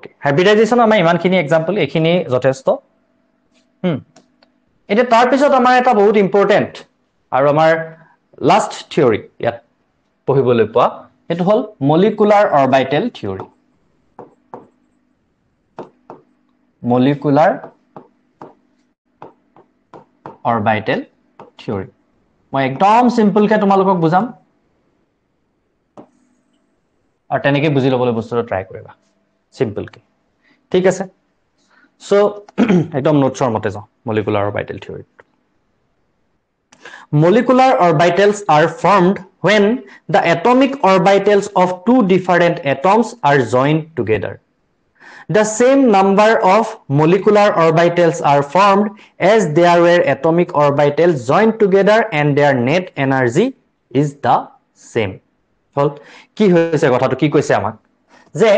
Okay হাইব্ৰিডাইজেশ্যন আমাৰ ইমানখিনি example এইখিনি যথেষ্ট এতিয়া তাৰ পিছত আমাৰ এটা বহুত ইম্পৰ্টেন্ট আৰু আমাৰ লাষ্ট থিওৰি ইয়াত পঢ়িবলৈ পোৱা এটো হল molecular orbital theory molecular orbital theory মই একদম সিম্পল কে তোমালোকক বুজাম আৰু তেনেকৈ বুজি লবলৈ বস্তুটো ট্ৰাই কৰিবা সিম্পল কে ঠিক আছে সো একদম নোটছৰ মতে যাও molecular orbital theory Molecular orbitals are formed when the atomic orbitals of two different atoms are joined together. The same number of molecular orbitals are formed as there were atomic orbitals joined together and their net energy is the same. কি হৈছে কথাটো কি কৈছে আমাক যে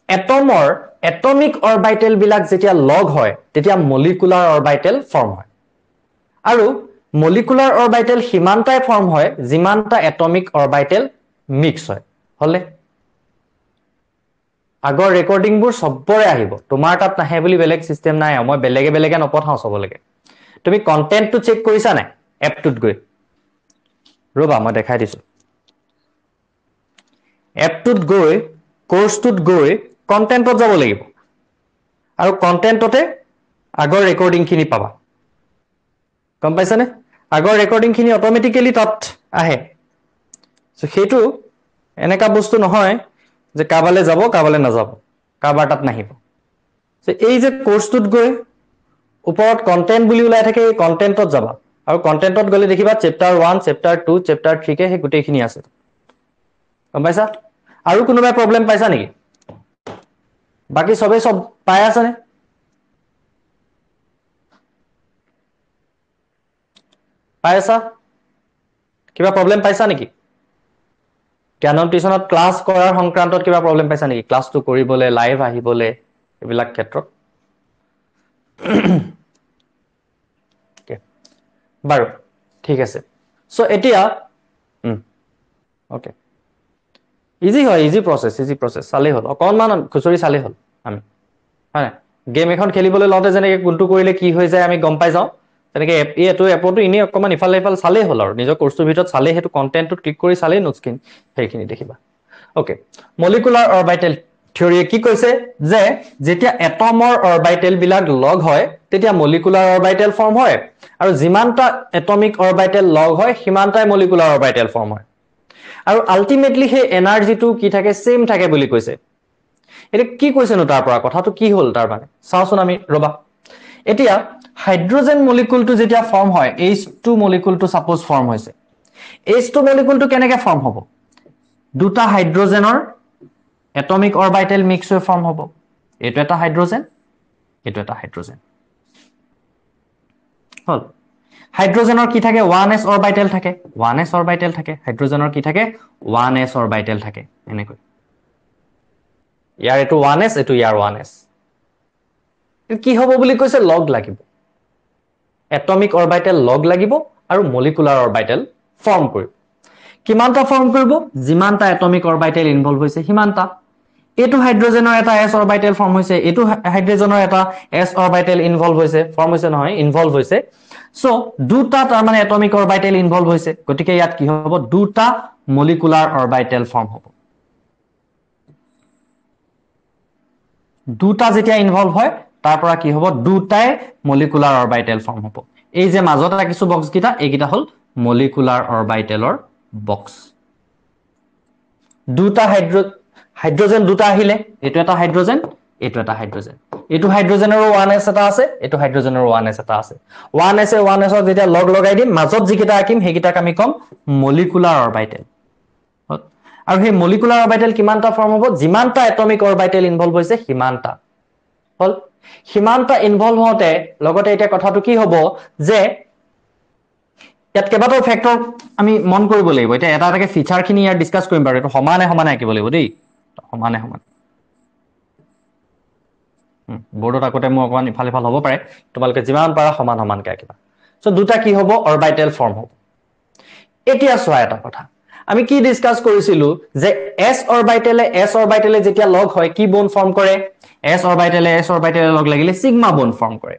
এটমৰ atomic orbital বিলাক যেতিয়া লগ হয় তেতিয়া molecular orbital form হয় আৰু molecular orbital হিমানটাই ফৰ্ম হয় যিমানটা atomic orbital mix হয় হলে আগৰ ৰেকৰ্ডিং বোৰ সবৰে আহিব তোমাৰ তাত নাহে বুলি বেলেগ সিস্টেম নাই মই বেলেগে নপঠাও সবলৈকে তুমি কন্টেন্টটো চেক কৰিছা নাই এপটোত গৈ ৰবা মই দেখাই দিছো এপটোত গৈ কোৰ্সটোত গৈ কন্টেন্টত যাব লাগিব আৰু কন্টেন্টতে আগৰ ৰেকৰ্ডিং খিনি পাবা গম পাইছানে আগৰ ৰেকৰ্ডিং খিনি অটোমেটিক্যালি তাত আহে সো হেতু এনেকা বস্তু নহয় যে কাবালে যাব কাবালে নাযাব কাবাৰ তাত নাহিব সো এই যে কোৰ্সটোত গৈ ওপৰত কন্টেন্ট বুলি উলাই থাকে এই কন্টেন্টত যাবা আৰু কন্টেন্টত গলে দেখিবা চেপ্টাৰ 1 চেপ্টাৰ 2 চেপ্টাৰ 3 কে হে গুটেইখিনি আছে গম পাইছা আৰু কোনোবা প্ৰবলেম পাইছা নেকি বাকি সবে সব পাই আছে নে পাইছা কিবা প্ৰবলেম পাইছা নেকি জ্ঞানম টিউশনত ক্লাস কৰাৰ সংক্ৰান্তত কিবা প্ৰবলেম পাইছা নেকি ক্লাসটো কৰিবলে লাইভ আহিবলে এবিলাক ক্ষেত্ৰত বাৰু ঠিক আছে সো এতিয়া ওকে ইজি হয় ইজি প্ৰসেস চালে হল অকনমান খুচৰি চালে হল আমি হয় গেম এখন খেলিবলৈ লওঁতে যেনেকৈ কোনটো কৰিলে কি হৈ যায় আমি গম পাই যাও তেনেকৈ এটো এপটো ইনি অকমান ইফালে চালে হল আৰু নিজৰ কোৰ্সটোৰ ভিতৰত চালে হেতু কন্টেন্টটো ক্লিক কৰি চালে নোটছখিনি সেইখিনি দেখিবা ওকে মলিকুলাৰ অৰবিটেল থিওৰিয়ে কি কৈছে যে যেতিয়া এটমৰ অৰবিটেল বিলাক লগ হয় তেতিয়া মলিকুলাৰ অৰবিটেল ফৰ্ম হয় আৰু যিমানটা এটমিক অৰবিটেল লগ হয় সিমানটাই মলিকুলাৰ অৰবিটেল ফৰ্ম হয় আৰু আলটিমেটলি হে এনাৰ্জিটো কি থাকে সেম থাকে বুলি কৈছে এটা কি কৈছে ন তাৰ পৰা কথাটো কি হল তাৰ মানে চাওচোন আমি ৰবা এতিয়া হাইড্ৰোজেন মলিকুলটো যেতিয়া ফৰ্ম হয় H2 মলিকুলটো সাপোজ ফৰ্ম হৈছে H2 মলিকুলটো কেনেকৈ ফৰ্ম হ'ব দুটা হাইড্ৰোজেনৰ এটমিক অৰবিটেল মিক্স হৈ ফৰ্ম হ'ব এটো এটা হাইড্ৰোজেন হল হাইড্ৰোজেনৰ কি থাকে 1s অৰবিটেল থাকে হাইড্ৰোজেনৰ কি থাকে 1s অৰবিটেল থাকে এনেকৈ ইয়াৰ এটো 1s এটো ইয়াৰ 1s কি হ'ব বুলি কৈছে লগ লাগিব এটমিক অৰবিটেল লগ লাগিব আৰু মলিকুলাৰ অৰবিটেল ফৰ্ম কৰিব কিমানটা ফৰ্ম কৰিব যিমানটা এটমিক অৰবিটেল ইনভলভ হৈছে হিমানটা এটো হাইড্ৰোজেনৰ এটা s অৰবিটেল ফৰ্ম হৈছে এটো হাইড্ৰোজেনৰ এটা s অৰবিটেল ইনভলভ হৈছে ফৰ্ম হৈছে নহয় ইনভলভ হৈছে সো দুটা তাৰ মানে এটমিক অৰবিটেল ইনভলভ হৈছে গতিকে ইয়াত কি হ'ব দুটা মলিকুলাৰ অৰবিটেল ফৰ্ম হ'ব দুটা যেতিয়া ইনভলভ হয় তাৰ পৰা কি হ'ব দুটাই মলিকুলাৰ অৰবিটেল ফৰ্ম হ'ব এই যে মাজত ৰাখিছো বক্স কিটা এইকিটা হল মলিকুলাৰ অৰবিটেলৰ বক্স দুটা হাইড্ৰোজেন দুটা আহিলে এটো এটা হাইড্ৰোজেন এটো এটা হাইড্ৰোজেন এটো হাইড্ৰোজেনৰো 1s এটা আছে এটো হাইড্ৰোজেনৰো 1s এটা আছে 1s এ 1s ক যেতিয়া লগ লগাই দিম মাজত যিকিটা আকিম হেকিটাক আমি কম মলিকুলাৰ অৰবিটেল আৰু হে মলিকুলাৰ অৰবিটেল কিমানটা ফৰ্ম হ'ব যিমানটা এটমিক অৰবিটেল ইনভলভ হৈছে হিমানটা হল হিমানটা ইনভলভ হতে লগতে এটা কথাটো কি হ'ব যে ইয়াত কেবাটো ফেক্টৰ আমি মন কৰিব লাগিব এটা এটাকে ফিচাৰ খিনি ইয়াত ডিসকাস কৰিম বাৰু এটো সমানে আকিব লাগিব দেই সমানে বোৰ্ডত আকতে মই অকমান ইফালে হ'ব পাৰে তোমালকে যিমান পাৰা সমানকে আকিবা সো দুটা কি হ'ব অৰবিটেল ফৰ্ম হ'ব এতিয়া চোৱা এটা কথা আমি কি ডিসকাস কৰিছিলো যে s অৰবিটেলে যেতিয়া লগ হয় কি বন্ড ফৰ্ম কৰে s অৰবিটেলে লগ লাগিলে সিগমা বন্ড ফৰ্ম কৰে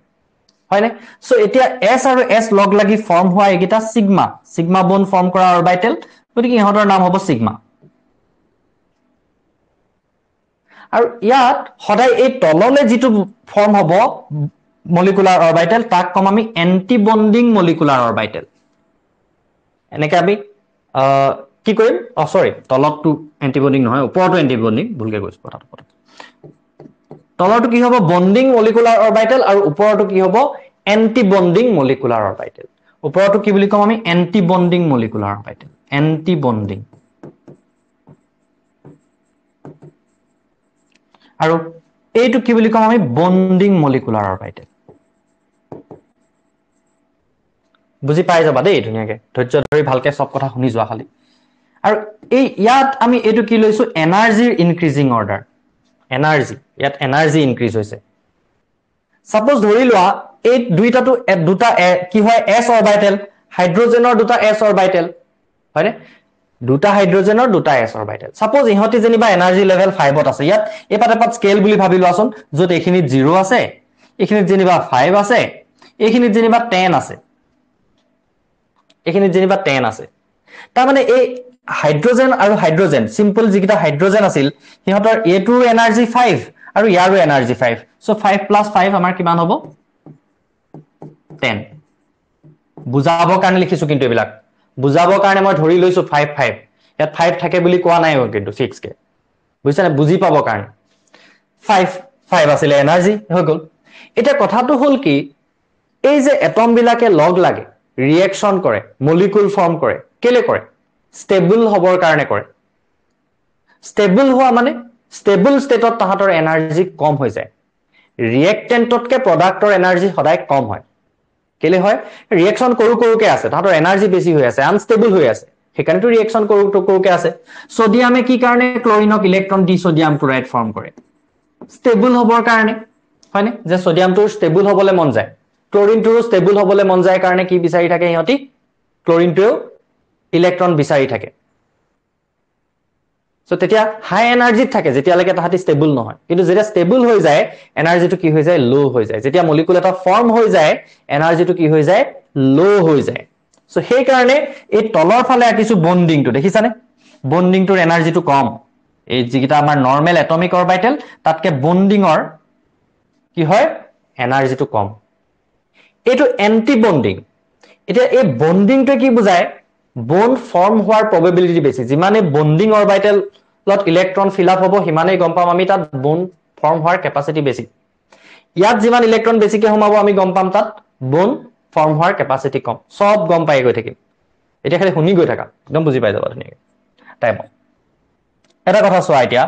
হয় নে সো এতিয়া s আৰু s লগ লাগি ফৰ্ম হোৱা এগিটা সিগমা বন্ড ফৰ্ম কৰা অৰবিটেল গতিকে ইহঁতৰ নাম হ'ব সিগমা আৰু ইয়াত সদায় এই তললে যেটো ফৰ্ম হ'ব মলিকুলাৰ অৰবিটেল তাক কম আমি এন্টি বন্ডিং মলিকুলাৰ অৰবিটেল এনেকে আমি কি কৰিম সৰি তলতটো এন্টি বন্ডিং নহয় ওপৰটো এন্টি বন্ডিং ভুলকে কৈছো কথাটো তলৰটো কি হ'ব বন্ডিং মলিকুলাৰ অৰবিটেল আৰু ওপৰটো কি হ'ব এন্টি বন্ডিং মলিকুলাৰ অৰবিটেল ওপৰটো কি বুলি কম আমি anti bonding molecular orbital anti bonding আৰু এইটো কি বুলি কম আমি বন্ডিং মলিকুলাৰ অৰবিটেল বুজি পাই যাবা দেই ধুনিয়াকে ধৈৰ্য ধৰি ভালকে সব কথা শুনি যোৱা খালি আৰু এই ইয়াত আমি এটো কি লৈছো এনাৰ্জিৰ ইনক্ৰিজিং অৰ্ডাৰ এনাৰ্জি ইয়াত এনাৰ্জি ইনক্ৰিজ হৈছে সাপোজ ধৰি লোৱা এই দুটা কি হয় s অৰবিটেল হাইড্ৰোজেনৰ দুটা s অৰবিটেল হয়নে দুটা হাইড্ৰোজেনৰ দুটা s অৰবিটেল সাপোজ ইহতি যেনিবা এনাৰ্জি লেভেল 5 ত আছে ইয়াত এপাত স্কেল বুলি ভাবি লোৱাচোন যত এখিনিত 0 আছে এখিনিত যেনিবা 5 আছে এখিনিত যেনিবা 10 আছে এখিনিত যেনিবা 10 আছে তাৰ মানে এই হাইড্ৰোজেন আৰু হাইড্ৰোজেন সিম্পল যিকিটা হাইড্ৰোজেন আছিল সিহঁতৰ এটোৰ এনাৰ্জি 5 আৰু ইয়াৰো এনাৰ্জি 5 সো 5 + 5 আমাৰ কিমান হ'ব 10 বুজাবৰ কাৰণে লিখিছো কিন্তু এবিলাক বুজাবৰ কাৰণে মই ধৰি লৈছো 5 5 ইয়াত 5 থাকে বুলি কোৱা নাই কিন্তু 6 কে বুজিছানে বুজি পাবৰ কাৰণে 5 5 আছিল এনাৰ্জি হৈ গল এটা কথাটো হল কি এই যে এটম বিলাকে লগ লাগে ৰিঅ্যাকশন কৰে মলিকুল ফৰ্ম কৰে কেলে কৰে ষ্টেবল হবৰ কাৰণে কৰে ষ্টেবল হোৱা মানে ষ্টেবল ষ্টেটত তাহাতৰ এনাৰ্জি কম হৈ যায় ৰিঅ্যাকটেন্টতকে প্ৰডাক্টৰ এনাৰ্জি সদায় কম হয় কেলে হয় ৰিঅ্যাকশন কৰোকে আছে তাহাতৰ এনাৰ্জি বেছি হৈ আছে আনষ্টেবল হৈ আছে হেকাৰণেটো ৰিঅ্যাকশন কৰোকে আছে সোডিয়ামে কি কাৰণে ক্লোৰিনক ইলেক্ট্ৰন দি সোডিয়াম ক্লোৰাইড ফৰ্ম কৰে ষ্টেবল হবৰ কাৰণে হয়নে যে সোডিয়ামটো ষ্টেবল হবলে মন যায় ক্লোৰিনটো ষ্টেবল হবলে মন যায় কাৰণে কি বিচাৰি থাকে ইহতি ক্লোৰিনটো ইলেক্ট্ৰন বিচাৰি থাকে সো তেতিয়া হাই এনাৰ্জিত থাকে যেতিয়ালৈকে তাহাতি ষ্টেবল নহয় কিন্তু যেতিয়া ষ্টেবল হৈ যায় এনাৰ্জিটো কি হৈ যায় লো হৈ যায় যেতিয়া মলিকুল এটা ফৰ্ম হৈ যায় এনাৰ্জিটো কি হৈ যায় লো হৈ যায় সো সেই কাৰণে এই তলৰ ফালে আকিছো বন্ডিংটো দেখিছানে বন্ডিংটোৰ এনাৰ্জিটো কম এই যিকিটা আমাৰ নৰমাল এটমিক অৰবিটেল তাতকে বন্ডিংৰ কি হয় এনাৰ্জিটো কম এটো এন্টি বন্ডিং এতিয়া এই বন্ডিংটো কি বুজায় বন্ড ফৰ্ম হোৱাৰ প্ৰবাবিলিটি বেছি যিমানে বন্ডিং অৰবিটেলত ইলেক্ট্ৰন ফিল আপ হ'ব হিমানেই গম পাম আমি তাত বন্ড ফৰ্ম হোৱাৰ কেপাসিটি বেছি ইয়াত যিমান ইলেক্ট্ৰন বেছিকে সোমাব আমি গম পাম তাত বন্ড ফৰ্ম হোৱাৰ কেপাসিটি কম সব গম পাই গৈ থাকিম এতিয়া খালি শুনি গৈ থাকা একদম বুজি পাই যাবা ধুনিয়াকে টাইম এটা কথা চোৱা এতিয়া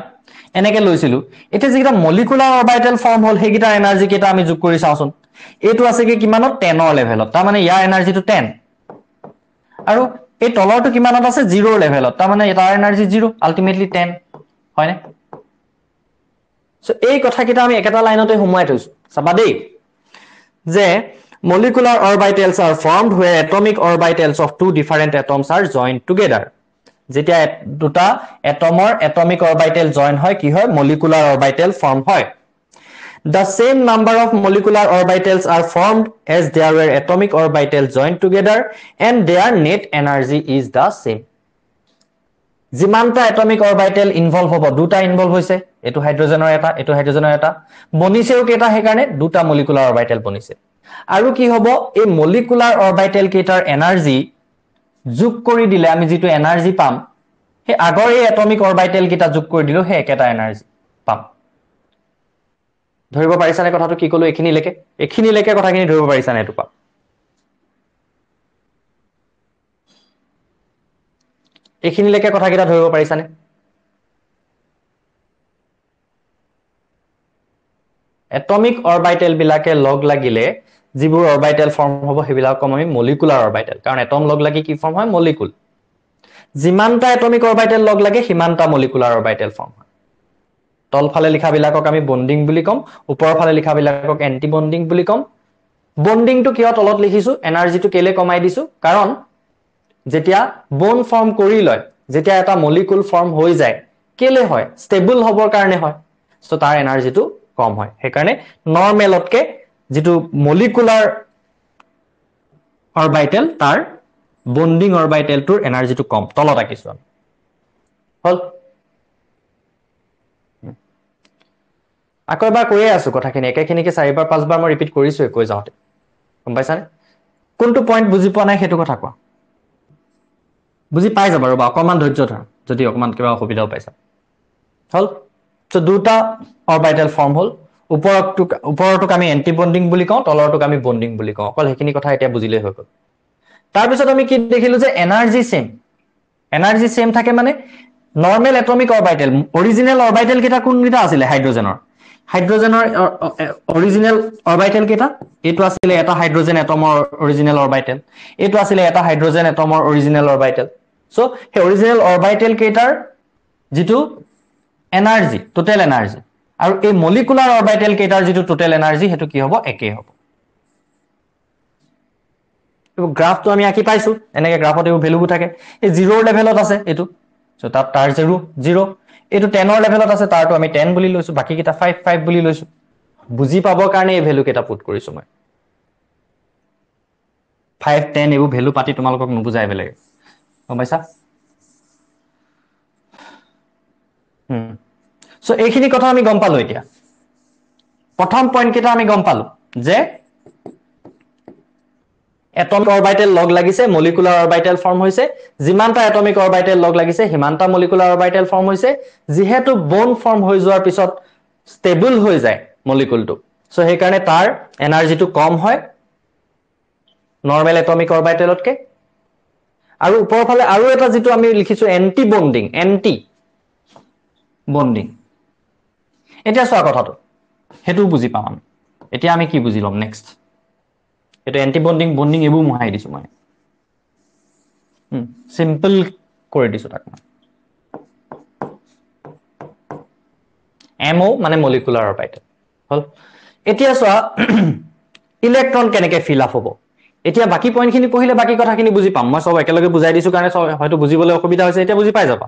এনেকে লৈছিলো এতিয়া যিটা মলিকুলাৰ অৰবিটেল ফৰ্ম হল হেগিটাৰ এনাৰ্জি কেটা আমি যোগ কৰি চাওচোন এটো আছে কি কিমানত 10 ৰ লেভেলত তাৰ মানে ইয়াৰ এনাৰ্জিটো 10 আৰু এই তলৰটো কিমানত আছে 0 লেভেলত তাৰ মানে এটাৰ এনাৰ্জি 0 আলটিমেটলি 10 হয়নে সো এই কথা কিটা আমি একেটা লাইনতে হুমাই থৈছো চাবা দেই যে molecular orbitals are formed where atomic orbitals of two different atoms are joined together যেতিয়া দুটা এটমৰ atomic orbital join হয় কি হয় molecular orbital form হয় the same number of molecular orbitals are formed as there were atomic orbitals joined together and their net energy is the same যিমানটা atomic orbital involve হ'ব দুটা involve হৈছে এটো হাইড্ৰোজেনৰ এটা বনিছেও কেটা হে কাৰণে দুটা molecular orbital বনিছে আৰু কি হ'ব এই molecular orbital কেটাৰ এনাৰ্জি যোগ কৰি দিলে আমি যেটো এনাৰ্জি পাম হে আগৰ এই atomic orbital কেটা যোগ কৰি দিলো হে একেটা এনাৰ্জি পাম ধৰিব পাৰিছানে কথাটো কি কলো এখিনিলৈকে কথাখিনি ধৰিব পাৰিছানে এটো পাম এখিনিলৈকে কথাকিটা ধৰিব পাৰিছানে এটমিক অৰবিটেল বিলাকে লগ লাগিলে যিবোৰ অৰবিটেল ফৰ্ম হ'ব হেবিলাক কম আমি মলিকুলাৰ অৰবিটেল কাৰণ এটম লগ লাগি কি ফৰ্ম হয় মলিকুল যিমানটা এটমিক অৰবিটেল লগ লাগে সিমানটা মলিকুলাৰ অৰবিটেল ফৰ্ম হয় তল ফালে লিখা বিলাকক আমি বন্ডিং বুলি কম ওপৰৰ ফালে লিখা বিলাকক এন্টি বন্ডিং বুলি কম বন্ডিংটো কিয় তলত লিখিছো এনাৰ্জিটো কেলে কমাই দিছো কাৰণ যেতিয়া বন্ড ফৰ্ম কৰি লয় যেতিয়া এটা মলিকুল ফৰ্ম হৈ যায় কেলে হয় ষ্টেবল হ'বৰ কাৰণে হয় সো তাৰ এনাৰ্জিটো কম হয় সেইকাৰণে নৰমেলতকে যেটো মলিকুলাৰ অৰবিটেল তাৰ বন্ডিং অৰবিটেলটোৰ এনাৰ্জিটো কম তলত আকিছো হল আকৌ এবাৰ কৈয়ে আছো কথাখিনি একেখিনিকে 4বাৰ 5বাৰ মই ৰিপিট কৰিছো কৈ যাওঁতে গম পাইছানে কোনটো পইণ্ট বুজি পোৱা নাই সেইটো কথা কোৱা বুজি পাই যাব ৰবা অকমান ধৈৰ্য ধৰা যদি অকমান কিবা অসুবিধাও পাইছা হল সো দুটা অৰবিটেল ফৰ্ম হল ওপৰটোক আমি এন্টি বন্ডিং বুলি কওঁ তলৰটোক আমি বন্ডিং বুলি কওঁ অকল সেইখিনি কথা এতিয়া বুজিলেই হৈ গ'ল তাৰ পিছত আমি কি দেখিলো যে এনাৰ্জি সেম থাকে মানে normal atomic orbital original orbital কেইটা কোনকেইটা আছিলে হাইড্ৰোজেনৰ অৰিজিনেল অৰবিটেল কেইটা এইটো আছিলে এটা হাইড্ৰোজেন এটমৰ অৰিজিনেল অৰবিটেল এইটো আছিলে এটা হাইড্ৰোজেন এটমৰ অৰিজিনেল অৰবিটেল সো সেই অৰিজিনেল অৰবিটেল কেইটাৰ যেটো এনাৰ্জি টোটেল এনাৰ্জি আৰু এই মলিকুলাৰ অৰবিটেল কেইটাৰ যেটো টোটেল এনাৰ্জি হেতু কি হ'ব একে হ'ব গ্ৰাফটো আমি আকি পাইছো এনেকে গ্ৰাফত এই ভ্যালুবোৰ থাকে এই 0 লেভেলত আছে এটো সো তাত তাৰ 0 এটো 10 ৰ লেভেলত আছে তাৰটো আমি 10 বুলি লৈছো বাকি কিটা 5 5 বুলি লৈছো বুজি পাবৰ কাৰণে এই ভ্যালু কেটা পুট কৰিছো মই 5 10 এই ভ্যালু পাতি তোমালোকক নুবুজাই বেলেগ গম পাইছা সো এইখিনি কথা আমি গম পালো এতিয়া প্ৰথম পইণ্ট কেটা আমি গম পালো যে এটমিক অৰবিটেল লগ লাগিছে মলিকুলাৰ অৰবিটেল ফৰ্ম হৈছে যিমানটা এটমিক অৰবিটেল লগ লাগিছে হিমানটা মলিকুলাৰ অৰবিটেল ফৰ্ম হৈছে যিহেতু বন্ড ফৰ্ম হৈ যোৱাৰ পিছত ষ্টেবল হৈ যায় মলিকুলটো সো সেই কাৰণে তাৰ এনাৰ্জিটো কম হয় নৰ্মেল এটমিক অৰবিটেলতকে আৰু ওপৰৰ ফালে আৰু এটা যেটো আমি লিখিছো এন্টি বন্ডিং এতিয়া চোৱা কথাটো হেতু বুজি পাম এতিয়া আমি কি বুজি লম নেক্সট এটা এন্টি বন্ডিং এবো মহাই দিছো মই সিম্পল কৰি দিছো তাক MO মানে মলিকুলাৰ অৰবিটেল হল এতিয়া চোৱা ইলেক্ট্ৰন কেনেকে ফিল আপ হ'ব এতিয়া বাকি পইণ্টখিনি পঢ়িলে বাকি কথাখিনি বুজি পাম মই সব একেলগে বুজাই দিছো কাৰণে হয়তো বুজিবলৈ অসুবিধা হৈছে এতিয়া বুজি পাই যাবা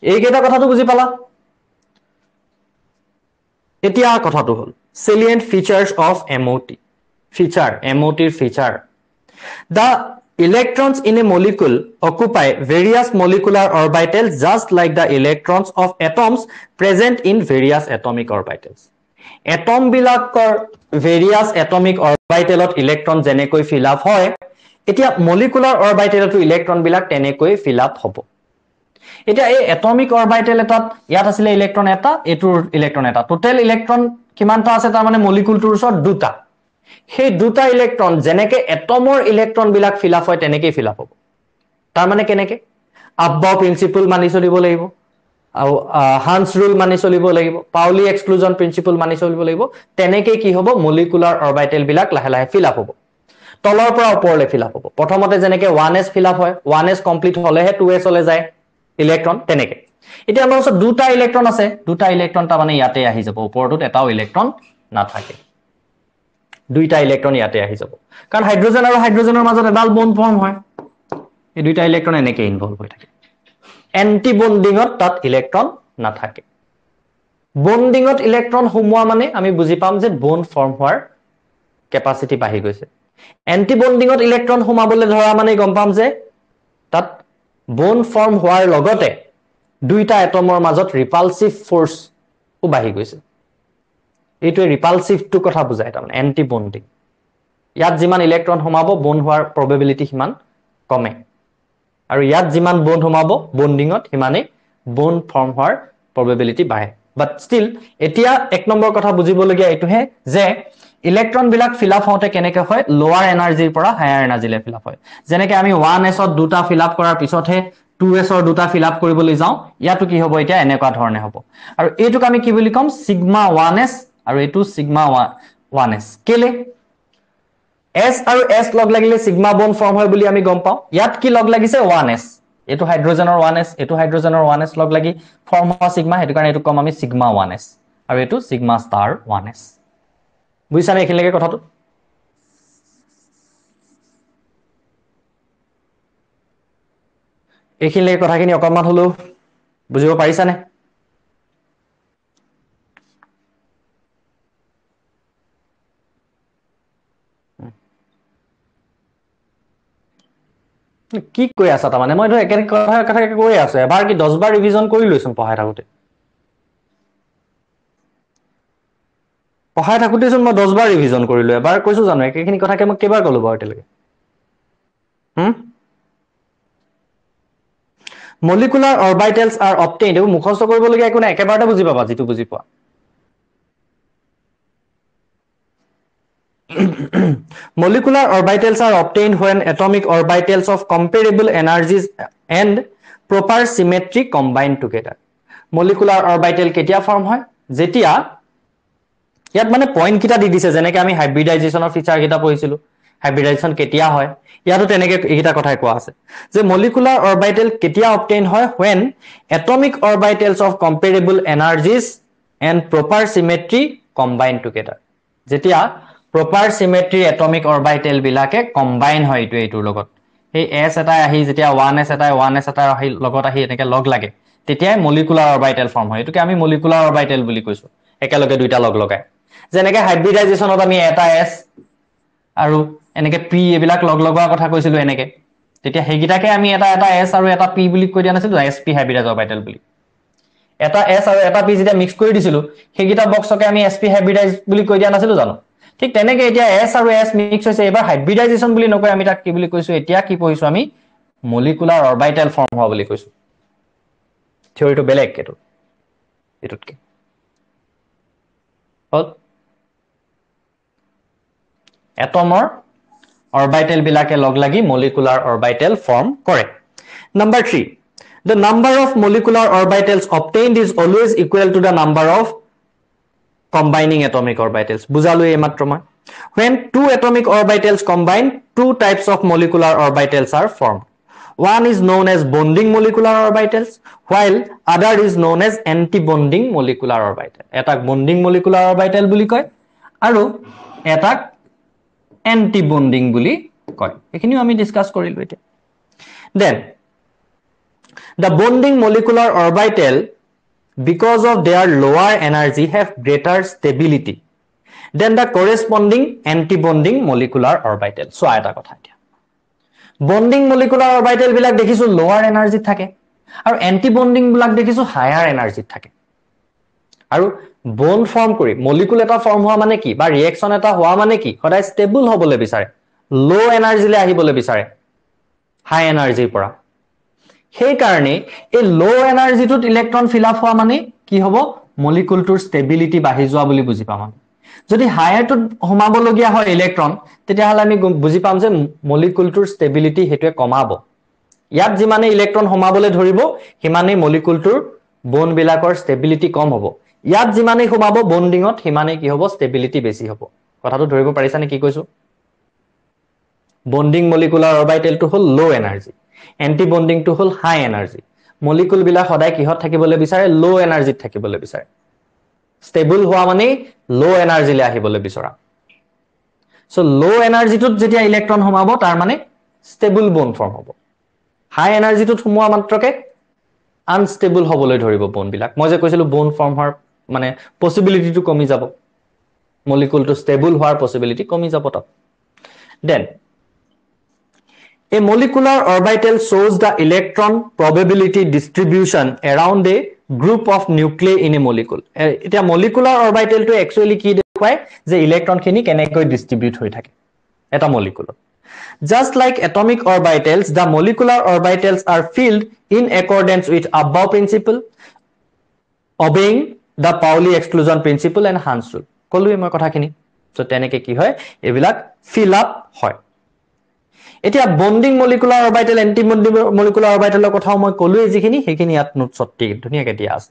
এই কেইটা কথাটো বুজি পালা এতিয়া কথাটো হল salient features of MOT feature the electrons in a molecule occupy various molecular orbitals just like the electrons of atoms present in various atomic orbitals atom bilakor various atomic orbitalot electron jenekoi fill up hoy etia molecular orbitalot electron bilak tenekoi fill up hobo এটা এই atomic orbital এটাত ইয়াত আছিল electron এটা এটোৰ electron এটা total electron কিমানটা আছে তাৰ মানে মলিকুলটোৰ ওচৰত দুটা সেই দুটা ইলেক্ট্ৰন যেনেকে এটমৰ ইলেক্ট্ৰন বিলাক ফিল আপ হয় তেনেকে ফিল আপ হ'ব তাৰ মানে কেনেকে আব্বাও প্ৰিন্সিপল মানি চলিব লাগিব আৰু হান্স ৰুল মানি চলিব লাগিব পাউলি এক্সক্লুজন প্ৰিন্সিপল মানি চলিব লাগিব তেনেকে কি হ'ব মলিকুলাৰ অৰবিটেল বিলাক লাহে লাহে ফিল আপ হ'ব তলৰ পৰা ওপৰলৈ ফিল আপ হ'ব প্ৰথমতে যেনেকে 1s ফিল আপ হয় 1s কমপ্লিট হলেহে 2s লৈ যায় ইলেক্ট্ৰন তেনেকে এতিয়া আমাৰ ওচৰত দুটা ইলেক্ট্ৰন আছে দুটা ইলেক্ট্ৰন তাৰ মানে ইয়াতে আহি যাব ওপৰটোত এটাও ইলেক্ট্ৰন নাথাকে দুইটা ইলেক্ট্ৰন ইয়াতে আহি যাব কাৰণ হাইড্ৰোজেন আৰু হাইড্ৰোজেনৰ মাজত এডাল বন্ড ফৰ্ম হয় এই দুইটা ইলেক্ট্ৰন এনেকে ইনভলভ হৈ থাকে এন্টি বন্ডিংত তাত ইলেক্ট্ৰন নাথাকে বন্ডিংত ইলেক্ট্ৰন সোমোৱা মানে আমি বুজি পাম যে বন্ড ফৰ্ম হোৱাৰ কেপাসিটি বাঢ়ি গৈছে এন্টি বন্ডিংত ইলেক্ট্ৰন সোমাবলৈ ধৰা মানে গম পাম যে তাত বন্ড ফৰ্ম হোৱাৰ লগতে দুইটা এটমৰ মাজত ৰিপালসিভ ফোৰ্স ও বাঢ়ি গৈছে এইটো ৰিপালসিভ টু কথা বুজায় তাৰ মানে এন্টি বন্ডিং ইয়াত যিমান ইলেক্ট্ৰন সোমাব বন্ড হোৱাৰ প্ৰবেবিলিটি হিমান কমে আৰু ইয়াত যিমান বন্ড সোমাব বন্ডিংত হিমানে বন্ড ফৰ্ম হোৱাৰ প্ৰবেবিলিটি বাঢ়ে বাট ষ্টিল এতিয়া এক নম্বৰ কথা বুজিবলগীয়া এইটোহে যে ইলেক্ট্ৰন বিলাক ফিল আপ হওঁতে কেনেকে হয় লোৱাৰ এনাৰ্জিৰ পৰা হায়াৰ এনাৰ্জিলে ফিল আপ হয় যেনেকে আমি 1s ত দুটা ফিল আপ কৰাৰ পিছতহে 2s ৰ দুটা ফিল আপ কৰিবলৈ যাওঁ ইয়াতো কি হ'ব এতিয়া এনেকুৱা ধৰণে হ'ব আৰু এইটোক আমি কি বুলি কম সিগমা 1s আৰু এইটো সিগমা 1s কেলে s আৰু s লগ লাগিলে সিগমা বন্ড ফৰ্ম হয় বুলি আমি গম পাওঁ ইয়াত কি লগ লাগিছে 1s এটো হাইড্ৰোজেনৰ 1s এটো হাইড্ৰোজেনৰ 1s লগ লাগি ফৰ্ম হোৱা সিগমা হেতু কাৰণে এটো কম আমি সিগমা 1s আৰু এটো সিগমা ষ্টাৰ 1s বুজিছানে এখিনলৈকে কথাটো এইখিনিলৈকে কথাখিনি অকণমান হলেও বুজিব পাৰিছানে কি কৈ আছা তাৰমানে মইতো একেটা কথা কৈ আছো এবাৰ কি 10 বাৰ ৰিভিজন কৰি লৈছোন পঢ়াই থাকোতেচোন মই 10 বাৰ ৰিভিজন কৰিলো এবাৰ কৈছো জানো একেখিনি কথাকে মই কেইবাৰ ক'লো বাৰু এতিয়ালৈকে molecular orbitals are obtained এইবোৰ মুখস্থ কৰিবলগীয়া একো নাই একেবাৰতে বুজি পাবা যিটো বুজি পোৱা molecular orbitals are obtained when atomic orbitals of comparable energies and proper symmetry combine together molecular orbital কেতিয়া ফর্ম হয় যেতিয়া ইয়াত মানে পয়েন্ট কিটা দি দিছে যেনেকৈ আমি হাইব্ৰিডাইজেশনৰ ফিচাৰ কিটা পঢ়িছিলো হাইব্ৰিডাইজেশন কেতিয়া হয় ইয়াতো তেনেকৈ এইটা কথাই কোৱা আছে যে molecular orbital কেতিয়া obtain হয় when atomic orbitals of comparable energies and proper symmetry combine together যেতিয়া proper symmetry atomic orbital বিলাকে combine হয় এইটোৰ লগত এই s এটা আহি যেতিয়া 1s এটা 1s এটা আহি লগত আহি এনেকৈ লগ লাগে তেতিয়াই molecular orbital ফর্ম হয় এটোকে আমি molecular orbital বুলি কৈছো একেলগে দুইটা লগ লগায় যেনেকৈ হাইব্রিডাইজেশনত আমি এটা s আৰু এনেকৈ p এবিলাক লগ লগোৱাৰ কথা কৈছিলো এনেকৈ তেতিয়া হেগিটাকে আমি এটা s আৰু এটা p বুলি কৈ দিয়া নাছিলো sp হাইব্ৰিডাইজ অৰবিটাল বুলি এটা s আৰু এটা p যেতিয়া মিক্স কৰি দিছিলো হেগিটা বক্সকে আমি sp হাইব্ৰিডাইজ বুলি কৈ দিয়া নাছিলো জানো ঠিক তেনেকৈ এতিয়া s আৰু s মিক্স হৈছে এবাৰ হাইব্রিডাইজেশন বুলি নকয় আমি তাক কি বুলি কৈছো এতিয়া কি পঢ়িছো আমি molecular orbital ফর্ম হোৱা বুলি কৈছো থিওৰিটো বেলেগ এটোতকে হল এটমৰ orbital বিলাকে লগ লাগি molecular orbital form কৰে number 3 the number of molecular orbitals obtained is always equal to the number of combining atomic orbitals বুজালো এই মাত্ৰ মই when two atomic orbitals combine two types of molecular orbitals are formed one is known as bonding molecular orbitals while other is known as anti-bonding molecular orbital এটা bonding molecular orbital বুলি কয় আৰু এটা anti-bonding বুলি কয় এখিনিও আমি discuss কৰিলো এতিয়া then the bonding molecular orbital because of their lower energy have greater stability than the corresponding anti-bonding molecular orbital so এটা কথা এতিয়া bonding molecular orbital বিলাক দেখিছো lower energy থাকে আৰু anti-bonding বিলাক দেখিছো higher energy থাকে আৰু bond form কৰি molecule এটা form হোৱা মানে কি বা reaction এটা হোৱা মানে কি সদায় stable হ'বলৈ বিচাৰে low energy লে আহিবলৈ বিচাৰে high energy পৰা সেই কাৰণে এই low energy টোত ইলেক্ট্ৰন ফিল আপ হোৱা মানে কি হ'ব molecule টোৰ stability বাঢ়ি যোৱা বুলি বুজি পাম যদি higher টোত হোমাব লগিয়া হয় ইলেক্ট্ৰন তেতিয়া হলে আমি বুজি পাম যে molecule টোৰ stability হেতুৱে কমাব ইয়াত যিমানে ইলেক্ট্ৰন হোমাবলৈ ধৰিব হিমানে molecule টোৰ bond বিলাকৰ stability কম হ'ব ইয়াত যিমানে হোমাব বন্ডিংত হিমানে কি হ'ব stability বেছি হ'ব কথাটো ধৰিব পাৰিছা নে কি কৈছো bonding molecular orbital to hall low energy anti bonding to hall high energy molecule বিলাক সদায় কিহত থাকিবলৈ বিচাৰে low energy থাকিবলৈ বিচাৰে stable হোৱা মানে low energy লে আহিবলৈ বিচৰা so low energy টোত যেতিয়া ইলেক্ট্ৰন হোমাব তাৰ মানে stable bond form হ'ব high energy টোত হোমোৱা মাত্ৰকে unstable হ'বলৈ ধৰিব bond বিলাক মই যে কৈছিলো bond form হোৱাৰ মানে possibility টো কমি যাব molecule টো stable হোৱাৰ possibility কমি যাব তাত then a molecular orbital shows the electron probability distribution around a group of nuclei in a molecule এটা molecular orbital to actually কি দেখুৱায় যে ইলেক্ট্ৰন খিনি কেনেকৈ ডিস্ট্ৰিবিউট হৈ থাকে এটা molecule just like atomic orbitals the molecular orbitals are filled in accordance with above principle obeying the Pauli exclusion principle and Hans rule কলোৱে মই কথাখিনি so তেনেকৈ কি হয় এবিলাক fill up হয় এতিয়া bonding molecular orbital anti bonding molecular orbital কথাও মই কলোৱে যিখিনি হেখিনি ইয়াত নোটছত ধুনিয়াকৈ দিয়া আছে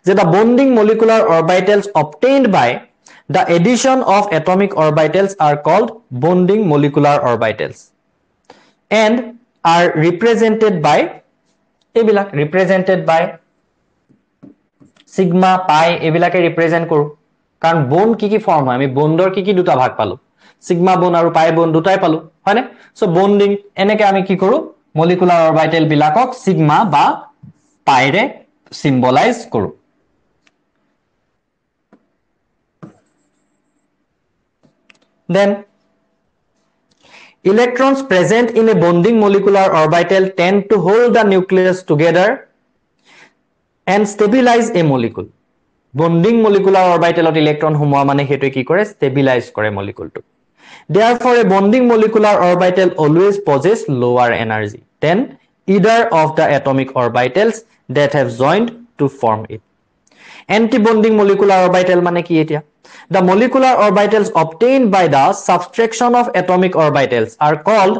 যে the bonding molecular orbitals obtained by the addition of atomic orbitals are called bonding molecular orbitals and are represented by এবিলাক represented by sigma pi এবিলাকে represent কৰো কাৰণ bond কি ফৰ্ম হয় আমি bondৰ কি দুটা ভাগ পালো sigma bond আৰু pi bond দুটাই পালো হয়নে so bonding এনেকৈ আমি কি কৰো মলিকুলাৰ অৰবিটেল বিলাকক সিগমা বা পাইৰে সিম্বলাইজ কৰো then electrons present in a bonding molecular orbital tend to hold the nucleus together and stabilize a molecule bonding molecular orbital electron humoa mane hetu ki kore stabilize kore molecule to therefore a bonding molecular orbital always possess lower energy than either of the atomic orbitals that have joined to form it anti-bonding molecular orbital mane ki etia the molecular orbitals obtained by the subtraction of atomic orbitals are called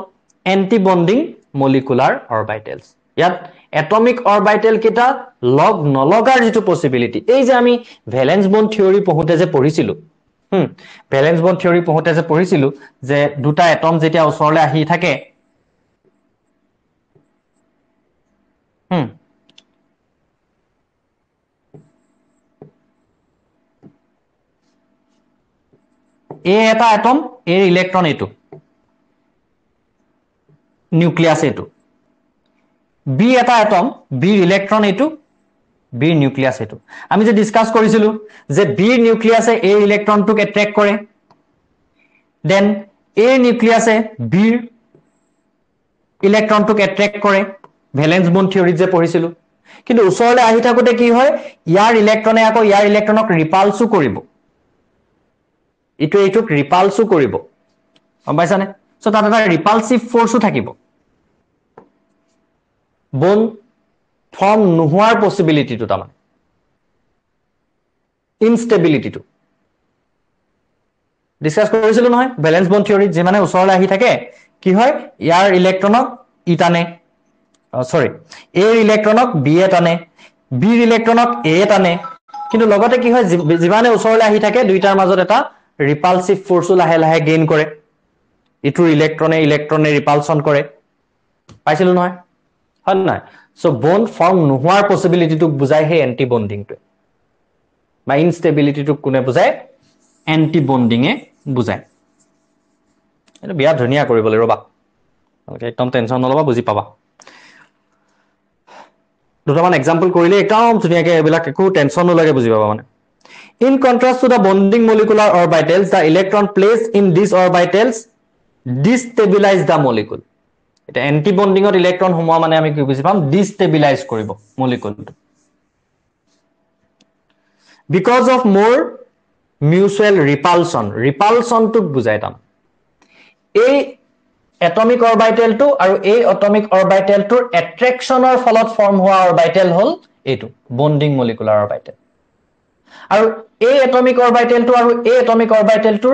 anti-bonding molecular orbitals yat atomic orbital kita log nologar jitu possibility ei je ami valence bond theory pohute je porisilu valence bond theory pohute je porisilu je duta atom jetia usorle ahi thake A eta atom A electron etu nucleus etu B eta atom B electron etu B nucleus etu ami je discuss korisilu je B nucleus A electron tuk attract kore then A nucleus B electron tuk attract kore valence bond theory je porisilu kintu usorle ahi thakote ki hoy yar electron e ako yar electronok repulse koribo itu repulse koribo পাইছানে so তাত এটা repulsive ফোর্সও থাকিব বন form নোহোৱাৰ পসিবিলিটিটো তামান ইনস্টেবিলিটিটো discuss কৰিছিলো নহয় balance bond theory যে মানে উছৰলে আহি থাকে কি হয় ইয়াৰ ইলেক্ট্ৰনক ইটানে সৰি এ ইলেক্ট্ৰনক বি এ টানে বি ইলেক্ট্ৰনক এ টানে কিন্তু লগতে কি হয় যিমানে উছৰলে আহি থাকে দুইটাৰ মাজত এটা repulsive force lahe lahe gain kore itu electrone repulsion kore paisilu noy han na so bond form nohoar possibility to bujai he anti bonding to ba instability to kune bujai anti bonding e bujai eto biya dhuniya koribole roba okay ekdom tension noloba buji paba দুটামান example korile ekdom dhuniya ke ebila ekku tension nolage buji paba mane In contrast to the bonding molecular orbitals, the electron placed in these orbitals destabilize the molecule. It anti-bonding or electron homoa mane ami ki buji pam destabilize koribo molecule. Because of more mutual repulsion to bujai tam. A atomic orbital to aru A atomic orbital to attraction or folot form hoa orbital hol A2 bonding molecular orbital. আৰু A atomic orbital to আৰু A atomic orbital to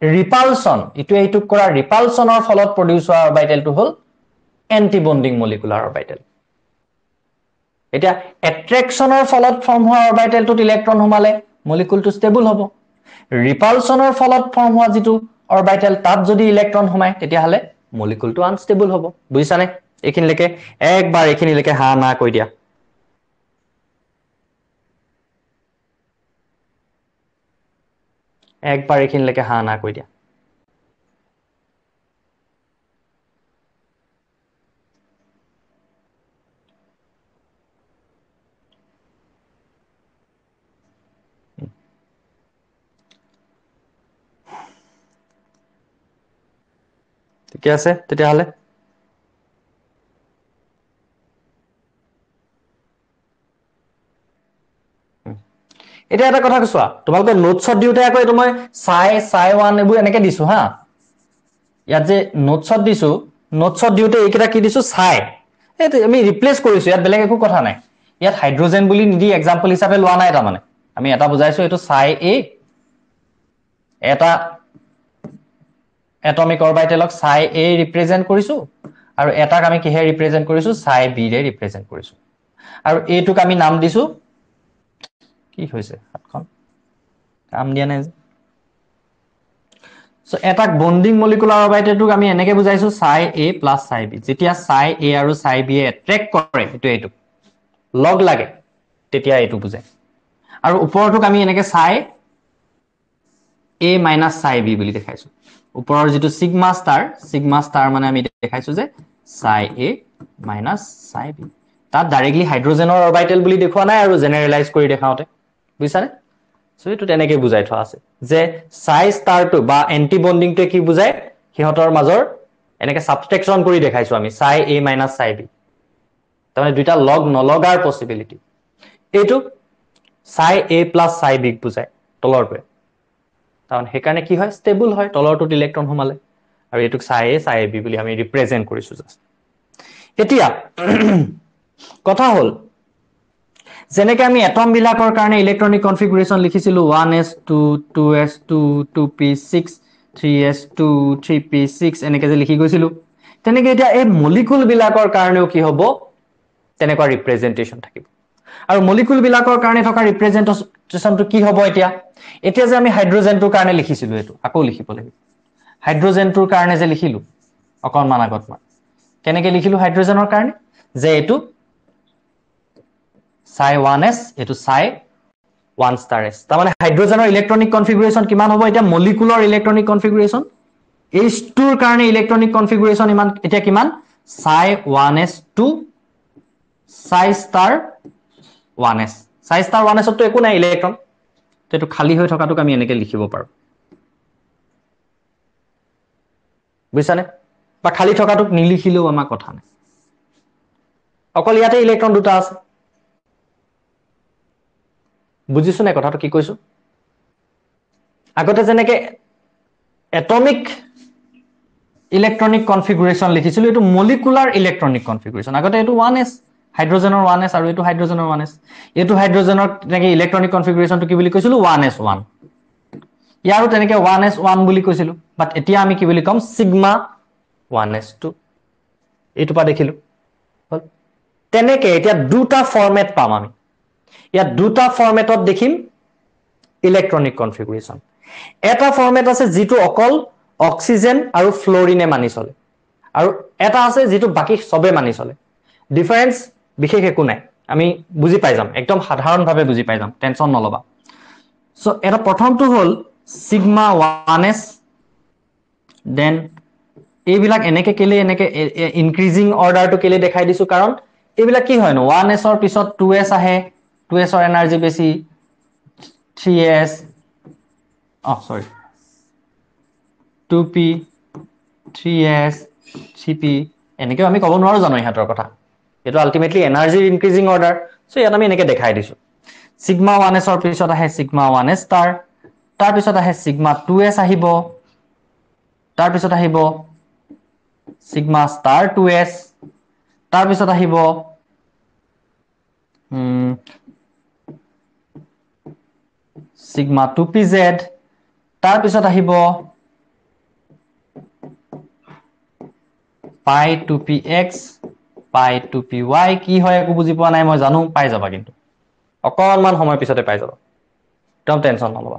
repulsion ইটো এইটো কৰা repulsionৰ ফলত produce হোৱা orbital to hall anti bonding molecular orbital এতিয়া attractionৰ ফলত form হোৱা orbital to electron হোমালে molecule to stable হ'ব repulsionৰ ফলত form হোৱা যেটো orbital তাত যদি electron হোমায় তেতিয়া হলে molecule to unstable হ'ব বুজিছানে এখিনলৈকে একবাৰ এখিনলৈকে হা না কৈ দিয়া একবাৰ এখিনলৈকে হা না কৈ দিয়া ঠিক আছে তেতিয়া হলে এটা এটা কথা কৈছোৱা তোমালোকে নোটছত দিওতে আকৌ এটো মই সাই 1 এবু এনেকে দিছো হা ইয়াত যে নোটছত দিওতে এইকেটা কি দিছো সাই এটো আমি ৰিপ্লেস কৰিছো ইয়াত বেলেগ একো কথা নাই ইয়াত হাইড্ৰোজেন বুলি নিদি एग्जांपल হিচাপে লোৱা নাই তা মানে আমি এটা বুজাইছো এটো সাই এ এটা এটমিক অৰবিটেলক সাই এ ৰিপ্ৰেজেন্ট কৰিছো আৰু এটাক আমি কিহে ৰিপ্ৰেজেন্ট কৰিছো সাই বি ৰে ৰিপ্ৰেজেন্ট কৰিছো আৰু এটোক আমি নাম দিছো কি হৈছে হাতখন কাম দিয়া নাই সো এটা বন্ডিং মলিকুলাৰ অৰবিটেলটোক আমি এনেকে বুজাইছো সাই এ প্লাস সাই বি যেতিয়া সাই এ আৰু সাই বি এ এট্ৰেক্ট কৰে এটো লগ লাগে তেতিয়া এটো বুজায় আৰু ওপৰটোক আমি এনেকে সাই এ মাইনাস সাই বি বুলি দেখাইছো ওপৰৰ যেটো সিগমা স্টাৰ মানে আমি দেখাইছো যে psi a minus psi b তাত ডাইৰেক্টলি হাইড্ৰোজেনৰ অৰবিটেল বুলি দেখুৱা নাই আৰু জেনেৰেলাইজ কৰি দেখাওতে বুজিছানে সো এটো তেনেকৈ বুজাই থোৱা আছে যে psi star টো বা এন্টি বন্ডিংটো কি বুজায় সিহঁতৰ মাজৰ এনেকৈ সাবট্ৰেকশন কৰি দেখাইছো আমি psi a minus psi b তাৰমানে দুইটা লগ নলগাৰ পসিবিলিটি এইটো psi a plus psi b বুজায় তলৰটোৱে কাৰণ হেকাৰণে কি হয় ষ্টেবল হয় তলৰটোত ইলেক্ট্ৰন সোমালে আৰু এটুক psi a psi b বুলি আমি ৰিপ্ৰেজেন্ট কৰিছো জাস্ট এতিয়া কথা হল যেনেকৈ আমি এটম বিলাকৰ কাৰণে ইলেক্ট্ৰনিক কনফিগাৰেশন লিখিছিলো 1s2 2s2 2p6 3s2 3p6 এনেকৈ যে লিখি গৈছিলো তেনেকৈ এতিয়া এই মলিকুল বিলাকৰ কাৰণেও কি হ'ব তেনেকুৱা ৰিপ্ৰেজেন্টেশন থাকিব আৰু মলিকুল বিলাকৰ কাৰণে থকা ৰিপ্ৰেজেন্টেশনটো কি হ'ব এতিয়া যে আমি হাইড্ৰোজেনটোৰ কাৰণে লিখিছিলো এটো আকৌ লিখিব লাগিব হাইড্ৰোজেনটোৰ কাৰণে যে লিখিলো অকনমান আগত মই কেনেকৈ লিখিলো হাইড্ৰোজেনৰ কাৰণে যে এটো psi 1s এটো psi 1 star s তাৰমানে হাইড্ৰোজেনৰ ইলেক্ট্ৰনিক কনফিগাৰেশন কিমান হ'ব এতিয়া মলিকুলৰ ইলেক্ট্ৰনিক কনফিগাৰেশন H2 ৰ কাৰণে ইলেক্ট্ৰনিক কনফিগাৰেশন ইমান এতিয়া কিমান psi 1s to psi star 1s psi star 1s তো একো নাই ইলেক্ট্ৰন তো এটো খালি হৈ থকাটোক আমি এনেকৈ লিখিব পাৰো বুজিছানে বা খালি থকাটোক নিলিখিলেও আমাৰ কথা নাই অকল ইয়াতে ইলেক্ট্ৰন দুটা আছে বুজিছো নে কথাটো কি কৈছো আগতে যেনেকৈ এটমিক ইলেক্ট্ৰনিক কনফিগাৰেশন লিখিছিলো এটো মলিকুলাৰ ইলেক্ট্ৰনিক কনফিগাৰেশন আগতে এটো 1s হাইড্ৰোজেনৰ 1s আৰু এটো হাইড্ৰোজেনৰ 1s এটো হাইড্ৰোজেনৰ তেনেকৈ ইলেক্ট্ৰনিক কনফিগাৰেশনটো কি বুলি কৈছিলো 1s1 ইয়াৰো তেনেকৈ 1s1 বুলি কৈছিলো বাট এতিয়া আমি কি বুলি কম সিগমা 1s2 এটো পা দেখিলো হল তেনেকৈ এতিয়া দুটা ফৰমেট পাম আমি ইয়াত দুটা ফৰমেটত দেখিম ইলেক্ট্ৰনিক কনফিগাৰেশন এটা ফৰমেট আছে যেটো অকল অক্সিজেন আৰু ফ্লোৰিনে মানি চলে আৰু এটা আছে যেটো বাকি সবে মানি চলে ডিফাৰেন্স বিশেষ একো নাই আমি বুজি পাই যাম একদম সাধাৰণভাৱে বুজি পাই যাম টেনচন নলবা সো এটা প্ৰথমটো হল সিগমা 1s দেন এইবিলাক এনেকৈ কেলে এনেকৈ ইনক্ৰিজিং অৰ্ডাৰটো কেলে দেখাই দিছো কাৰণ এইবিলাক কি হয় ন 1s ৰ পিছত 2s আহে 2s ৰ এনাৰ্জি বেছি 3s sorry 2p 3s 3p এনেকৈ আমি ক'ব নোৱাৰো জানো ইহাতৰ কথা এটো ultimately energy increasing order so ইয়াত আমি এনেকৈ দেখাই দিছো সিগমা 1s ৰ পিছত আহে সিগমা 1s স্টাৰ তাৰ পিছত আহে সিগমা 2s আহিব তাৰ পিছত আহিব সিগমা স্টাৰ 2s তাৰ পিছত আহিব সিগমা 2pz তাৰ পিছত আহিব pi 2px pi 2py কি হয় একো বুজি পোৱা নাই মই জানো পাই যাবা কিন্তু অকনমান সময় পিছতে পাই যাবা একদম টেনচন নলবা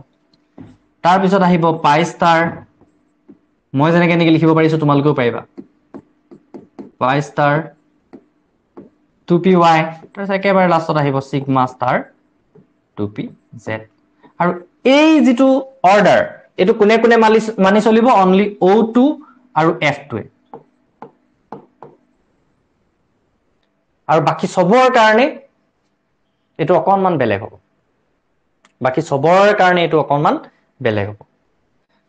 তাৰ পিছত আহিব pi star মই যেনেকৈ এনেকৈ লিখিব পাৰিছো তোমালোকেও পাৰিবা pi star 2py তাৰ একেবাৰে লাষ্টত আহিব sigma star 2pz আৰু এই যেটো অৰ্ডাৰ এটো কোনে কোনে মানি চলিব অনলি O2 আৰু F2 আৰু বাকি সবৰ কাৰণে এটো অকনমান বেলেগ হ'ব বাকি সবৰ কাৰণে এটো অকনমান বেলেগ হ'ব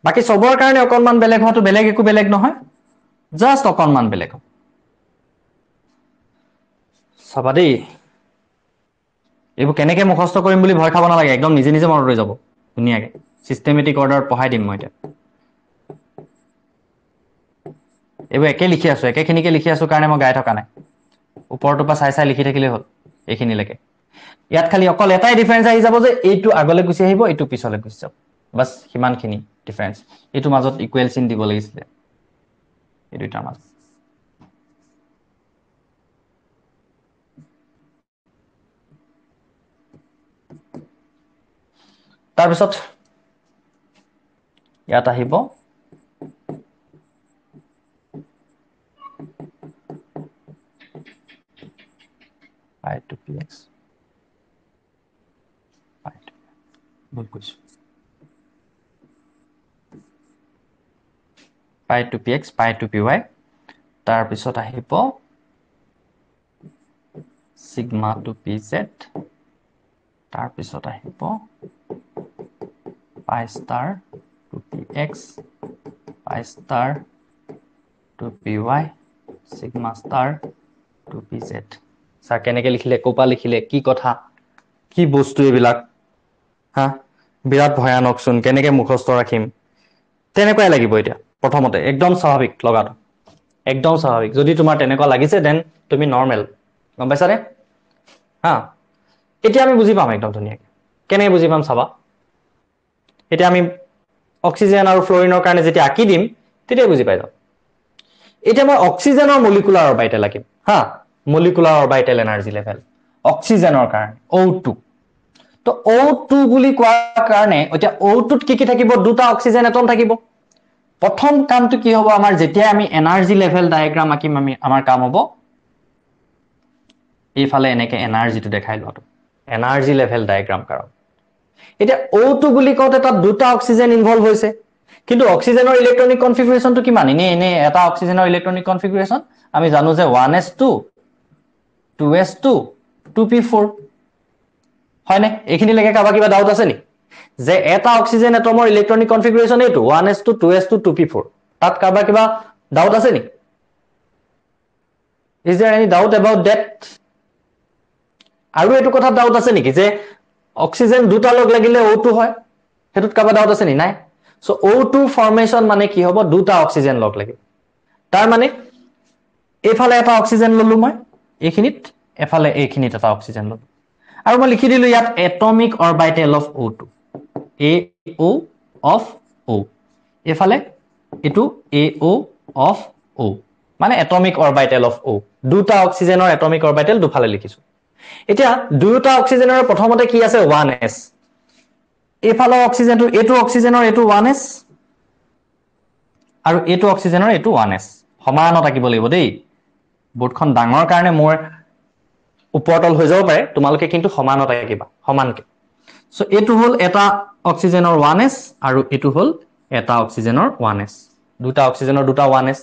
বাকি সবৰ কাৰণে অকনমান বেলেগ হতো বেলেগ একো বেলেগ নহয় জাস্ট অকনমান বেলেগ হ'ব সবাদি এইবোৰ কেনেকৈ মুখস্থ কৰিম বুলি ভয় খাব নালাগে একদম নিজে নিজে মনত ৰৈ যাব ধুনীয়াকৈ সিস্টেমেটিক অৰ্ডাৰ পঢ়াই দিম মই এতিয়া এইবোৰ একে লিখি আছো একেখিনিকে লিখি আছো কাৰণে মই গাই থকা নাই ওপৰটোৰ পৰা চাই চাই লিখি থাকিলে হ'ল এইখিনিলৈকে ইয়াত খালি অকল এটাই ডিফাৰেন্স আহি যাব যে এইটো আগলৈ গুচি আহিব এইটো পিছলৈ গুচি যাব বাস হিমানখিনি ডিফাৰেন্স এইটো মাজত ইকুৱেল চিন দিব লাগিছিল এই দুইটাৰ মাজত তাৰ পিছত ইয়াত আহিব pi 2px ভুল কৈছো pi 2px pi 2py তাৰ পিছত আহিব sigma 2pz তাৰ পিছত আহিব pi star 2px pi star 2py sigma star 2pz sir কেনেকে লিখিলে কোপা লিখিলে কি কথা কি বস্তু এবিলাক হা বিৰাট ভয়ানক শুন কেনেকে মুখস্থ ৰাখিম তেনেকুৱাই লাগিব এতিয়া প্ৰথমতে একদম স্বাভাৱিক লগাটো একদম স্বাভাৱিক যদি তোমাৰ তেনেকুৱা লাগিছে দেন তুমি নৰমাল গম পাইছানে হা এতিয়া আমি বুজি পাম একদম ধুনীয়াকৈ কেনে বুজি পাম চাবা এতিয়া আমি অক্সিজেন আৰু ফ্লোৰিনৰ কাৰণে যেতিয়া আঁকি দিম তেতিয়া বুজি পাই যাম এতিয়া মই অক্সিজেনৰ মলিকুলাৰ অৰবিটেল আঁকিম হা মলিকুলাৰ অৰবিটেল এনাৰ্জি লেভেল অক্সিজেনৰ কাৰণে O2 তো O2 বুলি কোৱাৰ কাৰণে এতিয়া O2 ত কি থাকিব দুটা অক্সিজেন এটম থাকিব প্ৰথম কামটো কি হ'ব আমাৰ যেতিয়া আমি এনাৰ্জি লেভেল ডায়াগ্ৰাম আঁকিম আমি আমাৰ কাম হ'ব এইফালে এনেকে এনাৰ্জিটো দেখাই লোৱাটো এনাৰ্জি লেভেল ডায়াগ্ৰাম কাৰণ এতিয়া O2 বুলি কওঁতে তাত দুটা অক্সিজেন ইনভলভ হৈছে কিন্তু অক্সিজেনৰ ইলেক্ট্ৰনিক কনফিগাৰেশনটো কিমান এনে এটা অক্সিজেনৰ ইলেক্ট্ৰনিক কনফিগাৰেশন আমি জানো যে 1s2 2s2 2p4 হয়নে এইখিনি লেকে কাবা কিবা ডাউট আছে নি যে এটা অক্সিজেন এটমৰ ইলেক্ট্ৰনিক কনফিগাৰেশন এইটো 1s2 2s2 2p4 তাত কাবা কিবা ডাউট আছে নি is there any doubt about that আৰু এটো কথা ডাউট আছে নেকি যে অক্সিজেন দুটা লগ লাগিলে O2 হয় হেতুত কাবা ডাউট আছে নি নাই সো O2 ফৰ্মেশন মানে কি হ'ব দুটা অক্সিজেন লগ লাগিব তাৰ মানে এফালে এটা অক্সিজেন ললো মই এইখিনিত এফালে এইখিনিত এটা অক্সিজেন ললো আৰু মই লিখি দিলো ইয়াত atomic orbital of O2 AO of O এফালে এটো AO of O মানে এটমিক অৰবিটেল অফ O দুটা অক্সিজেনৰ এটমিক অৰবিটেল দুফালে লিখিছো এতিয়া দুটা অক্সিজেনৰ প্ৰথমতে কি আছে 1s এফালে অক্সিজেনটো এটো অক্সিজেনৰ এটো 1s আৰু এটো অক্সিজেনৰ এটো 1s সমানত আকিব লাগিব দেই বোৰ্ডখন ডাঙৰ কাৰণে মোৰ উপৰতল হৈ যাব পাৰে তোমালোকে কিন্তু সমানত আকিবা সমানকে সো এটো হল এটা অক্সিজেনৰ 1s আৰু এটো হল এটা অক্সিজেনৰ 1s দুটা অক্সিজেনৰ দুটা 1s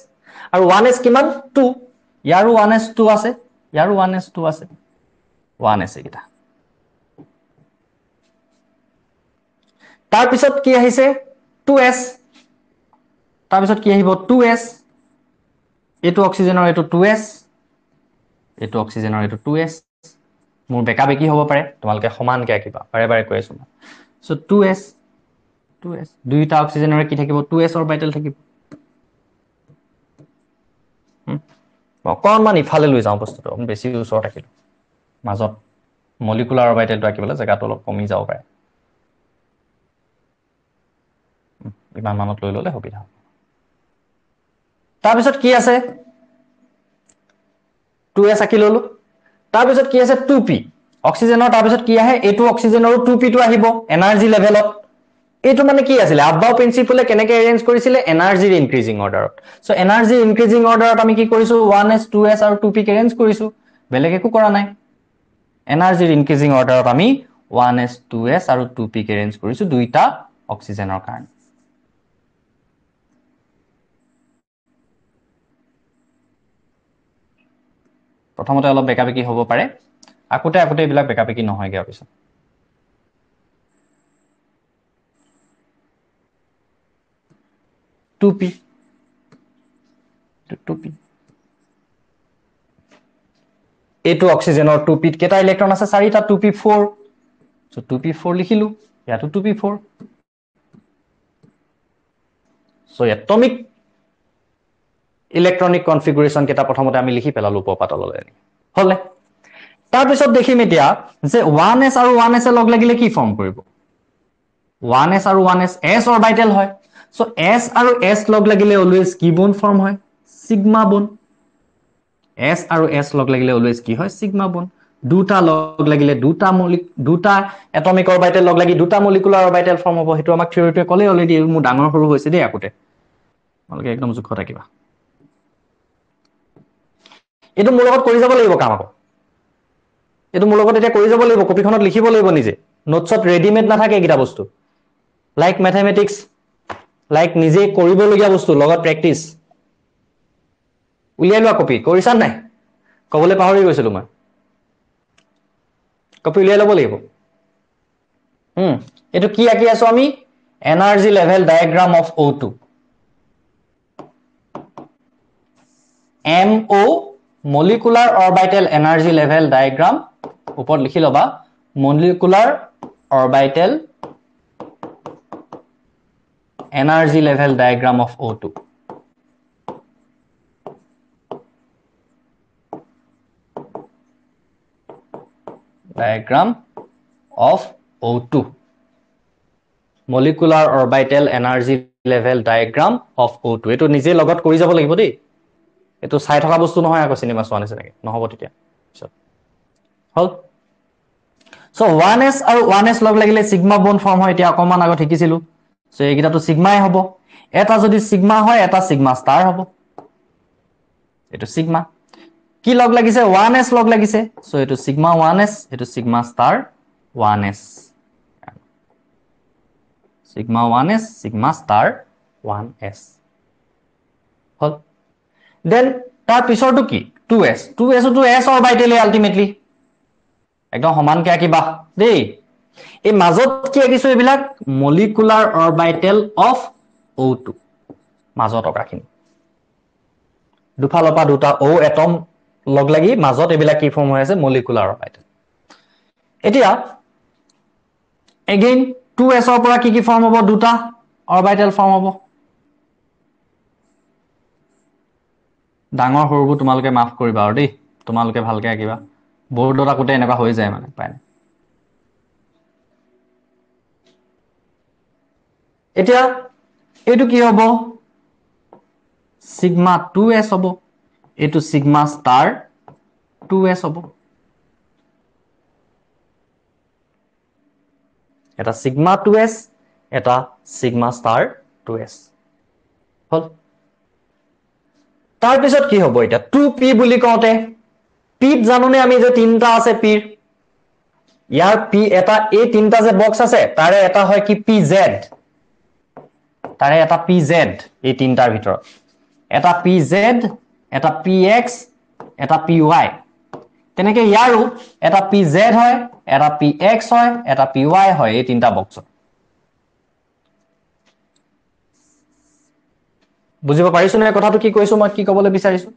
আৰু 1s কিমান 2 ইয়াৰো 1s 2 আছে ইয়াৰো 1s 2 আছে 1s এটা তাৰ পিছত কি আহিছে 2s তাৰ পিছত কি আহিব 2s এটো অক্সিজেনৰ এটো 2s এটো অক্সিজেনৰ এটো 2s মোৰ বেকা বেকি হ'ব পাৰে তোমালকে সমানকে আকিবা বাৰে বাৰে কৈ আছো সো 2s দুইটা অক্সিজেনৰ কি থাকিব 2s অৰবিটেল থাকিব অকণমান ইফালে লৈ যাওঁ বস্তুটো বেছি ওচৰ থাকিল মাজত মলিকুলাৰ অৰবিটেলটো আকিবলৈ জায়গাটো অলপ কমি যাব পাৰে ইমান মানত লৈ ললে সুবিধা তাৰ পিছত কি আছে 2s আকি ললো তাৰ পিছত কি আছে 2p অক্সিজেনৰ তাৰ পিছত কি আহে এটো অক্সিজেনৰ 2p টো আহিব এনাৰ্জি লেভেলত এটো মানে কি আছিল আবাউ প্ৰিন্সিপলে কেনেকে এৰেঞ্জ কৰিছিলে এনাৰ্জিৰ ইনক্ৰিজিং অৰ্ডাৰত সো এনাৰ্জি ইনক্ৰিজিং অৰ্ডাৰত আমি কি কৰিছো 1s 2s আৰু 2p কে এৰেঞ্জ কৰিছো বেলেগ একো কৰা নাই এনাৰ্জিৰ ইনক্ৰিজিং অৰ্ডাৰত আমি 1s 2s আৰু 2p কে এৰেঞ্জ কৰিছো দুইটা অক্সিজেনৰ কাৰণে প্ৰথমতে অলপ বেকা বেকি হ'ব পাৰে akuতে এইবিলাক বেকা বেকি নহয়গে অপিছত P এটো অক্সিজেনৰ 2p ত কেটা ইলেক্ট্ৰন আছে চাৰিটা 2p4 সো 2p4 লিখিলো ইয়াতো 2p4 so atomic electronic configuration কেটা প্ৰথমতে আমি লিখি পেলালো উপপাতললে হলে তাৰ পিছত দেখিম এতিয়া যে 1s আৰু 1s লগ লাগিলে কি ফৰ্ম কৰিব 1s আৰু 1s s অৰবিটেল হয় সো s আৰু s লগ লাগিলে অলৱেজ কি বন ফৰ্ম হয় সিগমা বন s আৰু s লগ লাগিলে অলৱেজ কি হয় সিগমা বন দুটা লগ লাগিলে দুটা এটমিক অৰবিটেল লগ লাগি দুটা মলিকুলাৰ অৰবিটেল ফৰ্ম হ'ব হেতু আমাক থিওৰিটোৱে ক'লে অলৰেডি মু ডাঙৰ সৰু হৈছে দেই akuতে তোমালোকে একদম জুখ থাকিবা এটো মোৰ লগত কৰি যাব লাগিব কাম আকৌ এটো মোৰ লগত এতিয়া কৰি যাব লাগিব কপিখনত লিখিব লাগিব নিজে নোটছত ৰেডিমেড নাথাকে কিটা বস্তু লাইক ম্যাথমেটিক্স লাইক নিজে কৰিবলগীয়া বস্তু লগত প্ৰ্যাকটিস উলিয়াই লোৱা কপি কৰিছা নাই কবলৈ পাহৰি গৈছিলো মই কপি উলিয়াই ল'ব লাগিব এইটো কি আঁকি আছো আমি energy level diagram of O2 MO molecular orbital energy level diagram ওপৰত লিখি লবা molecular orbital energy level diagram of O2 diagram of O2 molecular orbital energy level diagram of O2 এটো নিজে লগত কৰি যাব লাগিব দেই এটো চাই থকা বস্তু নহয় আকৌ সিনেমা চোৱা নিচিনাকে নহব তেতিয়া হল সো 1s আৰু 1s লগ লাগিলে সিগমা বন্ড ফৰ্ম হয় এতিয়া অকমান আগত শিকিছিলো সো এইগিটাটো সিগমাই হ'ব এটা যদি সিগমা হয় এটা সিগমা ষ্টাৰ হ'ব এটো সিগমা কি লগ লাগিছে 1s লগ লাগিছে সো এটো সিগমা 1s এটো sigma star 1s sigma 1s sigma star 1s হল দেন তাৰ পিছৰটো কি 2s 2s তো s অৰবিটেল আলটিমেটলি একদম সমানকে আঁকিবা দেই এই মাজত কি আঁকিছো এইবিলাক মলিকুলাৰ অৰবিটেল অফ O2 মাজত অকাখিনি দুফালৰ পৰা দুটা O এটম লগ লাগি মাজত এইবিলাক কি ফৰ্ম হৈ আছে মলিকুলাৰ অৰবিটেল এতিয়া এগেইন 2s ৰ পৰা কি ফৰ্ম হ'ব দুটা অৰবিটেল ফৰ্ম হ'ব ডাঙৰ সৰুবোৰ তোমালোকে মাফ কৰিবা আৰু দেই তোমালোকে ভালকে আঁকিবা বৰ্ডত আকোতে এনেকুৱা হৈ যায় মানে পায় এতিয়া এইটো কি হ'ব সিগমা 2s হ'ব এইটো সিগমা ষ্টাৰ 2s হ'ব এটা সিগমা 2s এটা সিগমা ষ্টাৰ 2s হল তাৰ পিছত কি হ'ব এটা 2p বুলি কওঁতে p জানোনে আমি যে তিনটা আছে p ইয়াৰ p এটা এই তিনটা যে বক্স আছে তাৰে এটা হয় কি pz তাৰে এটা pz এই তিনটাৰ ভিতৰত এটা pz এটা px এটা py তেনেকে ইয়াৰো এটা pz হয় এটা px হয় এটা py হয় এই তিনটা বক্সত বুজিব পাৰিছো নে কথাটো কি কৈছো মই কি ক'বলৈ বিচাৰিছো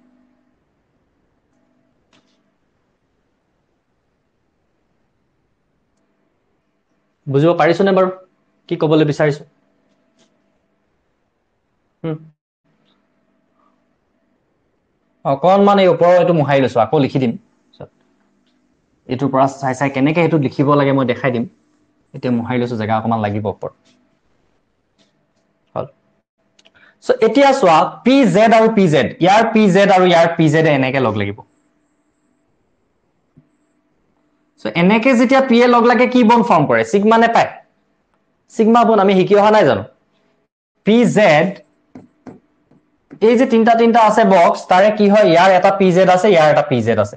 বুজিব পাৰিছো নে বাৰু কি ক'বলৈ বিচাৰিছো অকনমান এই ওপৰৰ এটো মুহাই লৈছো আকৌ লিখি দিম এটোৰ পৰা চাই চাই কেনেকে হেতু লিখিব লাগে মই দেখাই দিম এতিয়া মুহাই লৈছো জায়গা অকমান লাগিব ওপৰ হল সো এতিয়া সোৱা pz আৰু pz ইয়াৰ pz আৰু ইয়াৰ pz এনেকে লগ লাগিব সো এনেকে যেতিয়া p এ লগ লাগে কি বন্ড ফৰ্ম কৰে সিগমা নে পায় সিগমা বন্ড আমি শিকি অহা নাই জানো pz এই যে তিনটা আছে বক্স তাৰে কি হয় ইয়াৰ এটা pz আছে ইয়াৰ এটা pz আছে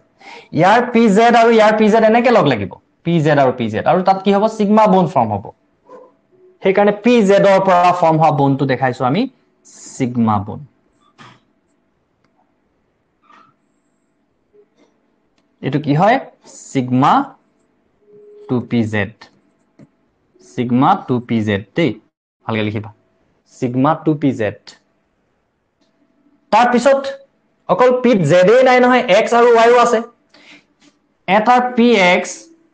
ইয়াৰ pz আৰু ইয়াৰ pz এনেকে লগ লাগিব pz আৰু তাত কি হ'ব সিগমা বন্ড ফৰ্ম হ'ব সেই কাৰণে pz ৰ পৰা ফৰ্ম হোৱা বন্ডটো দেখাইছো আমি সিগমা বন্ড এটো কি হয় সিগমা 2pz sigma 2pz দেই ভালকে লিখিবা sigma 2pz তাৰ পিছত অকল p z এ নাই নহয় x আৰু y ও আছে এটা px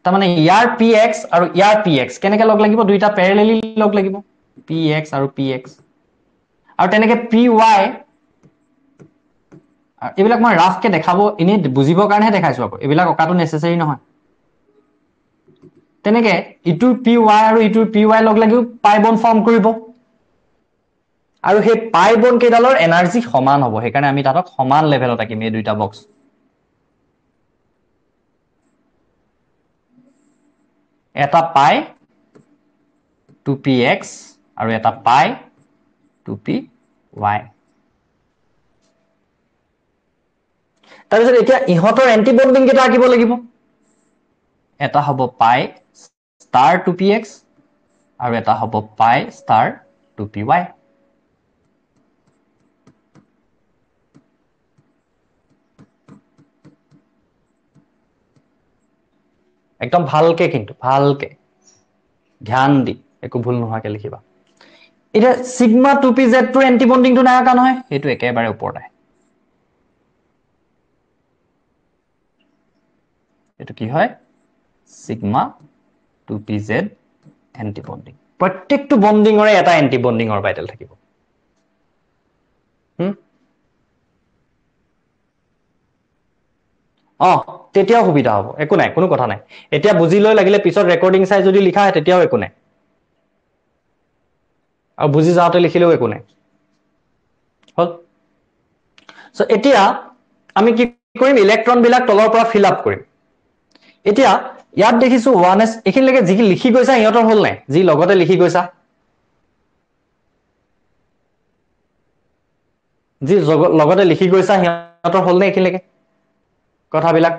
তাৰ মানে ইয়াৰ px আৰু ইয়াৰ px কেনেকে লগ লাগিব দুইটা প্যাৰেলালি লগ লাগিব px আৰু px আৰু তেনেকে py এইবিলাক মই ৰাফ কে দেখাব ইনে বুজিবৰ কাৰণে দেখাইছো আকৌ এইবিলাক অকাটো নেসেসাৰি নহয় তেনেকে ইটোৰ py আৰু ইটোৰ py লগ লাগিব পাই বন্ড ফৰ্ম কৰিব আৰু সেই পাই বন্ড কেইডালৰ এনাৰ্জি সমান হ'ব সেইকাৰণে আমি তাতক সমান লেভেলত আকিম এই দুইটা বক্স এটা পাই 2px আৰু এটা পাই 2py তাৰপিছত এতিয়া ইহতৰ এন্টি বন্ডিং কেটা আকিব লাগিব এটা হ'ব পাই ষ্টাৰ 2px আৰু এটা হ'ব পাই ষ্টাৰ 2py একদম ভালকে কিন্তু ভালকে ধ্যান দি একো ভুল নোহোৱাকে লিখিবা এটা সিগমা 2pz টো এন্টি বন্ডিংটো নাই আকা নহয় সেইটো একেবাৰে ওপৰত আহে এটো কি হয় সিগমা 2pz এন্টি বন্ডিং প্ৰত্যেকটো বন্ডিংৰে এটা এন্টি বন্ডিং অৰবিটেল থাকিব তেতিয়াও সুবিধা হ'ব একো নাই কোনো কথা নাই এতিয়া বুজি লৈ লাগিলে পিছত ৰেকৰ্ডিং চাই যদি লিখা হয় তেতিয়াও একো নাই আৰু বুজি যাওতে লিখিলেও একো নাই হল সো এতিয়া আমি কি কৰিম ইলেক্ট্ৰন বিলাক তলৰ পৰা ফিল আপ কৰিম এতিয়া ইয়াত দেখিছো 1s এখিনলৈকে যি লিখি গৈছা ইহঁতৰ হল নাই যি লগতে লিখি গৈছা যি লগতে লিখি গৈছা সিহঁতৰ হল নাই এখিনলৈকে কথাবিলাক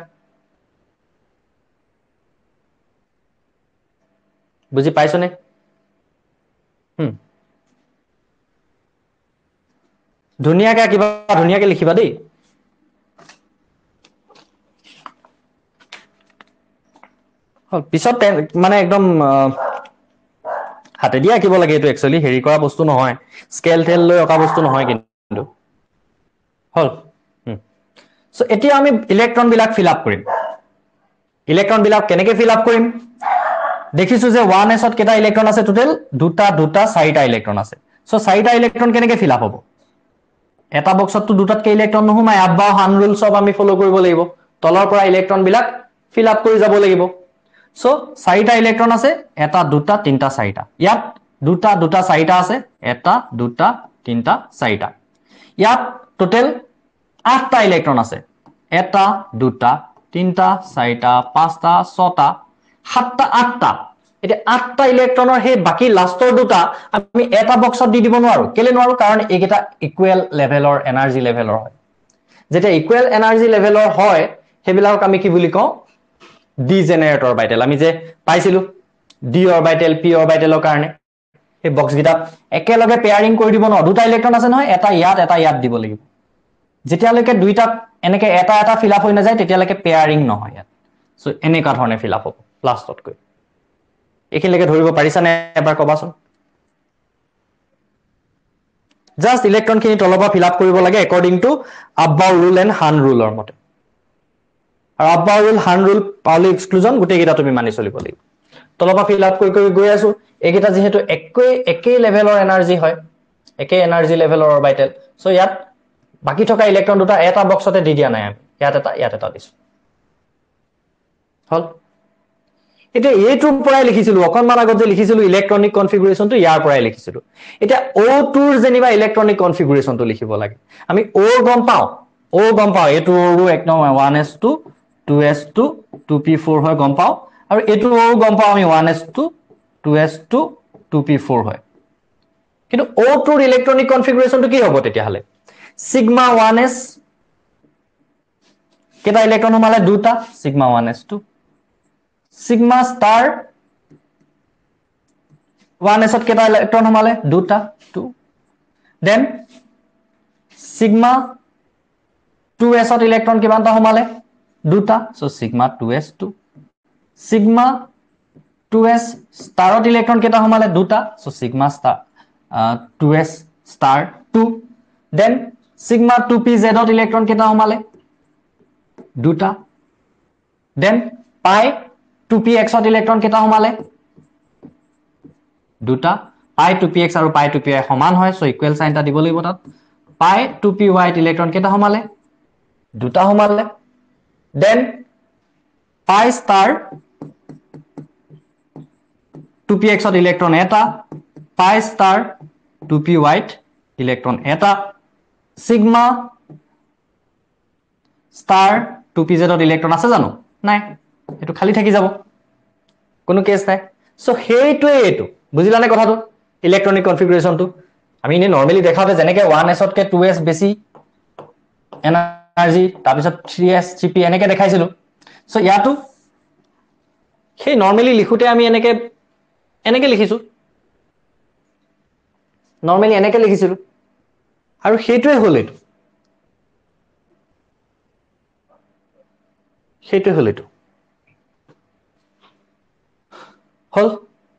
বুজি পাইছনে ধুনীয়াকে লিখিবা দেই পিছত মানে একদম হাতে দিয়া আঁকিব লাগে এইটো একচুয়ালি হেৰি কৰা বস্তু নহয় স্কেল টেল লৈ অকা বস্তু নহয় কিন্তু হল সো এতিয়া আমি ইলেক্ট্ৰন বিলাক ফিল আপ কৰিম ইলেক্ট্ৰন বিলাক কেনেকৈ ফিল আপ কৰিম দেখিছো যে 1s ত কেটা ইলেক্ট্ৰন আছে টোটাল দুটা চাৰিটা ইলেক্ট্ৰন আছে সো চাৰিটা ইলেক্ট্ৰন কেনেকৈ ফিল আপ হ'ব এটা বক্সত তো দুটাতকৈ ইলেক্ট্ৰন নোহোমায় আব্বা হান ৰুল সব আমি ফলো কৰিব লাগিব তলৰ পৰা ইলেক্ট্ৰন বিলাক ফিল আপ কৰি যাব লাগিব সো চাৰিটা ইলেক্ট্ৰন আছে এটা দুটা তিনটা চাৰিটা ইয়াত দুটা চাৰিটা আছে এটা দুটা তিনটা চাৰিটা ইয়াত টোটাল 8টা ইলেক্ট্ৰন আছে এটা দুটা তিনটা চাৰিটা পাঁচটা ছটা সাতটা আঠটা এটা 8টা ইলেক্ট্ৰনৰ হে বাকি লাষ্টৰ দুটা আমি এটা বক্সত দি দিব নোৱাৰো কেলে নোৱাৰো কাৰণ এইকেইটা ইকুৱেল লেভেলৰ এনাৰ্জি লেভেলৰ হয় যেটা ইকুৱেল এনাৰ্জি লেভেলৰ হয় হেবিলাক আমি কি বুলি কওঁ ডি জেনাৰেটৰ অৰবিটেল আমি যে পাইছিলো ডি অৰবিটেল পি অৰবিটেলৰ কাৰণে এই বক্স গিটাত একেলগে পেয়াৰিং কৰি দিব ন দুটা ইলেক্ট্ৰন আছে নহয় এটা ইয়াত দিব লাগিব যেতিয়ালৈকে দুইটা এনেকে এটা ফিল আপ হৈ নাযায় তেতিয়ালৈকে পেয়াৰিং নহয় ইয়াত সো এনেকা ধৰণে ফিল আপ হ'ব লাষ্টত গৈ এখিনলৈকে ধৰিব পাৰিছানে এবাৰ কবাচোন জাস্ট ইলেক্ট্ৰন খিনি তলৰ পৰা ফিল আপ কৰিব লাগে একৰ্ডিং টু আব্বাউ ৰুল এণ্ড হান ৰুলৰ মতে আৰু আব্বাউ ৰুল হান ৰুল পাউলি এক্সক্লুজন গোটেইকেইটা তুমি মানি চলিব লাগিব তলৰ পৰা ফিল আপ কৰি গৈ আছো এইকেইটা যেহেতু একেই লেভেলৰ এনাৰ্জি হয় একেই এনাৰ্জি লেভেলৰ অৰবিটেল সো ইয়াত বাকি থকা ইলেক্ট্ৰন দুটা এটা বক্সতে দি দিয়া নাই আমি ইয়াত এটা দিছো হল এটা এইটোৰ পৰাই লিখিছিলো অকনমান আগত যে লিখিছিলো ইলেক্ট্ৰনিক কনফিগুৰেশনটো ইয়াৰ পৰাই লিখিছিলো এটা O2 ৰ যেনিবা ইলেক্ট্ৰনিক কনফিগুৰেশনটো লিখিব লাগে আমি O গম পাও এইটো O একদম 1s2 2s2 2p4 হয় গম পাও আৰু এইটো O গম পাও আমি 1s2 2s2 2p4 হয় কিন্তু O2 ৰ ইলেক্ট্ৰনিক কনফিগুৰেশনটো কি হ'ব তেতিয়া হলে সিগমা 1s কেটা ইলেক্ট্ৰন হমালে দুটা sigma 1s2 sigma star 1s ত কেটা ইলেক্ট্ৰন হমালে দুটা 2 then sigma 2s ত ইলেক্ট্ৰন কিমানটা হমালে দুটা so sigma 2s2 sigma 2s starত ইলেক্ট্ৰন কেটা হমালে দুটা so sigma star 2s star 2 then sigma 2pz ত ইলেক্ট্ৰন কেটা হমালে দুটা then pi 2px ত ইলেক্ট্ৰন কেটা হমালে দুটা pi 2px আৰু pi 2pi সমান হয় সো ইকুৱেল সাইন এটা দিব লাগিব তাত pi 2py ত ইলেক্ট্ৰন কেটা হমালে দুটা হমালে then pi star 2px ত ইলেক্ট্ৰন এটা pi star 2py ত ইলেক্ট্ৰন এটা sigma star 2pz ত ইলেক্ট্ৰন আছে জানো নাই এটো খালি থাকি যাব কোনো কেস নাই সো হেইটোৱে এটো বুজিলানে কথাটো ইলেক্ট্ৰনিক কনফিগুৰেশনটো আমি ইনে নৰমালি দেখাওতে যেনেকে 1s তকে 2s বেছি এনাৰ্জি তাৰপিছত 3s 3p এনেকে দেখাইছিলো সো ইয়াতো সেই নৰমালি লিখোতে আমি এনেকে লিখিছো নৰমালি এনেকে লিখিছিলো আৰু হেইটোৱে হল এটো হল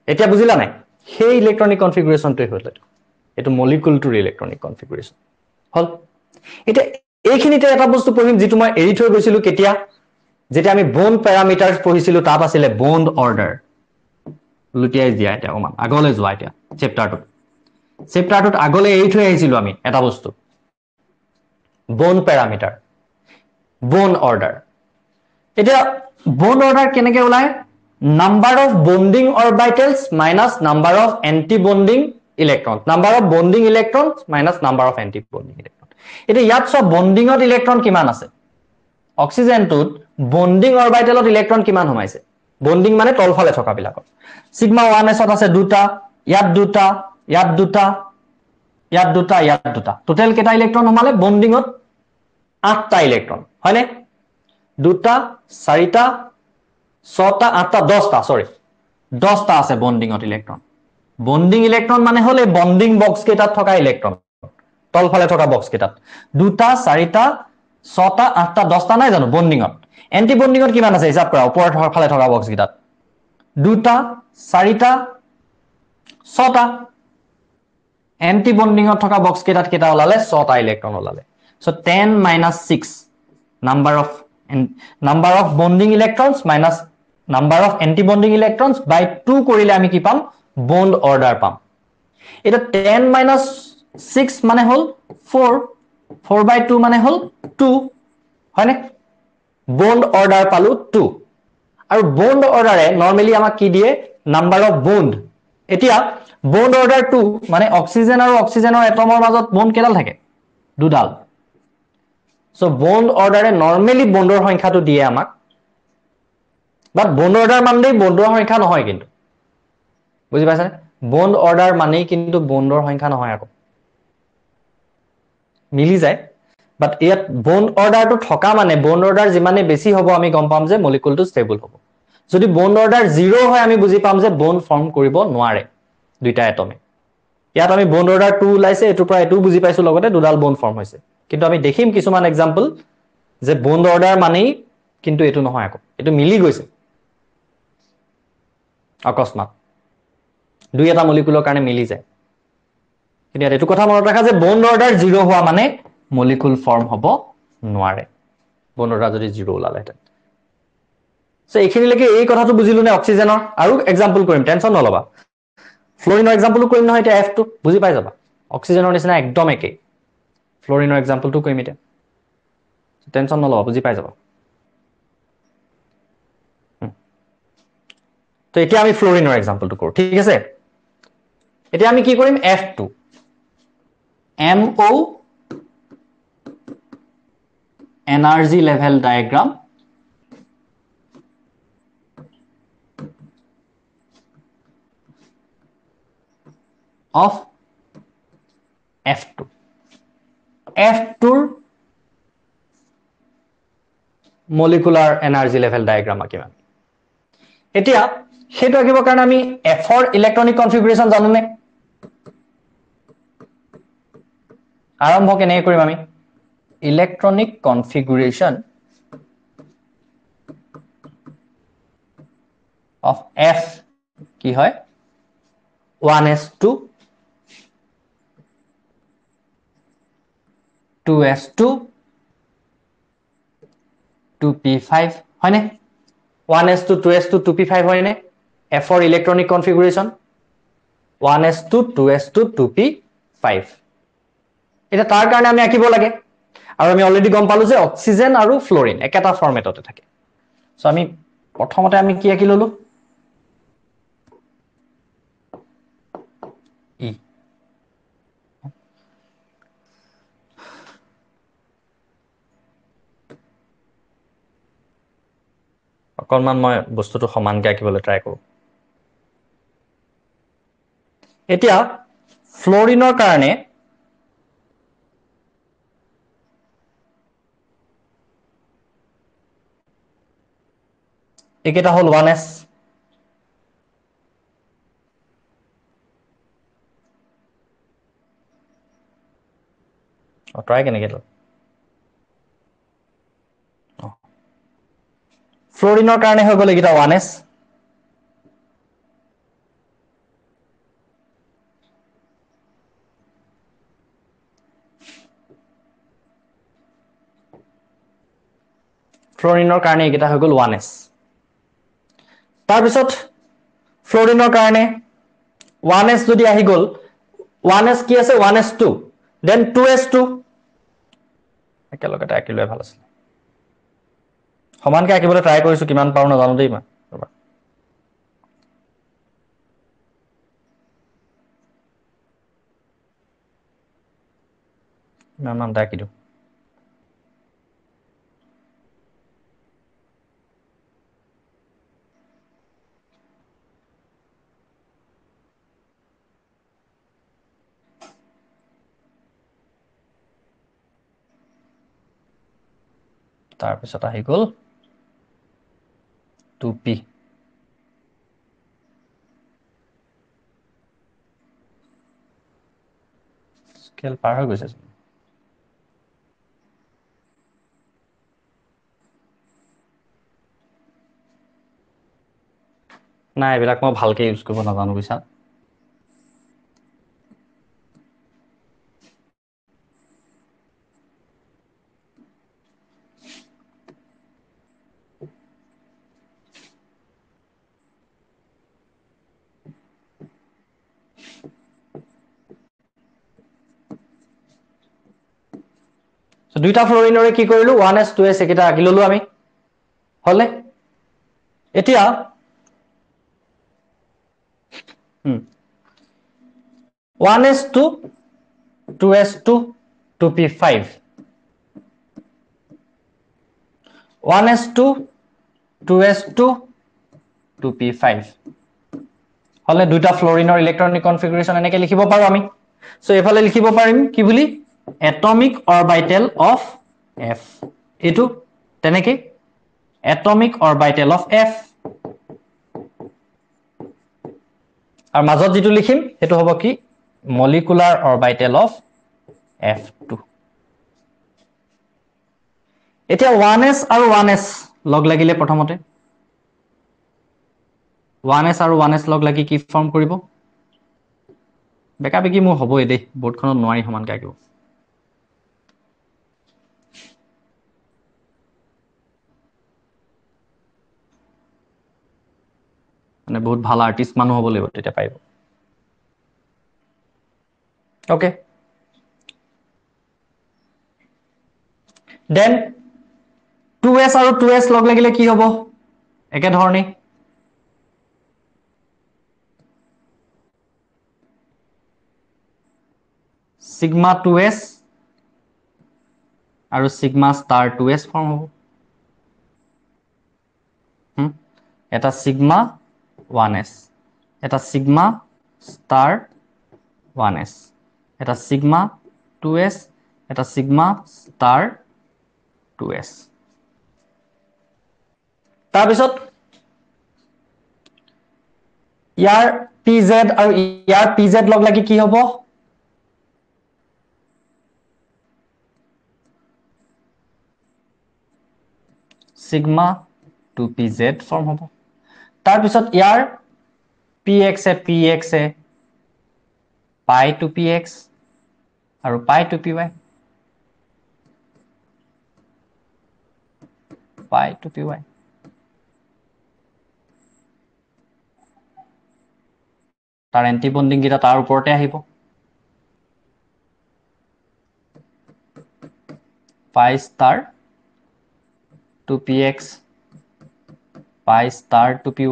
এতিয়া বুজিলা নাই সেই ইলেক্ট্ৰনিক কনফিগাৰেশনটোই হল এটো মলিকুলটোৰ ইলেক্ট্ৰনিক কনফিগাৰেশন হল এতিয়া এইখিনিতে এটা বস্তু পঢ়িম যেটো মই এৰি থৈ গৈছিলো কেতিয়া যেতিয়া আমি বন্ড প্যাৰামিটাৰস পঢ়িছিলো তাত আছিলে বন্ড অৰ্ডাৰ লুটিয়াই দিয়া এটা অমান আগলৈ যোৱা এতিয়া চেপ্টাৰটোত আগলৈ এৰি থৈ আহিছিলো আমি এটা বস্তু বন্ড প্যাৰামিটাৰ বন্ড অৰ্ডাৰ এতিয়া বন্ড অৰ্ডাৰ কেনেকৈ ওলায় number of bonding orbitals minus number of anti-bonding electrons number of bonding electrons minus number of anti-bonding electrons এটা ইয়াত সব বন্ডিংত ইলেক্ট্ৰন কিমান আছে অক্সিজেনটোত বন্ডিং অৰবিটেলত ইলেক্ট্ৰন কিমান হমাইছে বন্ডিং মানে তলফালে থকা বিলাকত সিগমা 1s ত আছে দুটা ইয়াত দুটা ইয়াত দুটা ইয়াত দুটা ইয়াত দুটা টোটাল কেটা ইলেক্ট্ৰন হমালে বন্ডিংত 8টা ইলেক্ট্ৰন হয়নে দুটা চাৰিটা 6টা 8টা 10টা সৰি 10টা আছে বন্ডিংত ইলেক্ট্ৰন বন্ডিং ইলেক্ট্ৰন মানে হলে বন্ডিং বক্স কেটাত থকা ইলেক্ট্ৰন তলফালে থকা বক্স কেটাত দুটা চাৰিটা 6টা 8টা 10টা নাই জানো বন্ডিংত এন্টি বন্ডিংত কিমান আছে হিসাব কৰা ওপৰৰ ফালে থকা বক্স কেটাত দুটা চাৰিটা 6টা এন্টি বন্ডিংত থকা বক্স কেটাত কেটা ওলালে 6টা ইলেক্ট্ৰন ওলালে so 10 - 6 number of bonding electrons minus number of anti-bonding electrons by 2 কৰিলে আমি কি পাম bond order পাম এটা 10 - 6 মানে হল 4 4/2 মানে হল 2 হয়নে bond order পালো 2 আৰু bond order নরমালি আমাক কি দিয়ে number of bond এতিয়া bond order 2 মানে অক্সিজেন আৰু অক্সিজেনৰ এটমৰ মাজত bond কেডাল থাকে দুডাল সো bond order নৰমালি বন্ডৰ সংখ্যাটো দিয়ে আমাক বাট বন্ড অৰ্ডাৰ মানে বন্ডৰ সংখ্যা নহয় কিন্তু বুজি পাইছানে বন্ড অৰ্ডাৰ মানে কিন্তু বন্ডৰ সংখ্যা নহয় আকৌ মিলি যায় বাট ইয়াত বন্ড অৰ্ডাৰটো থকা মানে বন্ড অৰ্ডাৰ যিমানে বেছি হ'ব আমি গম পাম যে মলিকুলটো ষ্টেবল হ'ব যদি বন্ড অৰ্ডাৰ 0 হয় আমি বুজি পাম যে বন্ড ফৰ্ম কৰিব নোৱাৰে দুইটা এটমে ইয়াত আমি বন্ড অৰ্ডাৰ 2 ওলাইছে এটোৰ পৰা এটো বুজি পাইছো লগতে দুডাল বন্ড ফৰ্ম হৈছে কিন্তু আমি দেখিম কিছুমান এক্সাম্পল যে বন্ড অৰ্ডাৰ মানে কিন্তু এটো নহয় আকৌ এটো মিলি গৈছে অকস্মাত দুই এটা মলিকুলৰ কাৰণে মিলি যায় কিন্তু এটো কথা মনত ৰাখা যে বন্ড অৰ্ডাৰ 0 হোৱা মানে মলিকুল ফৰ্ম হ'ব নোৱাৰে বন্ড অৰ্ডাৰ যদি 0 ওলালেহেঁতেন সো এইখিনিলৈকে এই কথাটো বুজিলো নে অক্সিজেনৰ আৰু এক্সাম্পল কৰিম টেনচন নলবা ফ্লোৰিনৰ এক্সাম্পলটো কৰিম নহয় এতিয়া F2 বুজি পাই যাবা অক্সিজেনৰ নিচিনা একদম একেই ফ্লোৰিনৰ এক্সাম্পলটো কৰিম এতিয়া টেনচন নলবা বুজি পাই যাবা তো এতিয়া আমি ফ্লোৰিনৰ এক্সাম্পলটো কৰো ঠিক আছে এতিয়া আমি কি কৰিম F2 MO energy level diagram of F2 F2 molecular energy level diagram আঁকিম এতিয়া হেতু আঁকিবৰ কাৰণে আমি F ৰ ইলেক্ট্ৰনিক কনফিগাৰেশন জানো নে আৰম্ভ কেনে কৰিম আমি ইলেক্ট্ৰনিক কনফিগাৰেশন of F কি হয় 1s2 2s2 2p5 হয়নে 1s2 2s2 2p5 হয়নে F ৰ electronic configuration 1s2 2s2 2p5 এটা তাৰ কাৰণে আমি আঁকিব লাগে আৰু আমি অলৰেডি গম পালো যে অক্সিজেন আৰু ফ্লোৰিন একেটা ফৰমেটতে থাকে সো আমি প্ৰথমতে আমি কি আঁকি ললো ই অকনমান মই বস্তুটো সমানকৈ আঁকিবলৈ ট্ৰাই কৰো এতিয়া ফ্লোৰিনৰ কাৰণে একেটা হল 1s ট্ৰাই কেনেকৈ তো ফ্লোৰিনৰ কাৰণে হৈ গল একেটা 1s ফ্লোৰিনৰ কাৰণে এইকেইটা হৈ গ'ল 1s তাৰপিছত ফ্লোৰিনৰ কাৰণে 1s যদি আহি গ'ল 1s কি আছে 1s2 then 2s2 একেলগতে আঁকি লৈ ভাল আছিল সমানকে আঁকিবলৈ ট্ৰাই কৰিছো কিমান পাৰো নাজানো দেই মই নাম আঁকি দিওঁ তাৰপিছত আহি গ'ল 2p স্কেল পাৰ হৈ গৈছে নাই এইবিলাক মই ভালকে ইউজ কৰিব নাজানো বুজিছা দুইটা ফ্লোৰিনৰে কি কৰিলো 1s 2s একেটা আঁকি ললো আমি হলে এতিয়া 1s2 2s2 2p5 1s2 2s2 2p5 হলে দুইটা ফ্লোৰিনৰ ইলেক্ট্ৰনিক কনফিগাৰেশন এনেকে লিখিব পাৰো আমি সো এফালে লিখিব পাৰিম কি বুলি এটমিক অৰবিটেল অফ f এটো তেনেকে এটমিক অৰবিটেল অফ f আৰু মাজত যেটো লিখিম হেতু হ'ব কি মলিকুলাৰ অৰবিটেল অফ f2 এতিয়া 1s আৰু 1s লগ লাগিলে প্ৰথমতে 1s আৰু 1s লগ লাগি কি ফৰ্ম কৰিব বেকা বেকি মোৰ হ'বই দেই বোৰ্ডখনত নোৱাৰি সমানকে আঁকিব মানে বহুত ভাল আৰ্টিষ্ট মানুহ হ'ব লাগিব তেতিয়া পাইব ওকে দেন 2s আৰু 2s লগ লাগিলে কি হ'ব একে ধৰণে sigma 2s আৰু sigma star 2s ফৰ্ম হ'ব এটা sigma 1s এটা sigma star 1s এটা sigma 2s এটা sigma star 2s তাৰপিছত ইয়াৰ pz আৰু ইয়াৰ pz লগ লাগি কি হ'ব sigma 2pz ফৰ্ম হ'ব তাৰপিছত ইয়াৰ px এ pi 2px আৰু pi 2py pi 2py তাৰ এন্টি বন্ডিং গিটা তাৰ ওপৰতে আহিব pi star 2px pi star 2py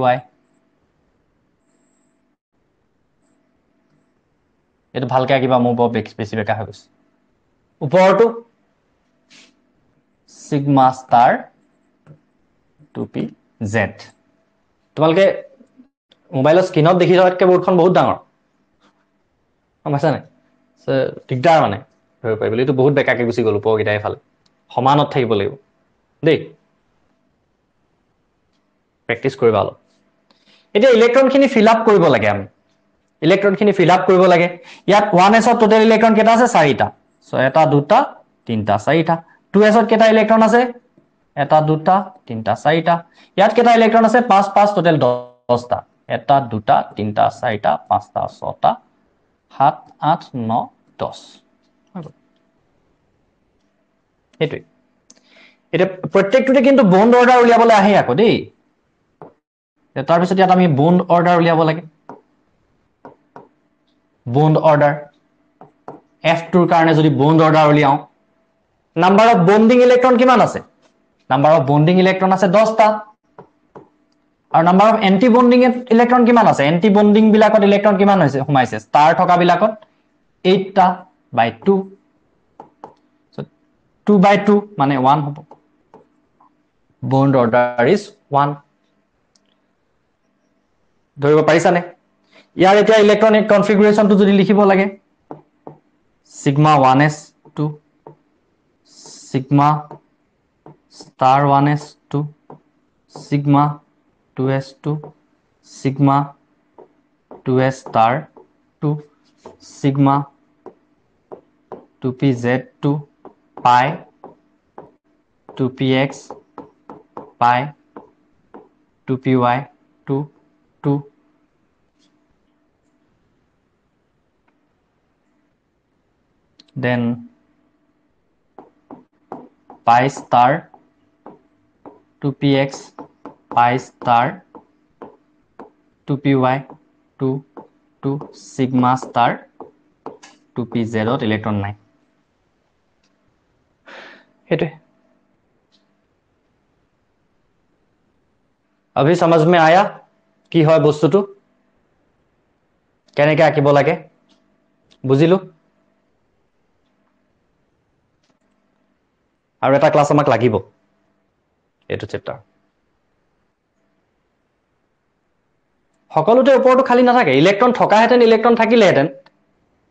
এটো ভালকে আকিবা মোৰ বৰ বেছি বেকা হৈ গৈছে ওপৰটো sigma star 2pz তোমালকে মোবাইলৰ স্ক্ৰিনত দেখি থকাতকে বোৰ্ডখন বহুত ডাঙৰ সমস্যা নাই দিগদাৰ মানে ধৰিব পাৰিব এইটো বহুত বেকাকে গুচি গ'ল ওপৰগিটা এফালে সমানত থাকিব লাগিব দেই প্ৰেক্টিস কৰিবা অলপ এতিয়া ইলেক্ট্ৰনখিনি ফিল আপ কৰিব লাগে আমি ইলেক্ট্ৰনখিনি ফিল আপ কৰিব লাগে ইয়াত 1s ত টোটাল ইলেক্ট্ৰন কেটা আছে 4টা সো এটা দুটা তিনটা 4টা 2s ত কেটা ইলেক্ট্ৰন আছে এটা দুটা তিনটা 4টা ইয়াত কেটা ইলেক্ট্ৰন আছে 5 5 টোটাল 10টা এটা দুটা তিনটা 4টা 5টা 6টা 7 8 9 10 এটোই এটা প্ৰত্যেকটোতে কিন্তু বন্ড অৰ্ডাৰ উলিয়াবলৈ আহে আকৌ দেই তাৰ পিছত ইয়াত আমি বন্ড অৰ্ডাৰ উলিয়াব লাগে বন্ড অৰ্ডাৰ F2 ৰ কাৰণে যদি বন্ড অৰ্ডাৰ উলিয়াও নাম্বাৰ অফ বন্ডিং ইলেক্ট্ৰন কিমান আছে নাম্বাৰ অফ বন্ডিং ইলেক্ট্ৰন আছে 10টা আৰু number of anti bonding electron কিমান আছে এন্টি বন্ডিং বিলাকত ইলেক্ট্ৰন কিমান হৈছে সোমাইছে ষ্টাৰ থকা বিলাকত 8টা by 2 so 2 by 2 মানে 1 হ'ব bond order is 1 ধৰিব পাৰিছানে ইয়াৰ এতিয়া ইলেক্ট্ৰনিক কনফিগাৰেশনটো যদি লিখিব লাগে sigma 1s2 sigma star 1s2 sigma 2s2 sigma 2s star 2 sigma 2pz2 pi 2px pi 2py 2 2 then pi star 2px pi star 2py 2 2 sigma star 2pz electron নাই हेतु अभी समझ में आया কি হয় বস্তুটো কেনেকৈ আঁকিব লাগে বুজিলো আৰু এটা ক্লাস আমাক লাগিব এটো চ্যাপ্টাৰ সকলোতে ওপৰটো খালি নাথাকে ইলেক্ট্ৰন থকাহেতেন ইলেক্ট্ৰন থাকিলেহেতেন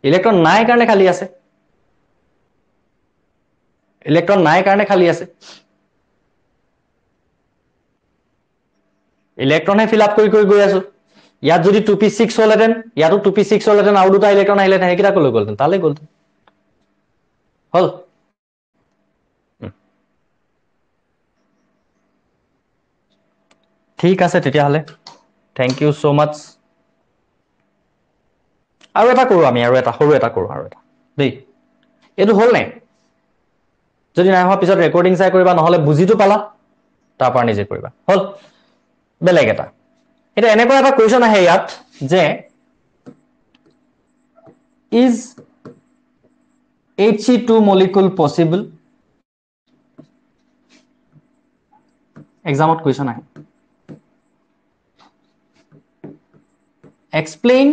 ইলেক্ট্ৰন নাই কাৰণে খালি আছে ইলেক্ট্ৰন নাই কাৰণে খালি আছে ইলেক্ট্ৰনে ফিল আপ কৰি গৈ আছো ইয়াত যদি 2p6 হলহেতেন ইয়াতো 2p6 হলহেতেন আৰু দুটা ইলেক্ট্ৰন আহিলেহেতেন হেকিটা কলৈ গলতেন তালে গলতেন হল ঠিক আছে তেতিয়া হলে থ্যাংক ইউ সো মাচ আৰু এটা কৰো আমি আৰু এটা সৰু এটা কৰো আৰু এটা দেই এটো হল নাই যদি নাই হোৱা পিছত ৰেকৰ্ডিং চাই কৰিবা নহলে বুজিটো পালা তাৰ পৰা নিজে কৰিবা হল বেলেগ এটা এটা এনেকুৱা এটা কোৱেশ্চন আহে ইয়াত যে is He2 molecule possible examot question ahe explain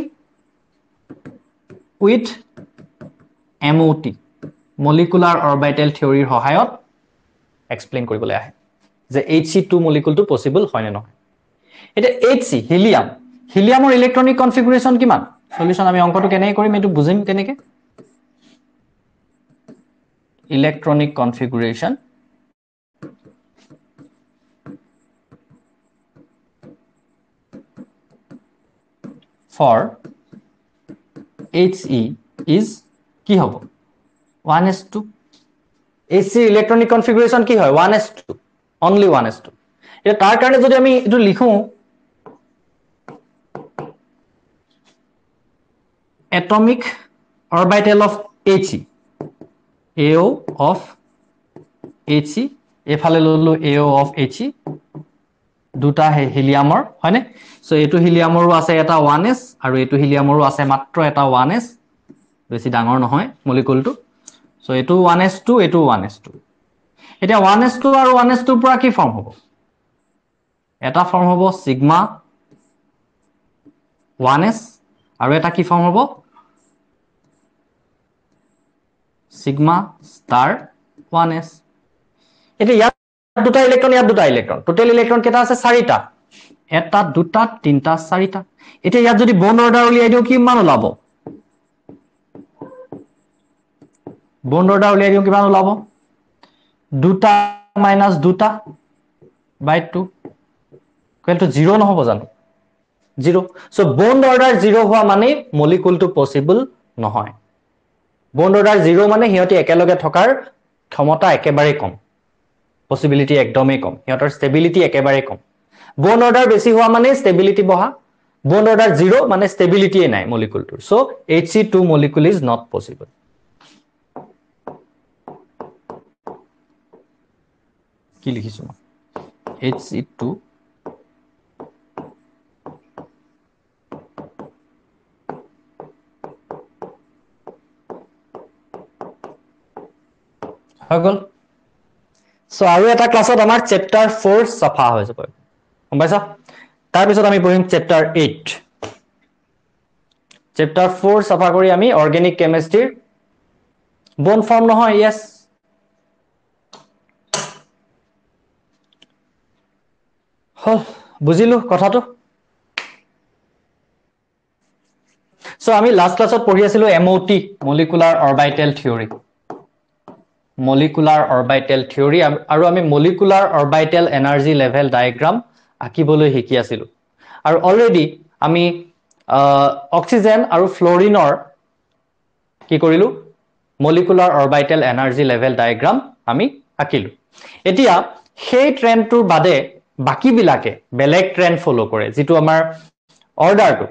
with MOT molecular orbital theory সহায়ত explain কৰিবলৈ আহে যে He2 molecule to possible হয় নে নহয় এটা Hc helium heliumৰ ইলেক্ট্ৰনিক কনফিগাৰেশন কিমান সলিউশন আমি অঙ্কটো কেনেকৈ কৰিম এটো বুজিম কেনেকৈ electronic configuration for He is কি হ'ব 1s2 Hc electronic configuration কি হয় 1s2 only 1s2 এটা তাৰ কাৰণে যদি আমি এটো লিখো atomic orbital of He AO of He এফালে ললো AO of He দুটা হিলিয়ামৰ হয়নে সো এটো হিলিয়ামৰো আছে এটা 1s আৰু এটো হিলিয়ামৰো আছে মাত্ৰ এটা 1s বেছি ডাঙৰ নহয় মলিকুলটো সো এটো 1s2 এটো 1s2 এটা 1s2 আৰু 1s2 পৰা কি ফৰ্ম হ'ব এটা ফৰ্ম হ'ব সিগমা 1s আৰু এটা কি ফৰ্ম হ'ব সিগমা স্টার 1s এটা ইয়াত দুটা ইলেক্ট্রন টোটাল ইলেক্ট্রন কেটা আছে 4টা এটা দুটা তিনটা 4টা এটা ইয়াত যদি বন্ড অর্ডার উলিয়াই দিও কি মান ওলাব বন্ড অর্ডার উলিয়াই দিও কিমান ওলাব দুটা মাইনাস দুটা বাই 2 ইকুয়াল টু 0 নহব জানো 0 সো বন্ড অর্ডার 0 হোৱা মানে মলিকুলটো পসিবল নহয় বন্ড অৰ্ডাৰ 0 মানে হিয়তি একেলগে থকাৰ ক্ষমতা একেবাৰে কম পসিবিলিটি একদমই কম হিয়তৰ স্টেবিলিটি একেবাৰে কম বন্ড অৰ্ডাৰ বেছি হোৱা মানে স্টেবিলিটি বহা বন্ড অৰ্ডাৰ 0 মানে স্টেবিলিটি নাই মলিকুলটোৰ so Hc2 molecule is not possible কি লিখিছো মই Hc2 হৈ গ'ল সো আৰু এটা ক্লাছত আমাৰ চেপ্টাৰ 4 সফা হৈ যাব গম পাইছা তাৰ পিছত আমি পঢ়িম চেপ্টাৰ 8 চেপ্টাৰ 4 সফা কৰি আমি অৰ্গেনিক কেমিষ্ট্ৰিৰ বন ফৰ্ম নহয় ইয়েস হল বুজিলো কথাটো সো আমি লাষ্ট ক্লাছত পঢ়ি আছিলো MOT molecular orbital theory molecular orbital theory আৰু আমি molecular orbital energy level diagram আঁকিবলৈ শিকি আছিলো আৰু অলৰেডি আমি অক্সিজেন আৰু ফ্লোৰিনৰ কি কৰিলো molecular orbital energy level diagram আমি আঁকিলো এতিয়া সেই ট্ৰেন্ডটোৰ বাদে বাকি বিলাকে বেলেগ ট্ৰেন্ড ফলো কৰে যেটো আমাৰ অৰ্ডাৰটো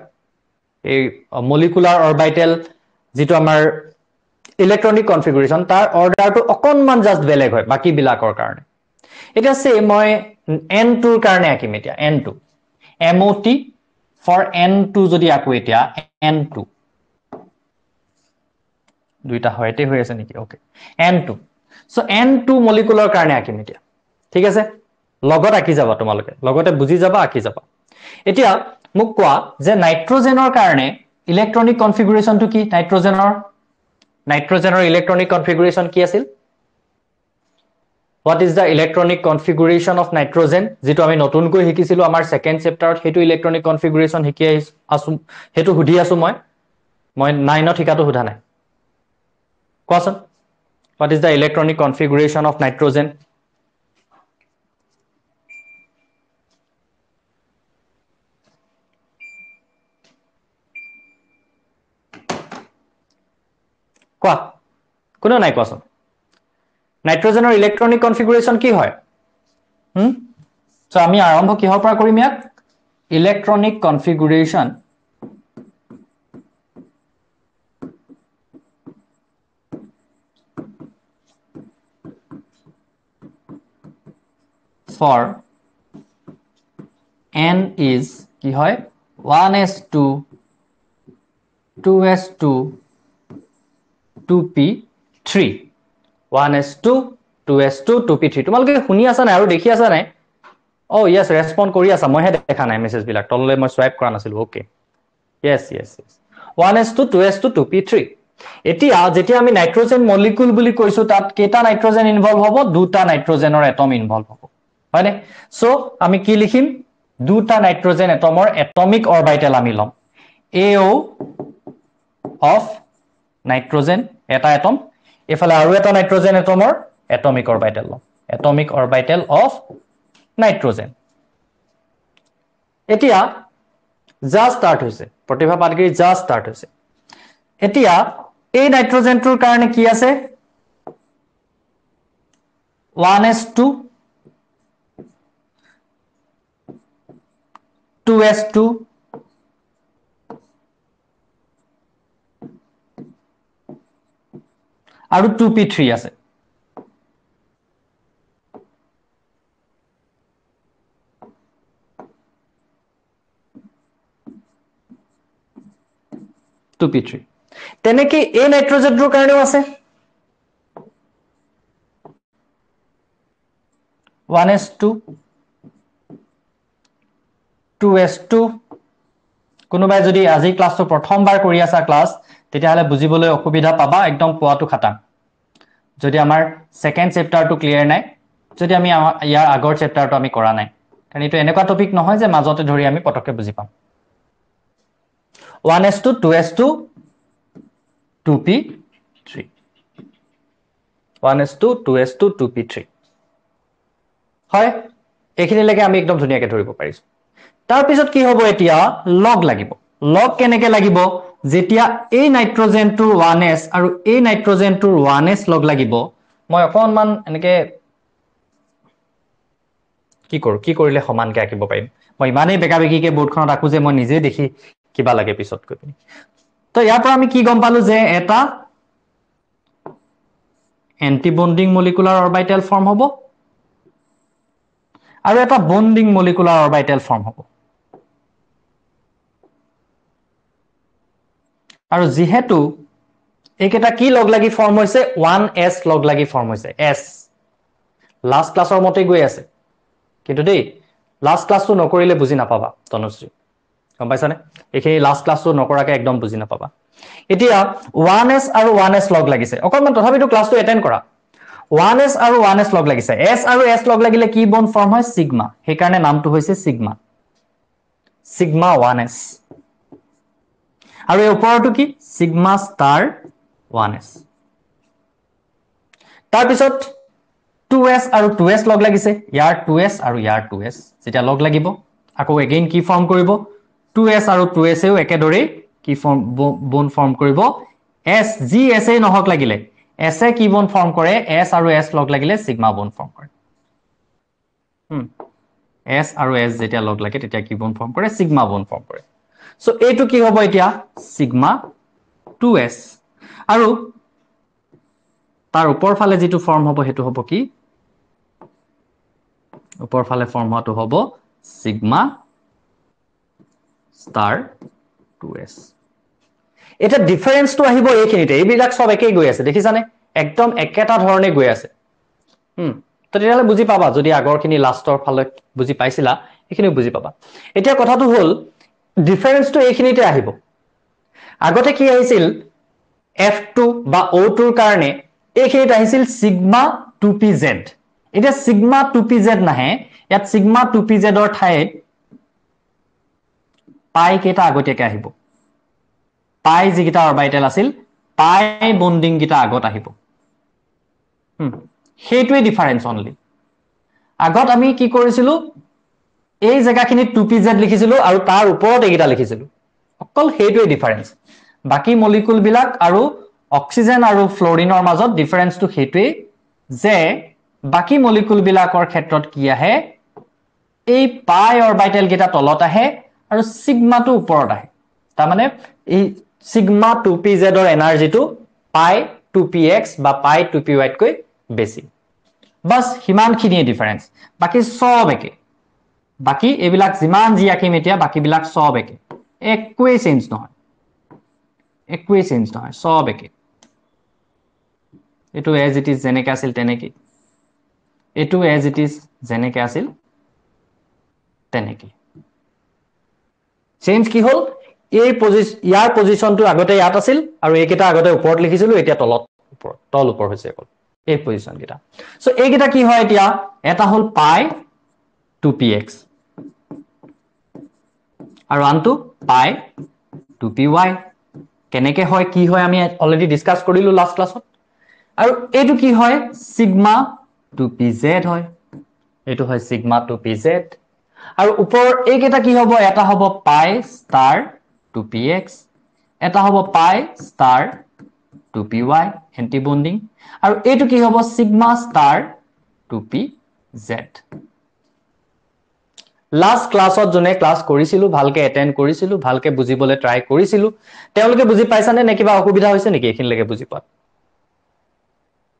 এই মলিকুলাৰ অৰবিটেল যেটো আমাৰ ইলেক্ট্ৰনিক কনফিগাৰেশন তাৰ অৰ্ডাৰটো অকনমান জাস্ট বেলেগ হয় বাকি বিলাকৰ কাৰণে এটা সে মই n2 ৰ কাৰণে আঁকিম এতিয়া n2 MOT for n2 যদি আকো এতিয়া n2 দুইটা হয়তে হৈ আছে নেকি okay n2 so n2 molecular কাৰণে আঁকিম এতিয়া ঠিক আছে লগত আঁকি যাবা তোমালোকে লগতে বুজি যাবা আঁকি যাবা এতিয়া মোক কোৱা যে নাইট্ৰজেনৰ কাৰণে ইলেক্ট্ৰনিক কনফিগাৰেশনটো কি নাইট্ৰজেনৰ ইলেক্ট্ৰনিক কনফিগাৰেশন কি আছিল What is the electronic configuration of nitrogen যেটো আমি নতুনকৈ শিকিছিলো আমাৰ সেকেন্ড চেপ্টাৰত হেতু ইলেক্ট্ৰনিক কনফিগাৰেশন শিকি আছো হেতু হুধি আছো মই 9 ত শিকাটো হুধা নাই কোৱাচোন What is the electronic configuration of nitrogen কোৱা কোনো নাই কোৱাচোন নাইট্ৰজেনৰ ইলেক্ট্ৰনিক কনফিগাৰেশন কি হয় সো আমি আৰম্ভ কিহৰ পৰা কৰিম ইয়াক electronic configuration for n is কি হয় 1s2 2s2 2p3 1s2 2s2 2p3 তোমালোকে শুনি আছা নাই আৰু দেখি আছা নাই Oh yes ৰেসপন্ড কৰি আছা মই হে দেখা নাই মেছেজ বিলাক তললৈ মই সোৱাইপ কৰা নাছিলো okay yes 1s2 2s2 2p3 এতিয়া যেতিয়া আমি নাইট্ৰজেন মলিকুল বুলি কৈছো তাত কেটা নাইট্ৰজেন ইনভলভ হ'ব দুটা নাইট্ৰজেনৰ এটম ইনভলভ হ'ব হয়নে সো আমি কি লিখিম দুটা নাইট্ৰজেন এটমৰ এটমিক অৰবিটেল আমি লম AO of নাইট্ৰজেন এটা এটম এফালে আৰু এটা নাইট্ৰজেন এটমৰ এটমিক অৰবিটেল লম এটমিক অৰবিটেল অফ নাইট্ৰজেন এতিয়া জাস্ট স্টাৰ্ট হৈছে প্ৰতিভা পাটগিৰি জাস্ট স্টাৰ্ট হৈছে এতিয়া এই নাইট্ৰজেনটোৰ কাৰণে কি আছে 1s2 2s2 আৰু 2p3 আছে তেনেকে এই নাইট্ৰজেনটোৰ কাৰণেও আছে 1s2 2s2 কোনোবাই যদি আজি ক্লাসটো প্ৰথমবাৰ কৰি আছা ক্লাস তেতিয়া হলে বুজিবলৈ অসুবিধা পাবা একদম পোৱাটো খাটাং যদি আমাৰ সেকেন্ড চেপ্টাৰটো ক্লিয়াৰ নাই যদি আমি ইয়াৰ আগৰ চেপ্টাৰটো আমি কৰা নাই কাৰণ এটো এনেকুৱা টপিক নহয় যে মাজতে ধৰি আমি পটকে বুজি পাম 1s2 2s2 2p3 1s2 2s2 2p3 হয় এইখিনিলৈকে আমি একদম ধুনীয়াকৈ ধৰিব পাৰিছো তাৰ পিছত কি হ'ব এতিয়া লগ লাগিব লগ কেনেকৈ লাগিব যেতিয়া এই নাইট্ৰজেনটোৰ 1s আৰু এই নাইট্ৰজেনটোৰ 1s লগ লাগিব মই অকনমান এনেকৈ কি কৰিলে সমানকৈ আঁকিব পাৰিম মই ইমানেই বেকাবেকিকৈ বোৰ্ডখনত আঁকো যে মই নিজে দেখি কিবা লাগে পিছত কৈ পিনি তো ইয়াৰ পৰা আমি কি গম পালো যে এটা anti bonding molecular orbital form হ'ব আৰু এটা বন্ডিং মলিকুলাৰ অৰবিটেল ফৰ্ম হ'ব আৰু যেহেতু এইকেইটা কি লগ লাগি ফৰ্ম হৈছে 1s লগ লাগি ফৰ্ম হৈছে s লাষ্ট ক্লাছৰ মতে গৈ আছে কিন্তু দেই লাষ্ট ক্লাছটো নকৰিলে বুজি নাপাবা তনুশ্ৰী গম পাইছানে এইখিনি লাষ্ট ক্লাছটো নকৰাকে একদম বুজি নাপাবা এতিয়া 1s আৰু 1s লগ লাগিছে অকণমান তথাপিতো ক্লাছটো এটেন্ড কৰা 1s আৰু 1s লগ লাগিছে s আৰু s লগ লাগিলে কি বন্ড ফৰ্ম হয় সিগমা সেইকাৰণে নামটো হৈছে সিগমা সিগমা 1s আৰু এই ওপৰটো কি সিগমা ষ্টাৰ 1s তাৰ পিছত 2s আৰু 2s লগ লাগিছে ইয়াৰ 2s আৰু ইয়াৰ 2s যেতিয়া লগ লাগিব আকৌ এগেইন কি ফৰ্ম কৰিব 2s আৰু 2s এও একেদৰে কি ফৰ্ম বন্ড ফৰ্ম কৰিব s জি s এ নহক লাগিলে s এ কি বন্ড ফৰ্ম কৰে s আৰু s লগ লাগিলে সিগমা বন্ড ফৰ্ম কৰে s আৰু s যেতিয়া লগ লাগে তেতিয়া কি বন্ড ফৰ্ম কৰে সিগমা বন্ড ফৰ্ম কৰে সো এইটো কি হ'ব এতিয়া সিগমা 2s আৰু তাৰ ওপৰ ফালে যেটো ফৰ্ম হ'ব হেতু হ'ব কি ওপৰ ফালে ফৰ্ম হোৱাটো হ'ব সিগমা ষ্টাৰ 2s এটা ডিফাৰেন্সটো আহিব এইখিনিতে এইবিলাক সব একেই গৈ আছে দেখিছানে একদম একেটা ধৰণে গৈ আছে তো তেতিয়ালে বুজি পাবা যদি আগৰখিনি লাষ্টৰ ফালে বুজি পাইছিলা এইখিনি বুজি পাবা এতিয়া কথাটো হ'ল ডিফাৰেন্সটো এইখিনিতে আহিব আগতে কি আহিছিল f2 বা o2 ৰ কাৰণে এইখিনিত আহিছিল সিগমা 2pz এতিয়া সিগমা 2pz নাহে ইয়াত সিগমা 2pz ৰ ঠাইত পাই কেটা আগতীয়াকে আহিব পাই যিকিটা অৰবিটেল আছিল পাই বন্ডিং কিটা আগত আহিব সেইটোৱে ডিফাৰেন্স অনলি আগত আমি কি কৰিছিলো এই জায়গাখিনি 2pz লিখিছিলো আৰু তাৰ ওপৰত এইকিটা লিখিছিলো অকল সেইটোৱে ডিফাৰেন্স বাকি মলিকুল বিলাক আৰু অক্সিজেন আৰু ফ্লোৰিনৰ মাজত ডিফাৰেন্সটো সেইটোৱে যে বাকি মলিকুল বিলাকৰ ক্ষেত্ৰত কি আহে এই পাই অৰবিটেল কিটা তলত আহে আৰু সিগমাটো ওপৰত আহে তাৰ মানে এই সিগমা 2pz ৰ এনাৰ্জিটো পাই 2px বা পাই 2py কৈ বেছি বাস হিমানখিনিয়ে ডিফাৰেন্স বাকি সব একে বাকি এইবিলাক যিমান যি আকিম এতিয়া বাকি বিলাক সব একে একোৱে চেঞ্জ নহয় সব একে এটো এজ ইট ইজ যেনেকৈ আছিল তেনেকৈ এটো এজ ইট ইজ যেনেকৈ আছিল তেনেকৈ চেঞ্জ কি হল এই ইয়াৰ পজিশনটো আগতে ইয়াত আছিল আৰু এইকেইটা আগতে ওপৰত লিখিছিলো এতিয়া তলত তল ওপৰ হৈছে অকল এই পজিশন কেইটা সো এইকেইটা কি হয় এতিয়া এটা হল পাই 2px আৰু আনটো পাই 2py কেনেকৈ হয় কি হয় আমি অলৰেডি ডিসকাস কৰিলো লাষ্ট ক্লাছত আৰু এইটো কি হয় সিগমা 2pz হয় এইটো হয় সিগমা 2pz আৰু ওপৰ এইকেইটা কি হ'ব এটা হ'ব পাই ষ্টাৰ 2px এটা হ'ব পাই ষ্টাৰ 2py এন্টি বন্ডিং আৰু এইটো কি হ'ব সিগমা ষ্টাৰ 2pz লাষ্ট ক্লাছত জনে ক্লাস কৰিছিলো ভালকে এটেন্ড কৰিছিলো ভালকে বুজিবলৈ ট্ৰাই কৰিছিলো তেওঁলোকে বুজি পাইছানে নে কিবা অসুবিধা হৈছে নেকি এখিনলৈকে বুজি পাত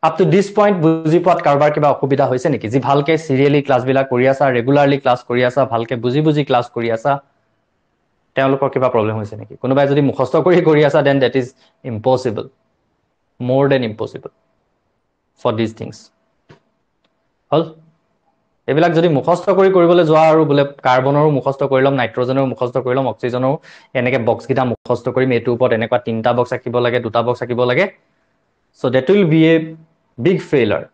up to this point বুজি পাত কাৰবাৰ কিবা অসুবিধা হৈছে নেকি যি ভালকে সিৰিয়ালি ক্লাস বিলাক কৰি আছা ৰেগুলাৰলি ক্লাস কৰি আছা ভালকে বুজি ক্লাস কৰি আছা তেওঁলোকৰ কিবা প্ৰবলেম হৈছে নেকি কোনোবাই যদি মুখস্থ কৰি আছা then that is impossible more than impossible for these things হল এবিলাক যদি মুখস্থ কৰিবলৈ যোৱা আৰু বলে কাৰ্বনৰো মুখস্থ কৰি লম নাইট্ৰজেনৰো মুখস্থ কৰি লম অক্সিজেনৰো এনেকে বক্স কিটা মুখস্থ কৰিম এটো ওপৰত এনেকুৱা তিনটা বক্স আকিব লাগে দুটা বক্স আকিব লাগে so that will be a big failure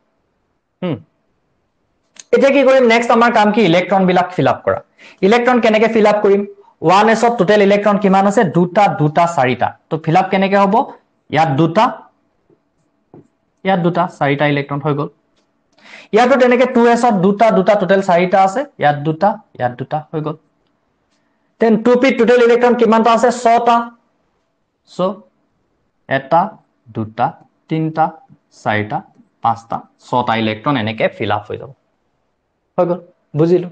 এতিয়া কি কৰিম নেক্সট আমাৰ কাম কি ইলেক্ট্ৰন বিলাক ফিল আপ কৰা ইলেক্ট্ৰন কেনেকে ফিল আপ কৰিম 1s ত টোটাল ইলেক্ট্ৰন কিমান আছে দুটা চাৰিটা তো ফিল আপ কেনেকে হ'ব ইয়াত দুটা চাৰিটা ইলেক্ট্ৰন হৈ গল ইয়াতো তেনেকে 2s ত দুটা টোটাল চাৰিটা আছে ইয়াত দুটা হৈ গল দেন 2p টোটাল ইলেক্ট্ৰন কিমানটা আছে 6টা সো এটা দুটা তিনটা চাৰিটা পাঁচটা 6টা ইলেক্ট্ৰন এনেকে ফিল আপ হৈ যাব হৈ গল বুজিলো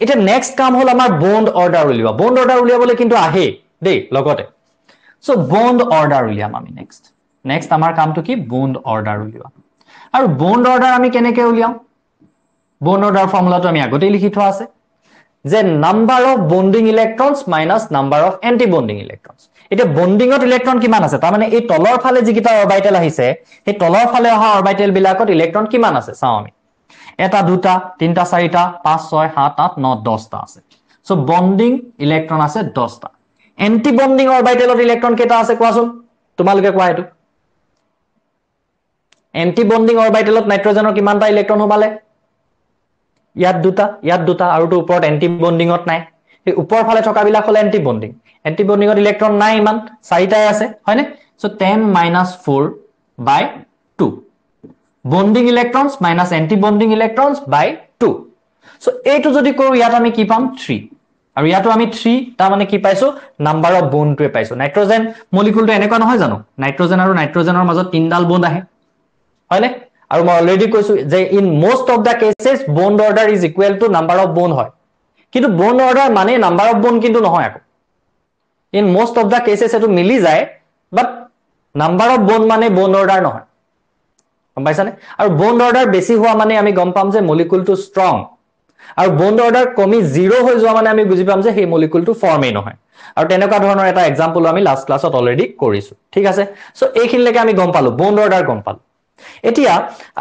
এটা নেক্সট কাম হল আমাৰ বন্ড অৰ্ডাৰ উলিওৱা বন্ড অৰ্ডাৰ উলিয়াবলৈ কিন্তু আহে দেই লগতে সো বন্ড অৰ্ডাৰ উলিয়াম আমি নেক্সট আমাৰ কামটো কি বন্ড অৰ্ডাৰ উলিওৱা আৰু বন্ড অৰ্ডাৰ আমি কেনেকে উলিয়াম বন্ড অৰ্ডাৰ ফৰ্মুলাটো আমি আগতেই লিখি থোৱা আছে যে number of bonding electrons minus number of anti bonding electrons এতিয়া বন্ডিঙত ইলেক্ট্ৰন কিমান আছে তাৰ মানে এই তলৰ ফালে যিকেইটা অৰবিটেল আহিছে সেই তলৰ ফালে অহা অৰবিটেল বিলাকত ইলেক্ট্ৰন কিমান আছে চাও আমি এটা দুটা তিনটা চাৰিটা 5 6 7 8 9 10টা আছে সো বন্ডিং ইলেক্ট্ৰন আছে 10টা এন্টি বন্ডিং অৰবিটেলত ইলেক্ট্ৰন কেইটা আছে কোৱাচোন তোমালোকে কোৱা এটো এন্টি বন্ডিং অৰবিটেলত নাইট্ৰজেনৰ কিমানটা ইলেক্ট্ৰন সোমালে ইয়াত দুটা আৰু তো ওপৰত এন্টি বন্ডিঙত নাই এই ওপৰ ফালে থকা বিলাক হল এন্টি বন্ডিঙত ইলেক্ট্ৰন নাই ইমান চাৰিটাই আছে হয়নে so 10 - 4 by 2 bonding electrons minus anti bonding electrons by 2 so এইটো যদি কৰো ইয়াত আমি কি পাম 3 আৰু ইয়াতো আমি 3 তাৰ মানে কি পাইছো নাম্বাৰ অফ বন্ডটোৱে পাইছো নাইট্ৰজেন মলিকুলটো এনেকুৱা নহয় জানো নাইট্ৰজেন আৰু নাইট্ৰজেনৰ মাজত তিনডাল বন্ড আহে হয়নে আৰু মই অলৰেডি কৈছো যে in most of the cases bond order is equal to number of bond হয় কিন্তু বন্ড অৰ্ডাৰ মানে নাম্বাৰ অফ বন্ড কিন্তু নহয় আকৌ in most of the cases এটো মিলি যায় বাট নাম্বাৰ অফ বন্ড মানে বন্ড অৰ্ডাৰ নহয় গম পাইছানে আৰু বন্ড অৰ্ডাৰ বেছি হোৱা মানে আমি গম পাম যে মলিকুলটো ষ্ট্ৰং আৰু বন্ড অৰ্ডাৰ কমি 0 হৈ যোৱা মানে আমি বুজি পাম যে সেই মলিকুলটো ফৰ্মেই নহয় আৰু তেনেকুৱা ধৰণৰ এটা এক্সাম্পল আমি লাষ্ট ক্লাছত অলৰেডি কৰিছো ঠিক আছে সো এইখিনিলৈকে আমি গম পালো বন্ড অৰ্ডাৰ গম পালো এতিয়া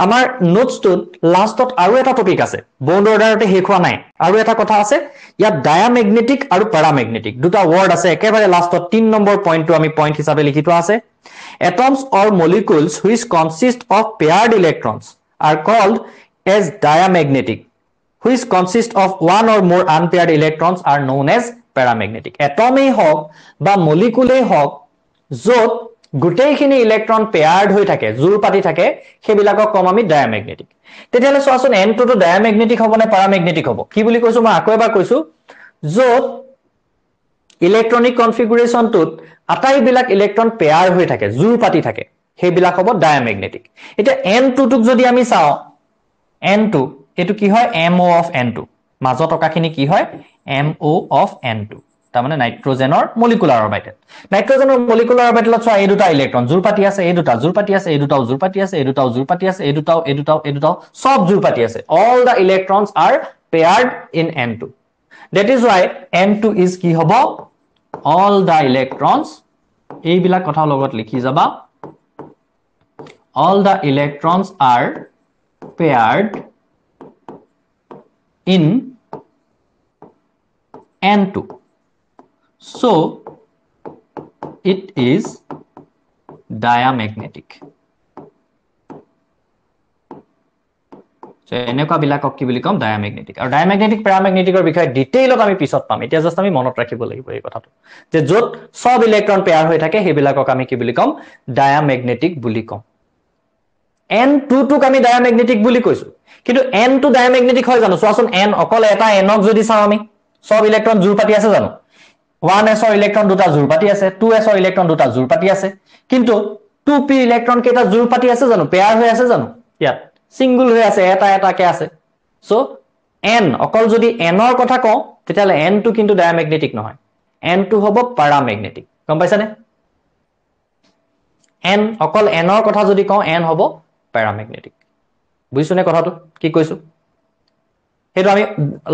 আমাৰ নোটছটোত লাষ্টত আৰু এটা টপিক আছে বন্ড অৰ্ডাৰতে শেষ হোৱা নাই আৰু এটা কথা আছে ইয়াত ডায়ামেগনেটিক আৰু প্যাৰামেগনেটিক দুটা ওয়াৰ্ড আছে একেবাৰে লাষ্টত 3 নম্বৰ পইণ্টটো আমি পইণ্ট হিচাপে লিখি থোৱা আছে atoms or molecules which consist of paired electrons are called as diamagnetic which consist of one or more unpaired electrons are known as paramagnetic atom ei hok ba molecule ei hok jot গোটেইখিনি electron পেয়াৰ্ড হৈ থাকে জোৰ পাতি থাকে সেইবিলাকক কম আমি ডায়ামেগনেটিক তেতিয়ালে চোৱাচোন n টো ডায়ামেগনেটিক হ'ব নে প্যাৰামেগনেটিক হ'ব কি বুলি কৈছো মই আকৌ এবাৰ কৈছো যত ইলেক্ট্ৰনিক কনফিগুৰেশনটোত আটাইবিলাক ইলেক্ট্ৰন পেয়াৰ হৈ থাকে জোৰ পাতি থাকে সেইবিলাক হ'ব ডায়ামেগনেটিক এটা n2 টোক যদি আমি চাও n2 এটো কি হয় mo of n2 মাজত টকাখিনি কি হয় mo of n2 তাৰ মানে নাইট্ৰজেনৰ মলিকুলাৰ অৰবিটেল নাইট্ৰজেনৰ মলিকুলাৰ অৰবিটেলত চোৱা এই দুটা ইলেক্ট্ৰন জোৰ পাতি আছে এই দুটা জোৰ পাতি আছে এই দুটাও জোৰ পাতি আছে এই দুটাও জোৰ পাতি আছে এই দুটাও সব জোৰ পাতি আছে all the electrons are paired in n2 that is why n2 is কি হ'ব all the electrons এইবিলাক কথা লগত লিখি যাবা all the electrons are paired in n2 so it is diamagnetic so এনেকুৱা বিলাকক কি বুলি কম ডায়ামেগনেটিক আৰু ডায়ামেগনেটিক প্যাৰামেগনেটিকৰ বিষয়ে ডিটেইলত আমি পিছত পাম এতিয়া জাস্ট আমি মনত ৰাখিব লাগিব এই কথাটো যে যত সব ইলেক্ট্ৰন পেয়াৰ হৈ থাকে সেইবিলাকক আমি কি বুলি কম ডায়ামেগনেটিক বুলি কম n2 টোক আমি ডায়ামেগনেটিক বুলি কৈছো কিন্তু n টো ডায়ামেগনেটিক হয় জানো চোৱাচোন n অকল এটা nক যদি চাও আমি সব ইলেক্ট্ৰন জোৰ পাতি আছে জানো 1s ৰ ইলেক্ট্ৰন দুটা জোৰ পাতি আছে 2s ৰ ইলেক্ট্ৰন দুটা জোৰ পাতি আছে কিন্তু 2p ইলেক্ট্ৰন কেইটা জোৰ পাতি আছে জানো পেয়াৰ হৈ আছে জানো ইয়াত সিঙ্গল হৈ আছে এটা কে আছে সো n অকল যদি n ৰ কথা কও তেতিয়ালে n টো কিন্তু ডায়ামেগনেটিক নহয় n টো হ'ব প্যাৰামেগনেটিক গম পাইছানে n অকল n ৰ কথা যদি কও n হ'ব প্যাৰামেগনেটিক বুজিছনে কথাটো কি কৈছো হেতু আমি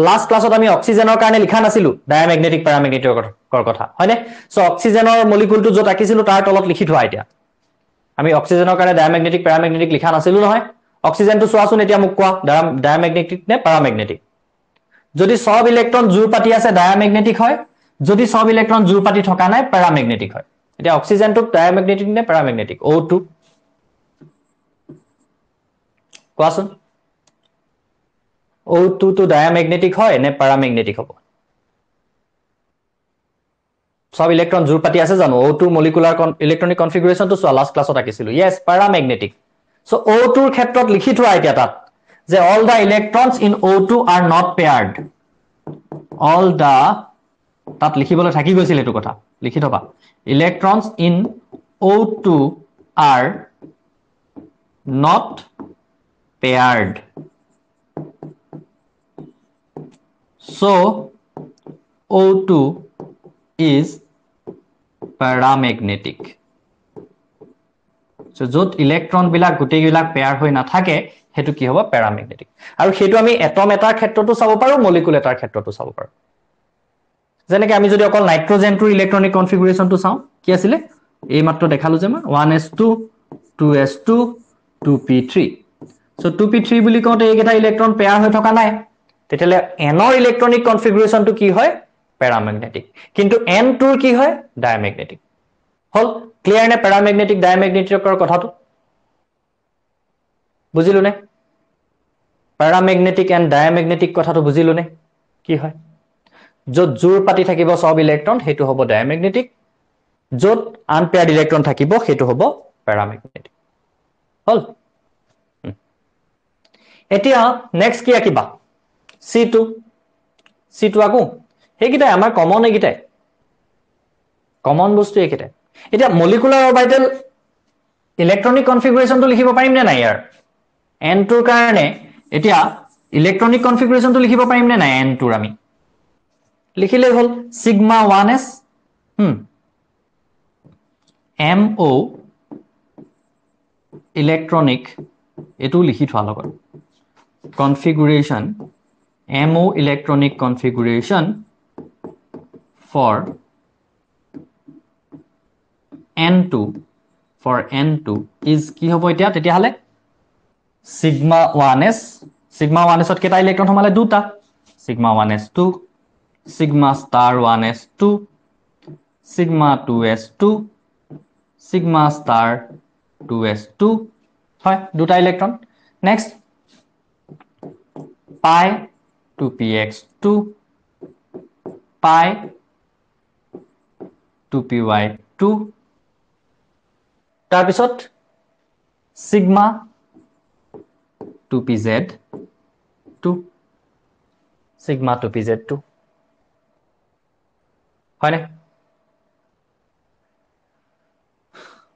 লাষ্ট ক্লাছত আমি অক্সিজেনৰ কাৰণে লিখা নাছিলো ডায়ামেগনেটিক প্যাৰামেগনেটিকৰ কথা হয়নে সো অক্সিজেনৰ মলিকুলটো যত ৰাখিছিলো তাৰ তলত লিখি থোৱা এতিয়া আমি অক্সিজেনৰ কাৰণে ডায়ামেগনেটিক প্যাৰামেগনেটিক লিখা নাছিলো নহয় অক্সিজেনটো চোৱাচোন এতিয়া মোক কোৱা ডায়ামেগনেটিক নে প্যাৰামেগনেটিক যদি সব ইলেক্ট্ৰন জোৰ পাতি আছে ডায়ামেগনেটিক হয় যদি সব ইলেক্ট্ৰন জোৰ পাতি থকা নাই প্যাৰামেগনেটিক হয় এতিয়া অক্সিজেনটো ডায়ামেগনেটিক নে প্যাৰামেগনেটিক O2 কোৱাচোন O2 টো ডায়ামেগনেটিক হয় নে প্যাৰামেগনেটিক হ'ব সব ইলেক্ট্ৰন জোৰ পাতি আছে জানো O2 মলিকুলাৰ ইলেক্ট্ৰনিক কনফিগুৰেশনটো চোৱা লাষ্ট ক্লাছত আকিছিলো yes প্যাৰামেগনেটিক সো O2 ৰ ক্ষেত্ৰত লিখি থোৱা এতিয়া তাত যে all the electrons in O2 are not paired all the তাত লিখিবলৈ থাকি গৈছিল এটো কথা লিখি থবা electrons in O2 are not paired so O2 is paramagnetic so য'ত ইলেক্ট্ৰন বিলাক গোটেইবিলাক পেয়াৰ হৈ নাথাকে হেতু কি হ'ব প্যাৰামেগনেটিক আৰু হেতু আমি এটম এটাৰ ক্ষেত্ৰতো চাব পাৰো মলিকুল এটাৰ ক্ষেত্ৰতো চাব পাৰো যেনেকৈ আমি যদি অকল নাইট্ৰজেনটোৰ ইলেক্ট্ৰনিক কনফিগাৰেশনটো চাওঁ কি আছিলে এই মাত্ৰ দেখালো যে মই 1s2 2s2 2p3 so 2p3 বুলি কওঁতে এইকেইটা ইলেক্ট্ৰন পেয়াৰ হৈ থকা নাই তেতিয়ালে n ৰ ইলেক্ট্ৰনিক কনফিগাৰেশনটো কি হয় প্যাৰামেগনেটিক কিন্তু n2 ৰ কি হয় ডায়ামেগনেটিক হল ক্লিয়াৰ নে প্যাৰামেগনেটিক ডায়ামেগনেটিকৰ কথাটো বুজিলো নে প্যাৰামেগনেটিক এণ্ড ডায়ামেগনেটিক কথাটো বুজিলো নে কি হয় য'ত জোৰ পাতি থাকিব সব ইলেক্ট্ৰন হেতু হ'ব ডায়ামেগনেটিক য'ত আনপেয়াৰ্ড ইলেক্ট্ৰন থাকিব হেতু হ'ব প্যাৰামেগনেটিক হল এতিয়া নেক্সট কি আকিবা C2 আকো হেকিটাই আমাৰ কমন হেকিটাই কমন বস্তু একেটাই এতিয়া মলিকুলাৰ অৰবিটেল ইলেক্ট্ৰনিক কনফিগাৰেশনটো লিখিব পাৰিম নে নাই ইয়াৰ n2 ৰ কাৰণে এতিয়া ইলেক্ট্ৰনিক কনফিগাৰেশনটো লিখিব পাৰিম নে নাই n2 ৰ আমি লিখিলে হল সিগমা 1s MO ইলেক্ট্ৰনিক এটো লিখি থোৱা লগত configuration MO electronic configuration for N2 is কি হ'ব এতিয়া তেতিয়া হলে sigma 1s ত কেটা ইলেক্ট্ৰন সমালে দুটা sigma 1s2 sigma star 1s2 sigma 2s2 sigma star 2s2 হয় দুটা electron next pi 2px2 pi 2py2 তাৰপিছত sigma 2pz2 sigma 2pz2 হয়নে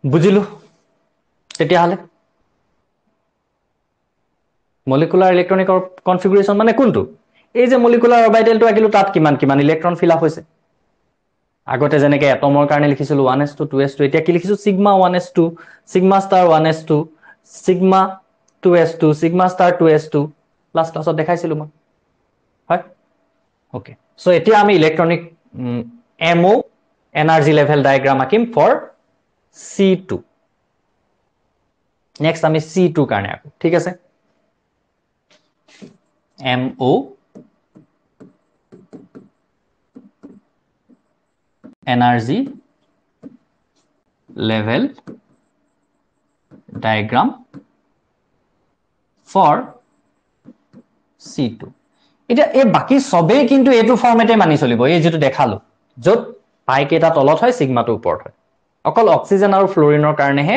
বুজিলো তেতিয়া হলে মলিকুলাৰ ইলেক্ট্ৰনিক কনফিগাৰেশন মানে কোনটো এই যে মলিকুলাৰ অৰবিটেলটো আকিলো তাত কিমান ইলেক্ট্ৰন ফিল আপ হৈছে আগতে যেনেকৈ এটমৰ কাৰণে লিখিছিলো 1s2 2s2 এতিয়া কি লিখিছো sigma 1s2 sigma star 1s2 sigma 2s2 sigma star 2s2 last ক্লাছত দেখাইছিলো মই হয় ওকে সো এতিয়া আমি electronic MO energy level diagram আকিম ফৰ C2 নেক্সট আমি C2 কাৰণে আকো ঠিক আছে MO energy level diagram for C2 এতিয়া এই বাকি সবে কিন্তু এটো ফৰ্মেটে মানি চলিব এই যেটো দেখালো যত পাই কেটা তলত হয় সিগমাটো ওপৰত হয় অকল অক্সিজেন আৰু ফ্লোৰিনৰ কাৰণে হে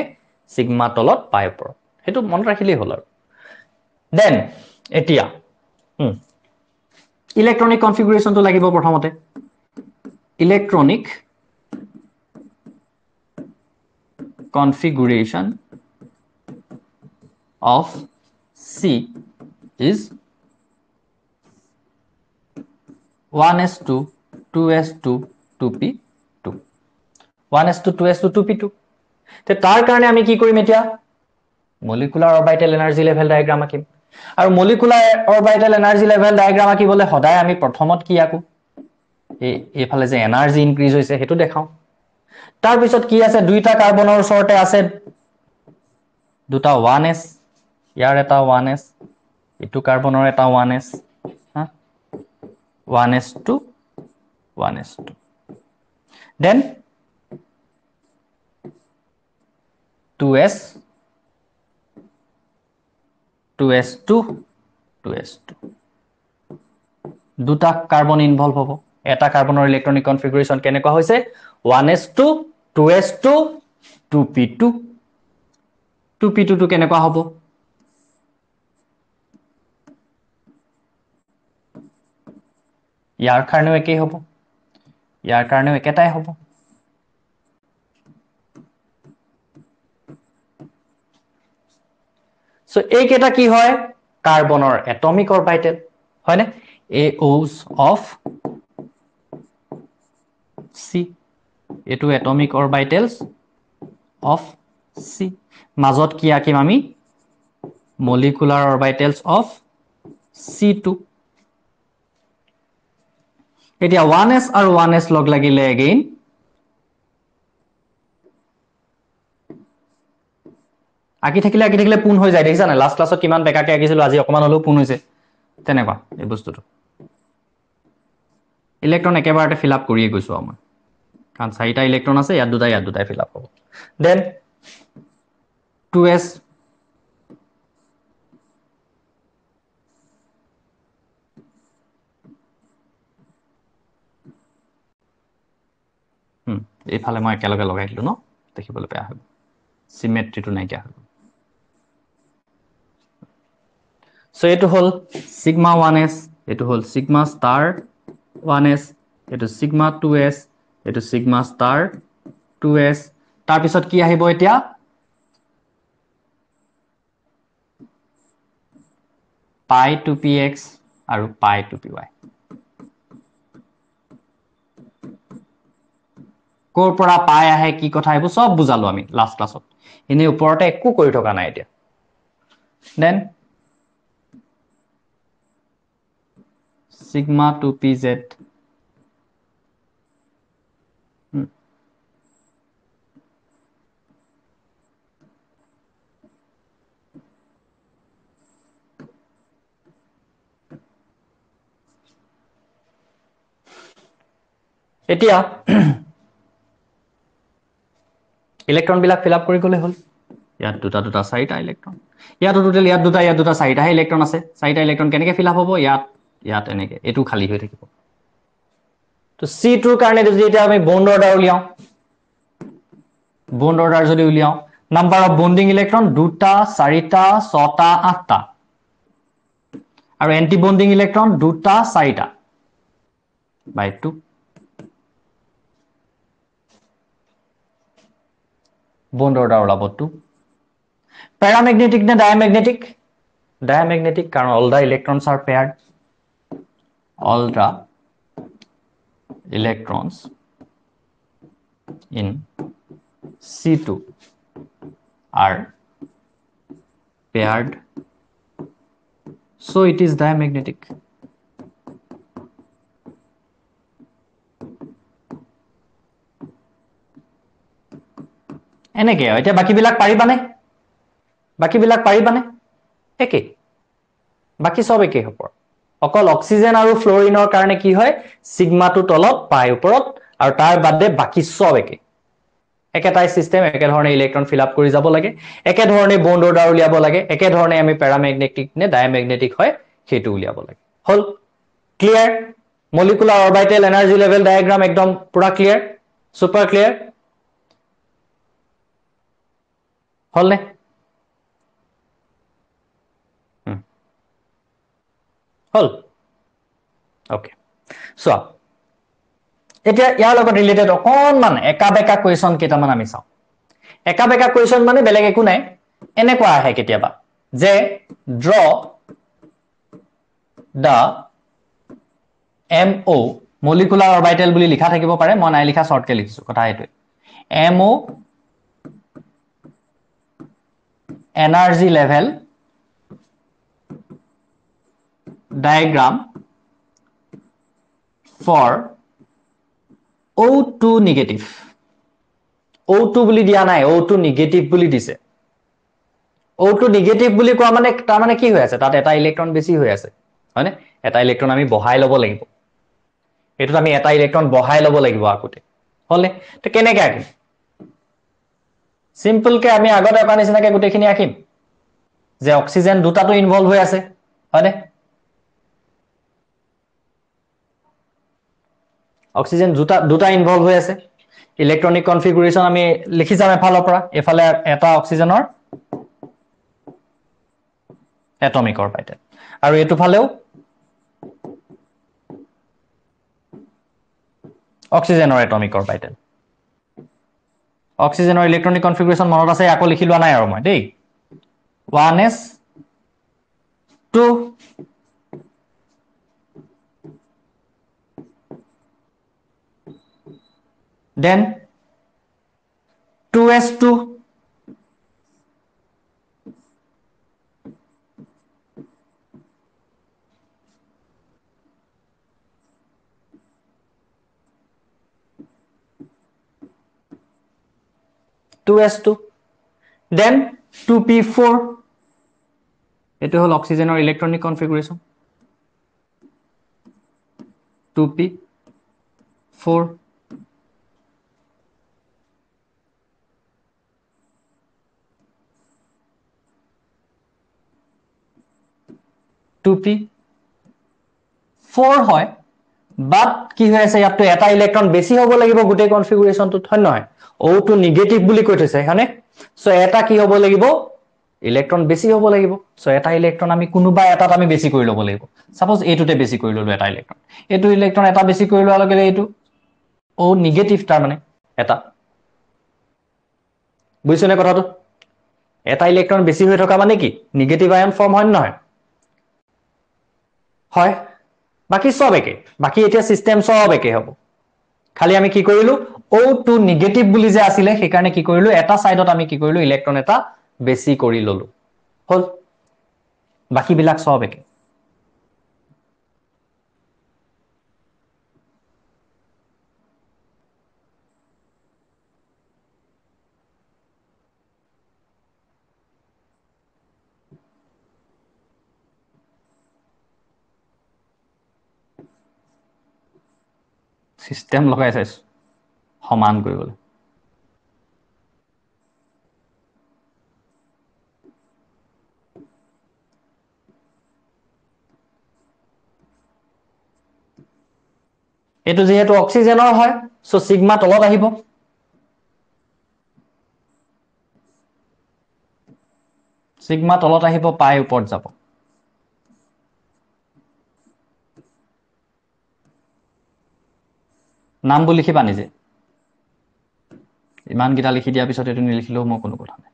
সিগমা তলত পাই ওপৰত হেতু মনত ৰাখিলেই হল আৰু দেন এতিয়া ইলেক্ট্ৰনিক কনফিগাৰেশনটো লাগিব প্ৰথমতে electronic configuration of C is 1s2 2s2 2p2 1s2 2s2 2p2 তে তাৰ কাৰণে আমি কি কৰিম এতিয়া molecular orbital energy level diagram আকিম আৰু molecular orbital energy level diagram আকিবলৈ সদায় আমি প্ৰথমত কি আকো এইফালে যে এনাৰ্জি ইনক্ৰিজ হৈছে হেতু দেখাও তাৰ পিছত কি আছে দুইটা কাৰ্বনৰ ওচৰতে আছে দুটা 1s ইয়াৰ এটা 1s ইটো কাৰ্বনৰ এটা 1s 1s2 1s2 then 2s 2s2 2s2 দুটা কাৰ্বন ইনভলভ হ'ব এটা কাৰ্বনৰ ইলেক্ট্ৰনিক কনফিগাৰেশন কেনেকুৱা হৈছে 1s2 2s2 2p2 2p2 টো কেনেকুৱা হ'ব ইয়াৰ কাৰণেও একেই হ'ব ইয়াৰ কাৰণেও একেটাই হ'ব সো এই কেটা কি হয় কাৰ্বনৰ এটমিক অৰবিটেল হয়নে AOs of C এটো এটমিক অৰবিটেলছ of C মাজত কি আঁকিম আমি molecular orbitals of C2 এতিয়া 1s আৰু 1s লগ লাগিলে again আঁকি থাকিলে পুন হৈ যায় দেখিছা না লাষ্ট ক্লাছত কিমান বেকাকে আঁকিছিলো আজি অকমান হলেও পুন হৈছে তেনেকুৱা এই বস্তুটো ইলেক্ট্ৰন একেবাৰতে ফিল আপ কৰিয়ে গৈছো আমাৰ কাৰণ চাৰিটা ইলেক্ট্ৰন আছে ইয়াত দুটাই ফিল আপ হ'ব দেন 2s এইফালে মই একেলগে লগাই দিলো ন দেখিবলৈ বেয়া হ'ব সিমেট্ৰিটো নাইকিয়া হ'ব সো এইটো হল সিগমা 1s এইটো হল সিগমা ষ্টাৰ 1s এইটো সিগমা 2s এইটো সিগমা ষ্টাৰ 2s তাৰ পিছত কি আহিব এতিয়া pi 2px আৰু pi 2py কোৰ পৰা পাই আহে কি কথা এইবোৰ সব বুজালো আমি লাষ্ট ক্লাছত এনে ওপৰতে একো কৰি থকা নাই এতিয়া দেন sigma 2pz এতিয়া ইলেক্ট্ৰন বিলাক ফিল আপ কৰি গলে হল ইয়াত দুটা চাৰিটা ইলেক্ট্ৰন ইয়াত টোটাল ইয়াত দুটা চাৰিটাহে ইলেক্ট্ৰন আছে চাৰিটা ইলেক্ট্ৰন কেনেকৈ ফিল আপ হ'ব ইয়াত এনেকৈ এইটো খালী হৈ থাকিব তো C2 ৰ কাৰণে যদি এতিয়া আমি বন্ড অৰ্ডাৰ উলিয়াও বন্ড অৰ্ডাৰ যদি উলিয়াও নাম্বাৰ অফ বন্ডিং ইলেক্ট্ৰন দুটা চাৰিটা ছটা আঠটা আৰু এন্টি বন্ডিং ইলেক্ট্ৰন দুটা চাৰিটা বাই 2 বন্ড অৰ্ডাৰ ওলাব 2 প্যাৰামেগনেটিক নে ডায়ামেগনেটিক diamagnetic কারণ all the electrons are paired all the electrons in C2 are paired so it is diamagnetic এনেকে এতিয়া বাকিবিলাক পাৰিবানে একে বাকি সব একে হ'ব অকল অক্সিজেন আৰু ফ্লোৰিনৰ কাৰণে কি হয় সিগমাটো তলত পাই ওপৰত আৰু তাৰ বাদে বাকি সব একে একেটাই সিস্টেম একে ধৰণে ইলেক্ট্ৰন ফিল আপ কৰি যাব লাগে একে ধৰণে বন্ড অৰ্ডাৰ উলিয়াব লাগে একে ধৰণে আমি প্যাৰামেগনেটিক নে ডায়ামেগনেটিক হয় সেইটো উলিয়াব লাগে হল clear molecular orbital energy level diagram একদম পুৰা ক্লিয়াৰ সুপাৰ ক্লিয়াৰ হল নে হল ওকে সো এতিয়া ইয়াৰ লগত ৰিলেটেড অকনমান একাবেকা কোৱেশ্চন কেইটামান আমি চাওঁ একাবেকা কোৱেশ্চন মানে বেলেগ একো নাই এনেকুৱা আহে কেতিয়াবা যে ড্ৰ দা MO মলিকুলাৰ অৰবিটেল বুলি লিখা থাকিব পাৰে মই নাই লিখা শৰ্টকে লিখিছো কথা এইটোৱে MO energy level diagram for O2 negative O2 বুলি দিয়া নাই O2 negative বুলি দিছে O2 negative বুলি কোৱা মানে তাৰ মানে কি হৈ আছে তাত এটা ইলেক্ট্ৰন বেছি হৈ আছে হয়নে এটা ইলেক্ট্ৰন আমি বহাই ল'ব লাগিব এটোত আমি এটা ইলেক্ট্ৰন বহাই ল'ব লাগিব আকতে হলে তো কেনেকৈ আঁকিম সিম্পল কে আমি আগতে এটা নিচিনাকে গুটেখিনি আঁকিম যে অক্সিজেন দুটাটো ইনভলভ হৈ আছে হয়নে অক্সিজেন দুটা ইনভলভ হৈ আছে ইলেক্ট্ৰনিক কনফিগুৰেশন আমি লিখি যাম এফালৰ পৰা এফালে এটা অক্সিজেনৰ এটমিক অৰবিটেল আৰু এটো ফালেও অক্সিজেনৰ এটমিক অৰবিটেল অক্সিজেনৰ ইলেক্ট্ৰনিক কনফিগুৰেশন মনত আছে আকৌ লিখি লোৱা নাই আৰু মই দেই 1s 2 then 2s2 2s2 then 2p4 এটো হল অক্সিজেনৰ ইলেক্ট্ৰনিক কনফিগাৰেশন 2p4 2p4 হয় বাট কি হৈ আছে ইয়াত তো এটা ইলেক্ট্ৰন বেছি হ'ব লাগিব গুটে কনফিগাৰেশনটো হয় নহয় O2 নেগেটিভ বুলি কৈ থৈছে এখানে সো এটা কি হ'ব লাগিব ইলেক্ট্ৰন বেছি হ'ব লাগিব সো এটা ইলেক্ট্ৰন আমি কোনোবা এটাত আমি বেছি কৰি ল'ব লাগিব সাপোজ এটোতে বেছি কৰি ললো এটা ইলেক্ট্ৰন এটো ইলেক্ট্ৰন এটা বেছি কৰি লোৱা লগে এটো O নেগেটিভ তাৰ মানে এটা বুঝছনে কথাটো এটা ইলেক্ট্ৰন বেছি হৈ থকা মানে কি নেগেটিভ আয়ন ফৰ্ম হয় নহয় হয় বাকি সব একে বাকি এতিয়া সিস্টেম সব একে হ'ব খালি আমি কি কৰিলো O2 নেগেটিভ বুলি যে আছিল সেই কাৰণে কি কৰিলো এটা সাইডত আমি কি কৰিলো ইলেক্ট্ৰন এটা বেছি কৰি ললো হল বাকি বিলাক সব একে সিস্টেম লগাই চাইছো সমান কৰিবলৈ এটো যেহেতু অক্সিজেনৰ হয় সো সিগমা তলত আহিব সিগমা তলত আহিব পাই ওপৰত যাব নামবোৰ লিখিবা নিজে ইমান গিটা লিখি দিয়া পিছত এটো নিলিখিলেও মই কোনো কথা নাই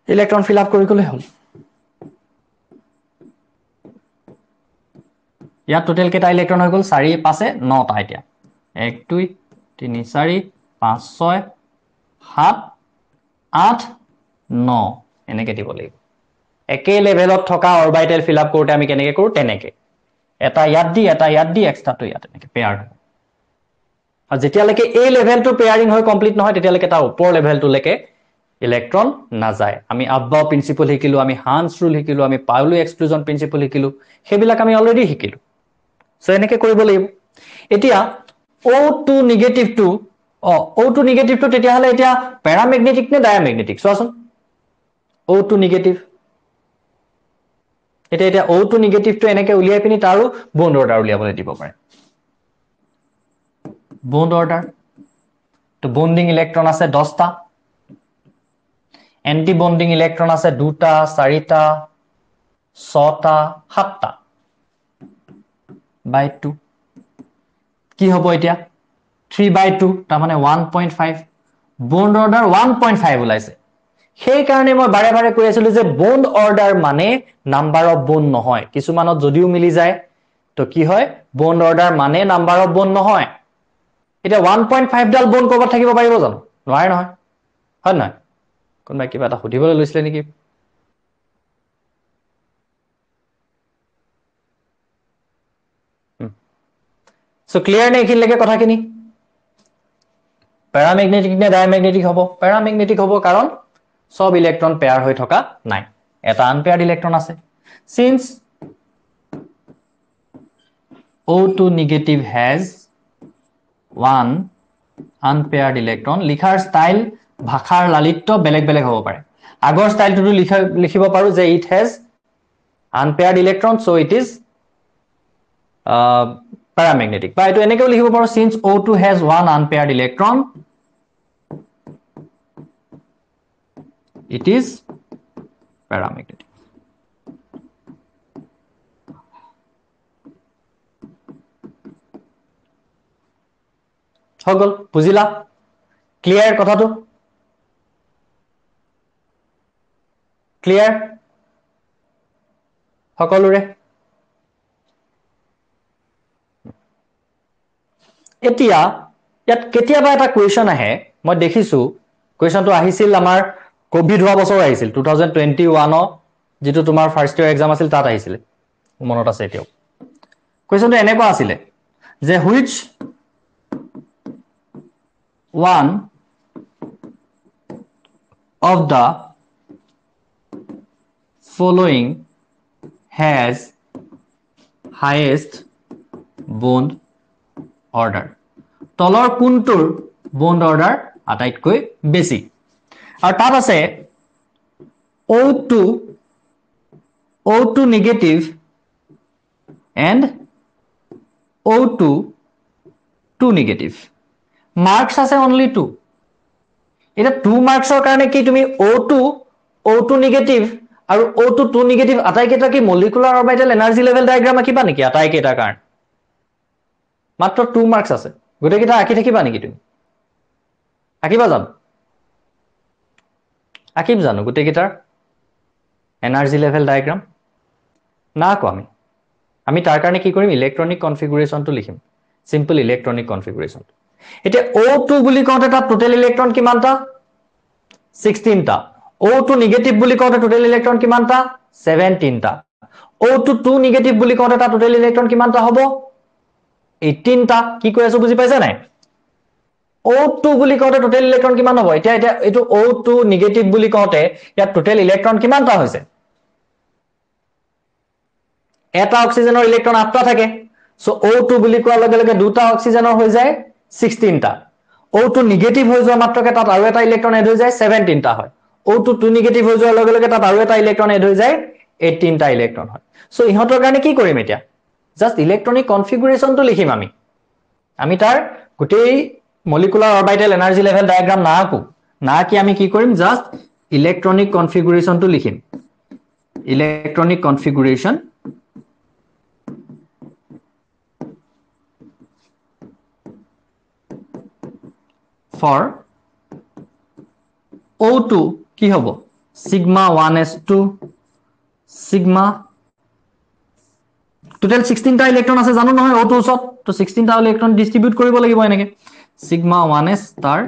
ইলেক্ট্ৰন ফিল আপ কৰি গলে হল ইয়াত টোটাল কেটা ইলেক্ট্ৰন হৈ গল 4 5 9 টা এতিয়া 1 2 3 4 5 6 7 8 9 এনেকে দিব লাগিব একে লেভেলত থকা অৰবিটেল ফিল আপ কৰোতে আমি কেনেকে কৰো তেনেকে এটা ইয়াত দি এক্সট্ৰা তো ইয়াত এনেকে পেয়াৰ হ'ব আৰু যেতিয়ালৈকে এই লেভেলটো পেয়াৰিং হৈ কমপ্লিট নহয় তেতিয়ালৈকে তাৰ ওপৰ লেভেলটো লৈকে ইলেক্ট্ৰন না যায় আমি আব্বাও প্ৰিন্সিপল শিকিলো আমি হান্স ৰুল শিকিলো আমি পাউলি এক্সক্লুজন প্ৰিন্সিপল শিকিলো সেইবিলাক আমি অলৰেডি শিকিলো সো এনেকে কৰিব লাগিব এতিয়া O2 negative two O2 negative two তেতিয়া হলে এতিয়া প্যাৰামেগনেটিক নে ডায়ামেগনেটিক চোৱাচোন O2 নেগেটিভ এতিয়া O2 নেগেটিভ টু এনেকে উলিয়াই পিনি তাৰো বন্ড অৰ্ডাৰ উলিয়াবলৈ দিব পাৰে বন্ড অৰ্ডাৰ তো বন্ডিং ইলেক্ট্ৰন আছে 10 টা এন্টি বন্ডিং ইলেক্ট্ৰন আছে 2টা 4টা 6টা 7টা by 2 কি হ'ব এতিয়া 3/2 তাৰ মানে 1.5 বন্ড অৰ্ডাৰ 1.5 ওলাইছে সেই কাৰণে মই বাৰে বাৰে কৈ আছিলো যে বন্ড অৰ্ডাৰ মানে নাম্বাৰ অফ বন্ড নহয় কিছুমানত যদিও মিলি যায় তো কি হয় বন্ড অৰ্ডাৰ মানে নাম্বাৰ অফ বন্ড নহয় এতিয়া 1.5 ডাল বন্ড কৰবাত থাকিব পাৰিব জানো নোৱাৰে নহয় হয় নহয় কোনবা কিবা এটা সুধিবলৈ লৈছিলে নেকি সো ক্লিয়াৰ নে কিনলৈকে কথাখিনি প্যাৰামেগনেটিক নে ডায়ামেগনেটিক হ'ব প্যাৰামেগনেটিক হ'ব কাৰণ সব ইলেক্ট্ৰন পেয়াৰ হৈ থকা নাই এটা আনপেয়াৰ্ড ইলেক্ট্ৰন আছে since O2 negative has one unpaired electron লিখাৰ স্টাইল ভাষাৰ লালিত্য বেলেগ বেলেগ হ'ব পাৰে আগৰ স্টাইলটো লিখিব পাৰো যে it has unpaired electron so it is paramagnetic বা এটো এনেকেও লিখিব পাৰো since O2 has one unpaired electron it is paramagnetic হগল বুজিলা ক্লিয়াৰ কথাটো ক্লিয়াৰ সকলোৰে এতিয়া ইয়াত কেতিয়াবা এটা কোৱেশ্চন আহে মই দেখিছো কোৱেশ্চনটো আহিছিল আমাৰ কোভিড হোৱা বছৰ আহিছিল 2021 যেটো তোমাৰ ফাৰ্স্ট ইয়াৰ এক্সাম আছিল তাত আহিছিল মনত আছে এতিয়াও কোৱেশ্চনটো এনেকুৱা আছিল যে which one of the following has highest bond order তলৰ কোনটোৰ bond order আটাইতকৈ বেছি আৰু তাত আছে O2 negative and O2 2 negative marks আছে only 2 এটা 2 marksৰ কাৰণে কি তুমি O2 negative আৰু O2 2 negative আটাইকেইটা কি molecular orbital energy level diagram আঁকিবা নেকি আটাইকেইটাৰ কাৰণে মাত্ৰ 2 marks আছে গোটেইকেইটা আঁকি থাকিবা নেকি তুমি আঁকিবা জানো আঁকিম জানো গোটেইকেইটাৰ এনাৰ্জি লেভেল ডায়াগ্ৰাম না কো আমি তাৰ কাৰণে কি কৰিম ইলেক্ট্ৰনিক কনফিগুৰেশনটো লিখিম সিম্পল ইলেক্ট্ৰনিক কনফিগুৰেশন এতিয়া O2 বুলি কওঁতে তাত টোটাল ইলেক্ট্ৰন কিমানটা 16টা O2 নেগেটিভ বুলি কওঁতে টোটাল ইলেক্ট্ৰন কিমানটা 17টা O2 2 নেগেটিভ বুলি কওঁতে তাত টোটাল ইলেক্ট্ৰন কিমানটা হ'ব 18টা কি কৈ আছো বুজি পাইছা নাই O2 বুলি কওঁতে টোটাল ইলেক্ট্ৰন কিমান হ'ব এতিয়া এটো O2 নেগেটিভ বুলি কওঁতে ইয়াত টোটাল ইলেক্ট্ৰন কিমানটা হৈছে এটা অক্সিজেনৰ ইলেক্ট্ৰন 8টা থাকে সো O2 বুলি কোৱাৰ লগে লগে দুটা অক্সিজেনৰ হৈ যায় 16টা O2 নেগেটিভ হৈ যোৱা মাত্ৰকে তাত আৰু এটা ইলেক্ট্ৰন এড হৈ যায় 17টা হয় O2 2 নেগেটিভ হৈ যোৱাৰ লগে লগে তাত আৰু এটা ইলেক্ট্ৰন এড হৈ যায় 18টা ইলেক্ট্ৰন হয় সো ইহতৰ কাৰণে কি কৰিম এতিয়া জাস্ট ইলেক্ট্ৰনিক কনফিগুৰেশনটো লিখিম আমি তাৰ গোটেই molecular orbital energy level diagram না কি আমি কি কৰিম জাস্ট ইলেক্ট্ৰনিক কনফিগুৰেশনটো লিখিম ইলেক্ট্ৰনিক কনফিগুৰেশন for O2 কি হ'ব sigma 1s2 sigma total 16টা ইলেক্ট্ৰন আছে জানো নহয় O2 ওচৰত তো 16টা ইলেক্ট্ৰন ডিস্ট্ৰিবিউট কৰিব লাগিব এনেকে sigma 1s star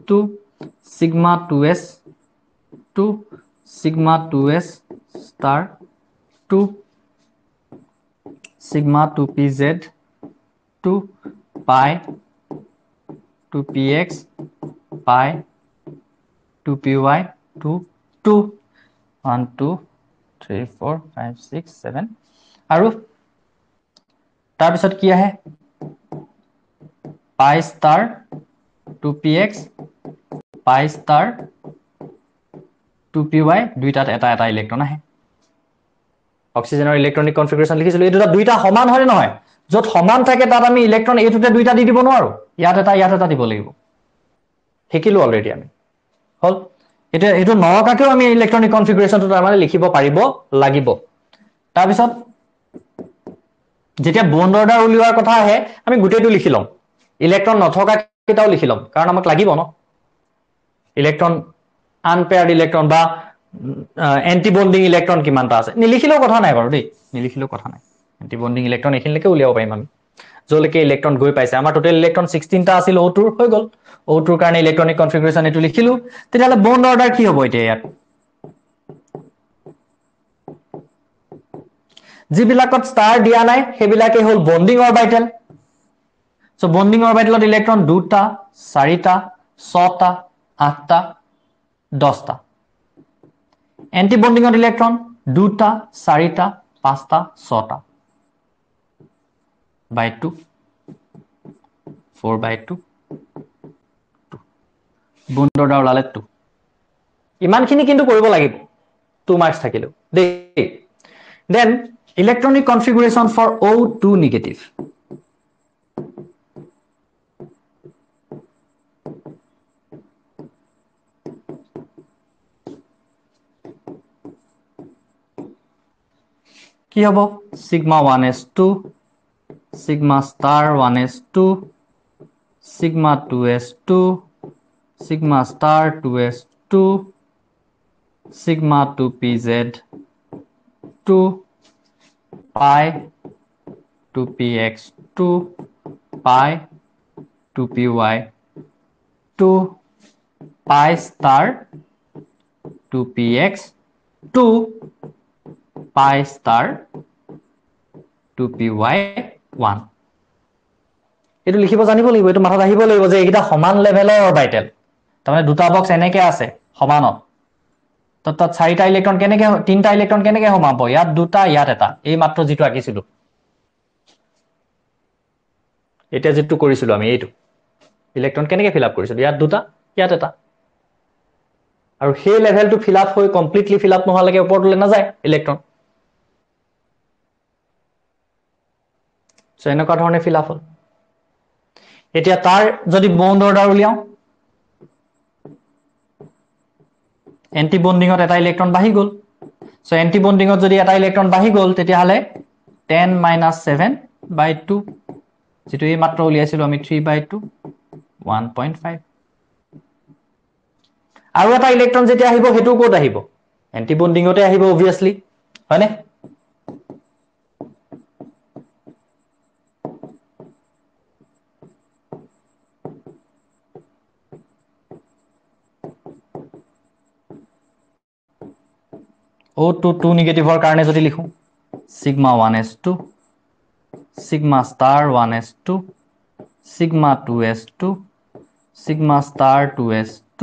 2 sigma 2s 2 sigma 2s star 2 sigma 2pz 2 pi 2px pi 2py 2 2 1 2 3 4 5 6 7 আৰু তাৰ পিছত কি আহে pi star 2px pi star 2py দুইটাত এটা ইলেক্ট্ৰন আহে অক্সিজেনৰ ইলেক্ট্ৰনিক কনফিগাৰেশন লিখিছিলো এই দুটা সমান হয় নহয় যত সমান থাকে তাত আমি ইলেক্ট্ৰন এইটোতে দুইটা দি দিব নোৱাৰো ইয়াত এটা দিব লাগিব শিকিলো অলৰেডি আমি হল এটো নৰকাকেও আমি ইলেক্ট্ৰনিক কনফিগাৰেশনটো তাৰ মানে লিখিব পাৰিব লাগিব তাৰ পিছত যেতিয়া বন্ড অৰ্ডাৰ উলিওৱাৰ কথা আহে আমি গুটেটো লিখি লম ইলেক্ট্ৰন নথকা কেটাও লিখি লম কাৰণ আমাক লাগিব ন ইলেক্ট্ৰন আনপেয়াৰ্ড ইলেক্ট্ৰন বা এন্টি বন্ডিং ইলেক্ট্ৰন কিমানটা আছে নিলিখিলেও কথা নাই বাৰু দেই নিলিখিলেও কথা নাই এন্টি বন্ডিং ইলেক্ট্ৰন এখিনলৈকে উলিয়াব পাৰিম আমি জলৈকে ইলেক্ট্ৰন গৈ পাইছে আমাৰ টোটাল ইলেক্ট্ৰন 16টা আছিল O2 হৈ গল O2 ৰ কাৰণে ইলেক্ট্ৰনিক কনফিগাৰেশন এটো লিখিলো তেতিয়ালে বন্ড অৰ্ডাৰ কি হ'ব এতিয়া ইয়াত যিবিলাকত ষ্টাৰ দিয়া নাই সেইবিলাকে হল বন্ডিং অৰবিটেল সো বন্ডিং অৰবিটেলত ইলেক্ট্ৰন 2টা 4টা 6টা 8টা 10টা এন্টি বন্ডিংত ইলেক্ট্ৰন 2টা 4টা 5টা 6টা by 2 4 by 2 বন্ড অৰ্ডাৰ ওলালে 2 ইমানখিনি কিন্তু কৰিব লাগিব 2 মাৰ্কস থাকিলো দেই then electronic configuration for O2 negative কি হ'ব sigma 1s2 sigma star 1s2 sigma 2s2 sigma star 2s2 sigma 2pz 2 pi 2px 2 pi 2py 2 pi star 2px 2 pi star 2py 1 এইটো লিখিব জানিব লাগিব, এইটো মাথাত আহিব লাগিব যে এইকেইটা সমান লেভেলৰ অৰবিটেল, তাৰমানে দুটা বক্স এনেকে আছে সমানত, তো তাত চাৰিটা ইলেক্ট্ৰন কেনেকে, তিনিটা ইলেক্ট্ৰন কেনেকে সোমাব, ইয়াত দুটা ইয়াত এটা, এই মাত্ৰ যিটো আঁকিছিলো এতিয়া যিটো কৰিছিলো আমি, এইটো ইলেক্ট্ৰন কেনেকে ফিল আপ কৰিছিলো, ইয়াত দুটা ইয়াত এটা, আৰু সেই লেভেলটো ফিল আপ হৈ কমপ্লিটলি ফিল আপ নোহোৱালৈকে ওপৰলৈ নাযায় ইলেক্ট্ৰন। সো এনেকুৱা ধৰণে ফিল আপ হ'ল। এতিয়া তাৰ যদি বন্ড অৰ্ডাৰ উলিয়াও, এন্টি বন্ডিঙত এটা ইলেক্ট্ৰন বাঢ়ি গ'ল, সো এন্টি বন্ডিঙত যদি এটা ইলেক্ট্ৰন বাঢ়ি গ'ল তেতিয়াহ'লে 10-7/2, যেটো এই মাত্ৰ উলিয়াইছিলো আমি 3/2, 1.5। আৰু এটা ইলেক্ট্ৰন যেতিয়া আহিব সেইটো ক'ত আহিব, এন্টি বন্ডিঙতে আহিব অবভিয়াছলি, হয়নে? O2 2 নিগেটিভৰ কাৰণে যদি লিখো sigma 1s2 sigma star 1s2 sigma 2s2 sigma star 2s2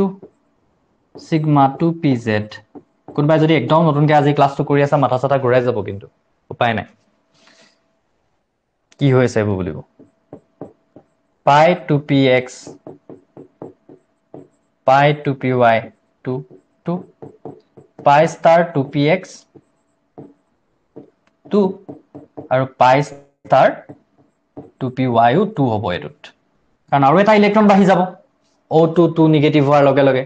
sigma 2pz। কোনোবাই যদি একদম নতুনকৈ আজি ক্লাছটো কৰি আছে মাথা চাথা ঘূৰাই যাব, কিন্তু উপায় নাই, কি হৈছে এইবোৰ বুলিব। pi 2px pi 2py 2 2 pi star 2px 2 আৰু pi star 2py 2 হ'ব এইটোত, কাৰণ আৰু এটা ইলেক্ট্ৰন বাঢ়ি যাব O2 2 নিগেটিভ হোৱাৰ লগে লগে।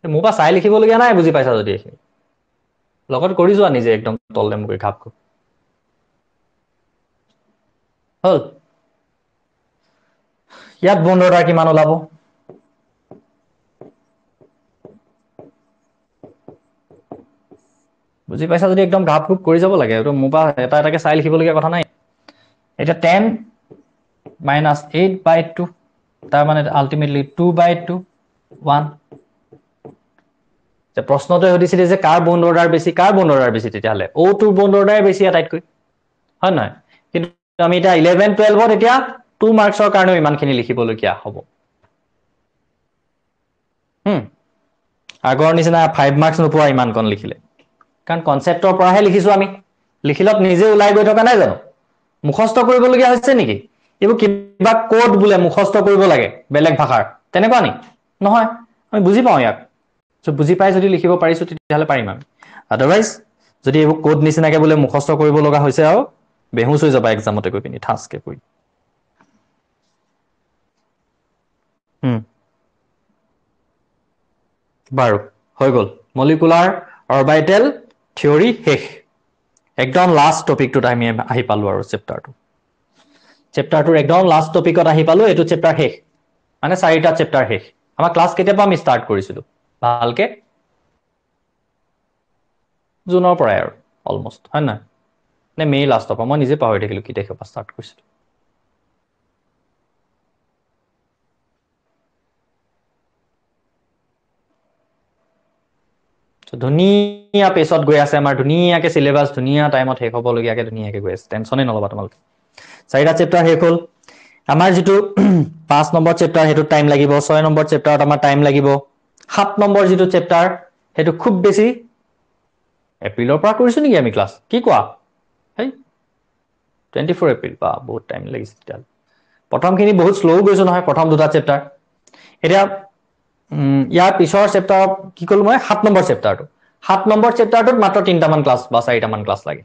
মোৰ পৰা চাই লিখিবলগীয়া নাই, বুজি পাইছা যদি এইখিনি লগত কৰি যোৱা নিজে, একদম তললে মুখে খাপ খুব হ'ল। ইয়াত বন্ড অৰ্ডাৰ কিমান ওলাব, বুজি পাইছা যদি একদম ঘাপ ঘুপ কৰি যাব লাগে, এইটো মোৰ পৰা এটা এটাকে চাই লিখিবলগীয়া কথা নাই। এতিয়া 10 - 8/2, তাৰ মানে আল্টিমেটলি 2/2 1। প্ৰশ্নটোৱে সুধিছিলে যে কাৰ বন্ড অৰ্ডাৰ বেছি, কাৰ বন্ড অৰ্ডাৰ বেছি, তেতিয়াহ'লে O2 বন্ড অৰ্ডাৰ বেছি আটাইতকৈ, হয় নহয়? কিন্তু আমি এতিয়া 11-12ত এতিয়া 2 মাৰ্কছৰ কাৰণেও ইমানখিনি লিখিবলগীয়া হ'ব। আগৰ নিচিনা 5 মাৰ্কছ নোপোৱা ইমানকণ লিখিলে, কাৰণ কনচেপ্টৰ পৰাহে লিখিছো আমি, লিখিলত নিজে ওলাই গৈ থকা নাই জানো, মুখস্থ কৰিবলগীয়া হৈছে নেকি? এইবোৰ কিবা কোড বোলে মুখস্থ কৰিব লাগে বেলেগ ভাষাৰ, তেনেকুৱা নি? নহয়, আমি বুজি পাওঁ ইয়াক, বুজি পাই যদি লিখিব পাৰিছো তেতিয়াহ'লে পাৰিম আমি, আদাৰৱাইজ যদি এইবোৰ কোড নিচিনাকে বোলে মুখস্থ কৰিব লগা হৈছে আৰু বেহুচ হৈ যাবা এক্সামতে গৈ পিনি ঠাঁচকে কৰি। বাৰু হৈ গ'ল, মলিকুলাৰ অৰবিটেল থিয়ৰী শেষ। একদম লাষ্ট টপিকটোত আমি আহি পালো আৰু চেপ্টাৰটোৰ একদম লাষ্ট টপিকত আহি পালো, এইটো চেপ্টাৰ শেষ, মানে 4টা চেপ্টাৰ শেষ। আমাৰ ক্লাছ কেতিয়াবা আমি ষ্টাৰ্ট কৰিছিলো ভালকে, জুনৰ পৰাই আৰু অলমষ্ট, হয় নহয়? নে মে লাষ্টৰ পৰা, মই নিজে পাহৰি থাকিলো কি তাৰিখৰ পৰা ষ্টাৰ্ট কৰিছিলো। ধুনীয়া পেচত গৈ আছে আমাৰ, ধুনীয়াকে চিলেবাছ ধুনীয়া টাইমত শেষ হ'বলগীয়াকে ধুনীয়াকে গৈ আছে, টেনচনে নল'বা তোমালোকে। 4টা চেপ্টাৰ শেষ হ'ল। আমাৰ যিটো 5 নম্বৰ চেপ্টাৰ সেইটোত টাইম লাগিব, 6 নম্বৰ চেপ্টাৰত আমাৰ টাইম লাগিব, 7 নম্বৰ যিটো চেপ্টাৰ সেইটো খুব বেছি এপ্ৰিলৰ পৰা কৰিছো নেকি আমি ক্লাছ, কি কোৱা? হেই 24 এপ্ৰিল, বা বহুত টাইম লাগিছে তেতিয়াহ'লে। প্ৰথমখিনি বহুত শ্ল' গৈছো নহয়, প্ৰথম 2টা চেপ্টাৰ। এতিয়া ইয়াৰ পিছৰ চেপ্টাৰত কি ক'লো মই, 7 নম্বৰ চেপ্টাৰটো, 7 নম্বৰ চেপ্টাৰটোত মাত্ৰ 3টামান ক্লাছ বা 4টামান ক্লাছ লাগে,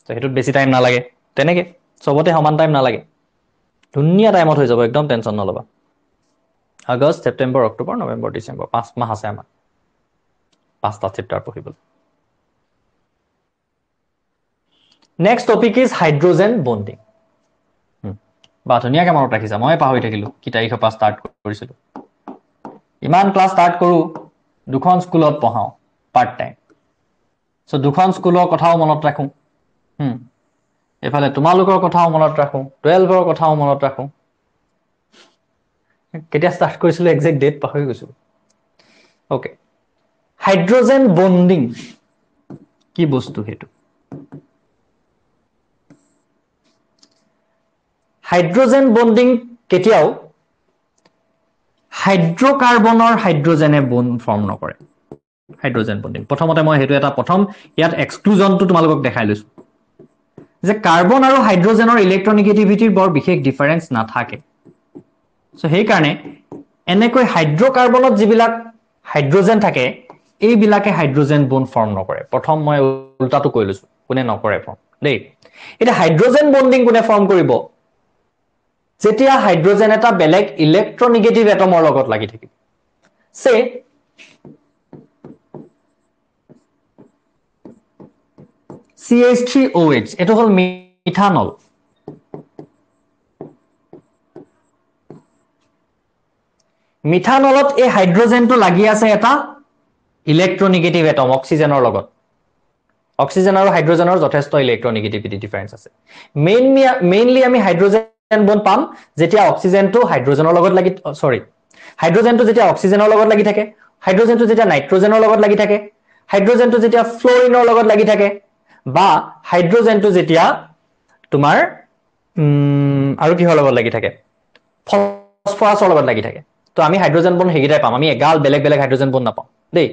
সেইটোত বেছি টাইম নালাগে, তেনেকে চবতে সমান টাইম নালাগে, ধুনীয়া টাইমত হৈ যাব, একদম টেনচন নল'বা। আগষ্ট, ছেপ্টেম্বৰ, অক্টোবৰ, নৱেম্বৰ, ডিচেম্বৰ, 5 মাহ আছে আমাৰ 5টা চেপ্টাৰ পঢ়িবলৈ। Next topic is hydrogen bonding. বা ধুনীয়াকে মনত ৰাখিছা, মই পাহৰি থাকিলো কি তাৰিখৰ পৰা ষ্টাৰ্ট কৰিছিলো। ইমান ক্লাছ ষ্টাৰ্ট কৰো, 2খন স্কুলত পঢ়াওঁ পাৰ্ট টাইম, চ' 2খন স্কুলৰ কথাও মনত ৰাখো, এইফালে তোমালোকৰ কথাও মনত ৰাখো, 12ৰ কথাও মনত ৰাখো। কেতিয়া ষ্টাৰ্ট কৰিছিলো একজেক্ট ডেট পাহৰি গৈছো। অ'কে, হাইড্ৰজেন বণ্ডিং কি বস্তু সেইটো? হাইড্ৰোজেন বন্ডিং কেতিয়াও হাইড্ৰকাৰ্বনৰ হাইড্ৰোজেনে বন্ড ফৰ্ম নকৰে হাইড্ৰোজেন বন্ডিং প্ৰথমতে মই হেতু এটা প্ৰথম ইয়াত এক্সক্লুজনটো তোমালোকক দেখাই লৈছো যে কাৰ্বন আৰু হাইড্ৰোজেনৰ ইলেক্ট্ৰনেগেটিভিটিৰ বৰ বিশেষ ডিফাৰেন্স নাথাকে সো সেই কাৰণে এনেকৈ হাইড্ৰকাৰ্বনত যিবিলাক হাইড্ৰোজেন থাকে এইবিলাকে হাইড্ৰোজেন বন্ড ফৰ্ম নকৰে প্ৰথম মই উল্টাটো কৈ লৈছো কোনে নকৰে ফৰ্ম দেই এটা হাইড্ৰোজেন বন্ডিং কোনে ফৰ্ম কৰিব যেতিয়া হাইড্ৰোজেন এটা বেলেগ ইলেক্ট্ৰনেগেটিভ এটমৰ লগত লাগি থাকিব সে CH3OH এটো হল মিথানল মিথানলত এই হাইড্ৰোজেনটো লাগি আছে এটা ইলেক্ট্ৰনেগেটিভ এটম অক্সিজেনৰ লগত অক্সিজেন আৰু হাইড্ৰোজেনৰ যথেষ্ট ইলেক্ট্ৰনেগেটিভিটি ডিফাৰেন্স আছে মেইনলি আমি হাইড্ৰোজেন বন্ড পাম যেতিয়া অক্সিজেনটো হাইড্ৰোজেনৰ লগত লাগি হাইড্ৰোজেনটো যেতিয়া অক্সিজেনৰ লগত লাগি থাকে হাইড্ৰোজেনটো যেতিয়া নাইট্ৰোজেনৰ লগত লাগি থাকে হাইড্ৰোজেনটো যেতিয়া ফ্লোৰিনৰ লগত লাগি থাকে বা হাইড্ৰোজেনটো যেতিয়া তোমাৰ আৰু কি হল লগত লাগি থাকে ফসফৰাছৰ লগত লাগি থাকে তো আমি হাইড্ৰোজেন বন্ড হেগিটাই পাম আমি এগাল বেলেগ বেলেগ হাইড্ৰোজেন বন্ড নাপাম দেই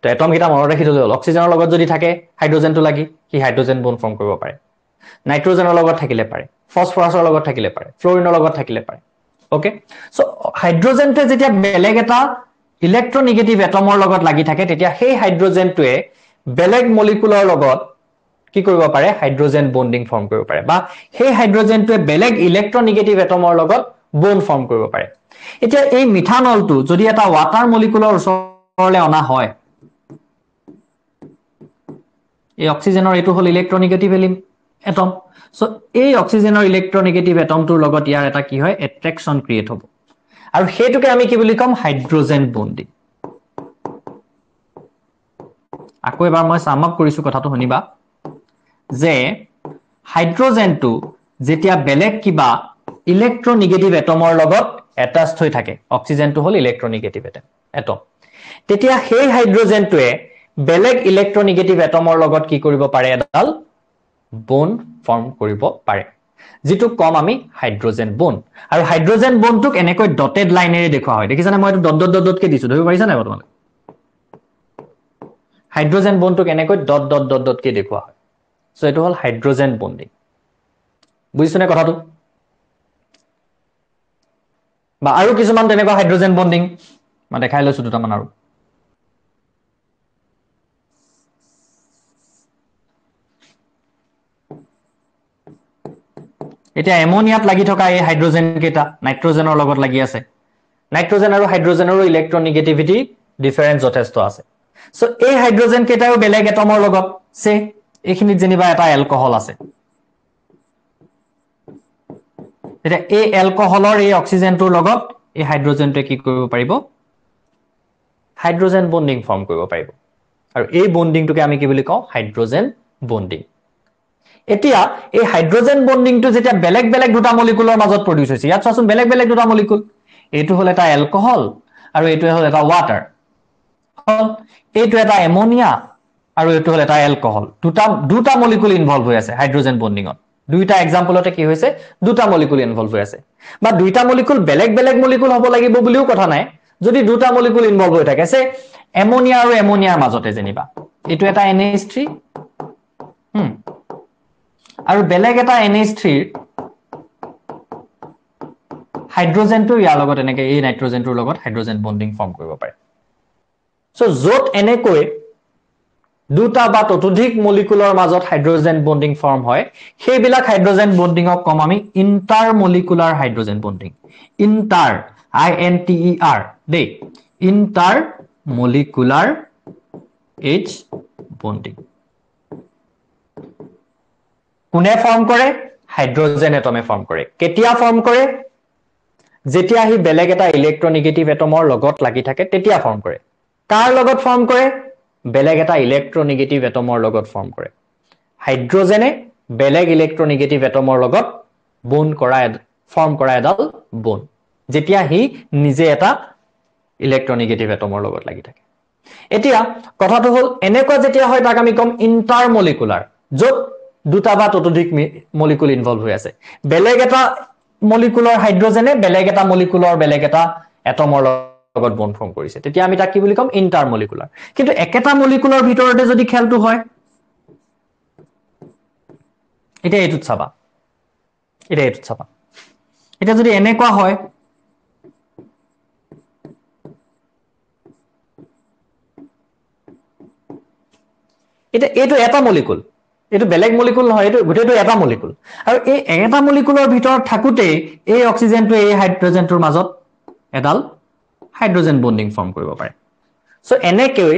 তো এটম গিটা মনত ৰাখি থলে হল অক্সিজেনৰ লগত যদি থাকে হাইড্ৰোজেনটো লাগি কি হাইড্ৰোজেন বন্ড ফৰ্ম কৰিব পাৰে নাইট্ৰোজেনৰ লগত থাকিলে পাৰে ফসফৰাছৰ লগত থাকিলে পাৰে ফ্লোৰিনৰ লগত থাকিলে পাৰে ওকে সো হাইড্ৰোজেনটো যেতিয়া বেলেগ এটা ইলেক্ট্ৰনেগেটিভ এটমৰ লগত লাগি থাকে তেতিয়া সেই হাইড্ৰোজেনটোৱে বেলেগ মলিকুলৰ লগত কি কৰিব পাৰে হাইড্ৰোজেন বন্ডিং ফৰ্ম কৰিব পাৰে বা সেই হাইড্ৰোজেনটোৱে বেলেগ ইলেক্ট্ৰনেগেটিভ এটমৰ লগত বন্ড ফৰ্ম কৰিব পাৰে এতিয়া এই মিথানলটো যদি এটা ওয়াটাৰ মলিকুলৰ ওচৰলৈ অনা হয় এই অক্সিজেনৰ এটো হল ইলেক্ট্ৰনেগেটিভ এটম সো এই অক্সিজেনৰ ইলেক্ট্ৰনেগেটিভ এটমটোৰ লগত ইয়াৰ এটা কি হয় এট্ৰেকশন ক্ৰিয়েট হ'ব আৰু হেতুকে আমি কি বুলি কম হাইড্ৰোজেন বন্ডিং আকৌ এবাৰ মই সাম আপ কৰিছো কথাটো শুনিবা যে হাইড্ৰোজেনটো যেতিয়া বেলেগ কিবা ইলেক্ট্ৰনেগেটিভ এটমৰ লগত এটাচড হৈ থাকে অক্সিজেনটো হল ইলেক্ট্ৰনেগেটিভ এটম তেতিয়া সেই হাইড্ৰোজেনটোৱে বেলেগ ইলেক্ট্ৰনেগেটিভ এটমৰ লগত কি কৰিব পাৰে এডাল বন্ড ফৰ্ম কৰিব পাৰে যেটো কম আমি হাইড্ৰোজেন বন্ড আৰু হাইড্ৰোজেন বন্ডটোক এনেকৈ ডটেড লাইনেৰে দেখুৱা হয় দেখিছানে মই dot dot dot dot K দিছো ধৰিব পাৰিছা নাই বৰ্তমান হাইড্ৰোজেন বন্ডটোক এনেকৈ dot dot dot dot K দেখুৱা হয় সো এটো হল হাইড্ৰোজেন বন্ডিং বুজিছনে কথাটো বা আৰু কিছুমান তেনেকুৱা হাইড্ৰোজেন বন্ডিং মই দেখাই লৈছো দুটামান আৰু এতিয়া এমোনিয়াত লাগি থকা এই হাইড্ৰোজেন কেটা নাইট্ৰোজেনৰ লগত লাগি আছে নাইট্ৰোজেন আৰু হাইড্ৰোজেনৰ ইলেক্ট্ৰনেগেটিভিটি ডিফাৰেন্স যথেষ্ট আছে সো এই হাইড্ৰোজেন কেটাও বেলেগ এটমৰ লগত সে এইখিনিত যেনিবা এটা এলকহল আছে এটা এই এলকহলৰ এই অক্সিজেনটোৰ লগত এই হাইড্ৰোজেনটোৱে কি কৰিব পাৰিব হাইড্ৰোজেন বন্ডিং ফৰ্ম কৰিব পাৰিব আৰু এই বন্ডিংটোকে আমি কি বুলি কওঁ হাইড্ৰোজেন বন্ডিং এতিয়া এই হাইড্ৰোজেন বন্ডিংটো যেতিয়া বেলেগ বেলেগ দুটা মলিকুলৰ মাজত প্ৰডিউস হৈছে ইয়াত চাচোন বেলেগ বেলেগ দুটা মলিকুল এইটো হল এটা এলকহল আৰু এইটো হল এটা ওয়াটাৰ এইটো এটা এমোনিয়া আৰু এইটো হল এটা এলকহল দুটা মলিকুল ইনভলভ হৈ আছে হাইড্ৰোজেন বন্ডিংত দুইটা এক্সাম্পলতে কি হৈছে দুটা মলিকুল ইনভলভ হৈ আছে বা দুইটা মলিকুল বেলেগ বেলেগ মলিকুল হ'ব লাগিব বুলিও কথা নাই যদি দুটা মলিকুল ইনভলভ হৈ থাকে সে এমোনিয়া আৰু এমোনিয়াৰ মাজতে যেনিবা এইটো এটা NH3 আৰু বেলেগ এটা NH3 হাইড্ৰোজেনটো ইয়াৰ লগত এনেকৈ এই নাইট্ৰোজেনটোৰ লগত হাইড্ৰোজেন বন্ডিং ফৰ্ম কৰিব পাৰে সো যত এনেকৈ দুটা বা ততোধিক মলিকুলৰ মাজত হাইড্ৰোজেন বন্ডিং ফৰ্ম হয় সেইবিলাক হাইড্ৰোজেন বন্ডিংক কম আমি ইন্টাৰমলিকুলাৰ হাইড্ৰোজেন বন্ডিং ইন্টাৰ INTER দেই ইন্টাৰমলিকুলাৰ H বন্ডিং কোনে ফৰ্ম কৰে হাইড্ৰোজেন এটমে ফৰ্ম কৰে কেতিয়া ফৰ্ম কৰে যেতিয়া হি বেলেগ এটা ইলেক্ট্ৰনেগেটিভ এটমৰ লগত লাগি থাকে তেতিয়া ফৰ্ম কৰে কাৰ লগত ফৰ্ম কৰে বেলেগ এটা ইলেক্ট্ৰনেগেটিভ এটমৰ লগত ফৰ্ম কৰে হাইড্ৰোজেনে বেলেগ ইলেক্ট্ৰনেগেটিভ এটমৰ লগত বন্ড কৰা ফৰ্ম কৰা এডাল বন্ড যেতিয়া হি নিজে এটা ইলেক্ট্ৰনেগেটিভ এটমৰ লগত লাগি থাকে এতিয়া কথাটো হল এনেকুৱা যেতিয়া হয় তাক আমি কম ইন্টাৰমলিকুলাৰ যত দুটা বা ততোধিক মলিকুল ইনভলভ হৈ আছে বেলেগ এটা মলিকুলাৰ হাইড্ৰজেনে বেলেগ এটা মলিকুলাৰ বেলেগ এটা এটমৰ লগত বন্ড ফৰ্ম কৰিছে তেতিয়া আমি তাক কি বুলি কম ইন্টাৰ মলিকুলাৰ কিন্তু একেটা মলিকুলাৰ ভিতৰতে যদি খেলটো হয় এটা এইটোত চাবা এটা যদি এনেকুৱা হয় এটা এইটো এটা মলিকুল এইটো বেলেগ মলিকুল নহয় এইটো গোটেইটো এটা মলিকুল আৰু এই এটা মলিকুলৰ ভিতৰত থাকুতে এই অক্সিজেনটো এই হাইড্ৰজেনটোৰ মাজত এডাল হাইড্ৰজেন বন্ডিং ফৰ্ম কৰিব পাৰে সো এনেকৈ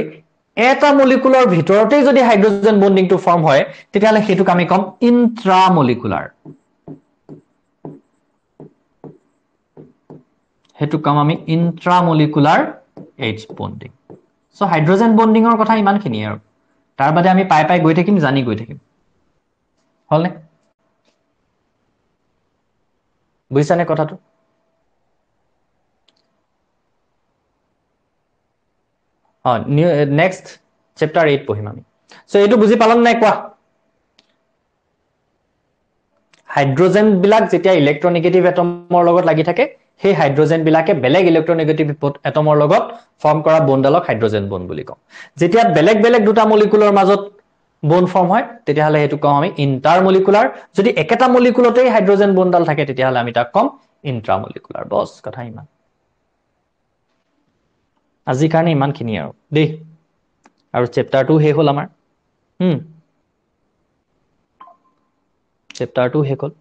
এটা মলিকুলৰ ভিতৰতে যদি হাইড্ৰজেন বন্ডিংটো ফৰ্ম হয় তেতিয়াহলে হেতুক আমি কম ইন্ট্ৰামলিকুলাৰ হেতুক কম আমি ইন্ট্ৰামলিকুলাৰ H বন্ডিং সো হাইড্ৰজেন বন্ডিংৰ কথা ইমানখিনি আৰু তাৰ বাদে আমি পাই গৈ থাকিম জানি গৈ থাকিম হলনে বুজিছানে কথাটো নেক্সট চেপ্টাৰ 8 পঢ়িম আমি সো এইটো বুজি পালাম নাই কোৱা হাইড্ৰজেন বিলাক যেতিয়া ইলেক্ট্ৰনেগেটিভ এটমৰ লগত লাগি থাকে সেই হাইড্ৰজেন বিলাকে বেলেগ ইলেক্ট্ৰনেগেটিভ এটমৰ লগত ফৰ্ম কৰা বন্ডালক হাইড্ৰজেন বন্ড বুলি কওঁ যেতিয়া বেলেগ বেলেগ দুটা মলিকুলৰ মাজত বন্ড ফৰ্ম হয় তেতিয়াহলে হেতু কম আমি ইন্টাৰমলিকুলাৰ যদি একেটা মলিকুলতেই হাইড্ৰজেন বন্ডাল থাকে তেতিয়াহলে আমি তাক কম ইন্ট্ৰামলিকুলাৰ বস কথা ইমান আজি কাৰণে ইমানখিনি আৰু দেই আৰু চেপ্টাৰ 2 হে হল আমাৰ চেপ্টাৰ 2 হে হল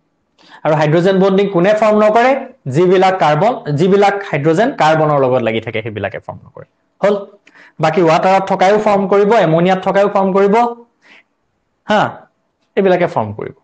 আৰু হাইড্ৰজেন বন্ডিং কোনে ফৰ্ম নকৰে যিবিলাক হাইড্ৰজেন কাৰ্বনৰ লগত লাগি থাকে সেইবিলাকে ফৰ্ম নকৰে হল বাকি ওয়াটাৰত থকায়ও ফৰ্ম কৰিব এমোনিয়াত থকায়ও ফৰ্ম কৰিব হা এইবিলাকে ফৰ্ম কৰিব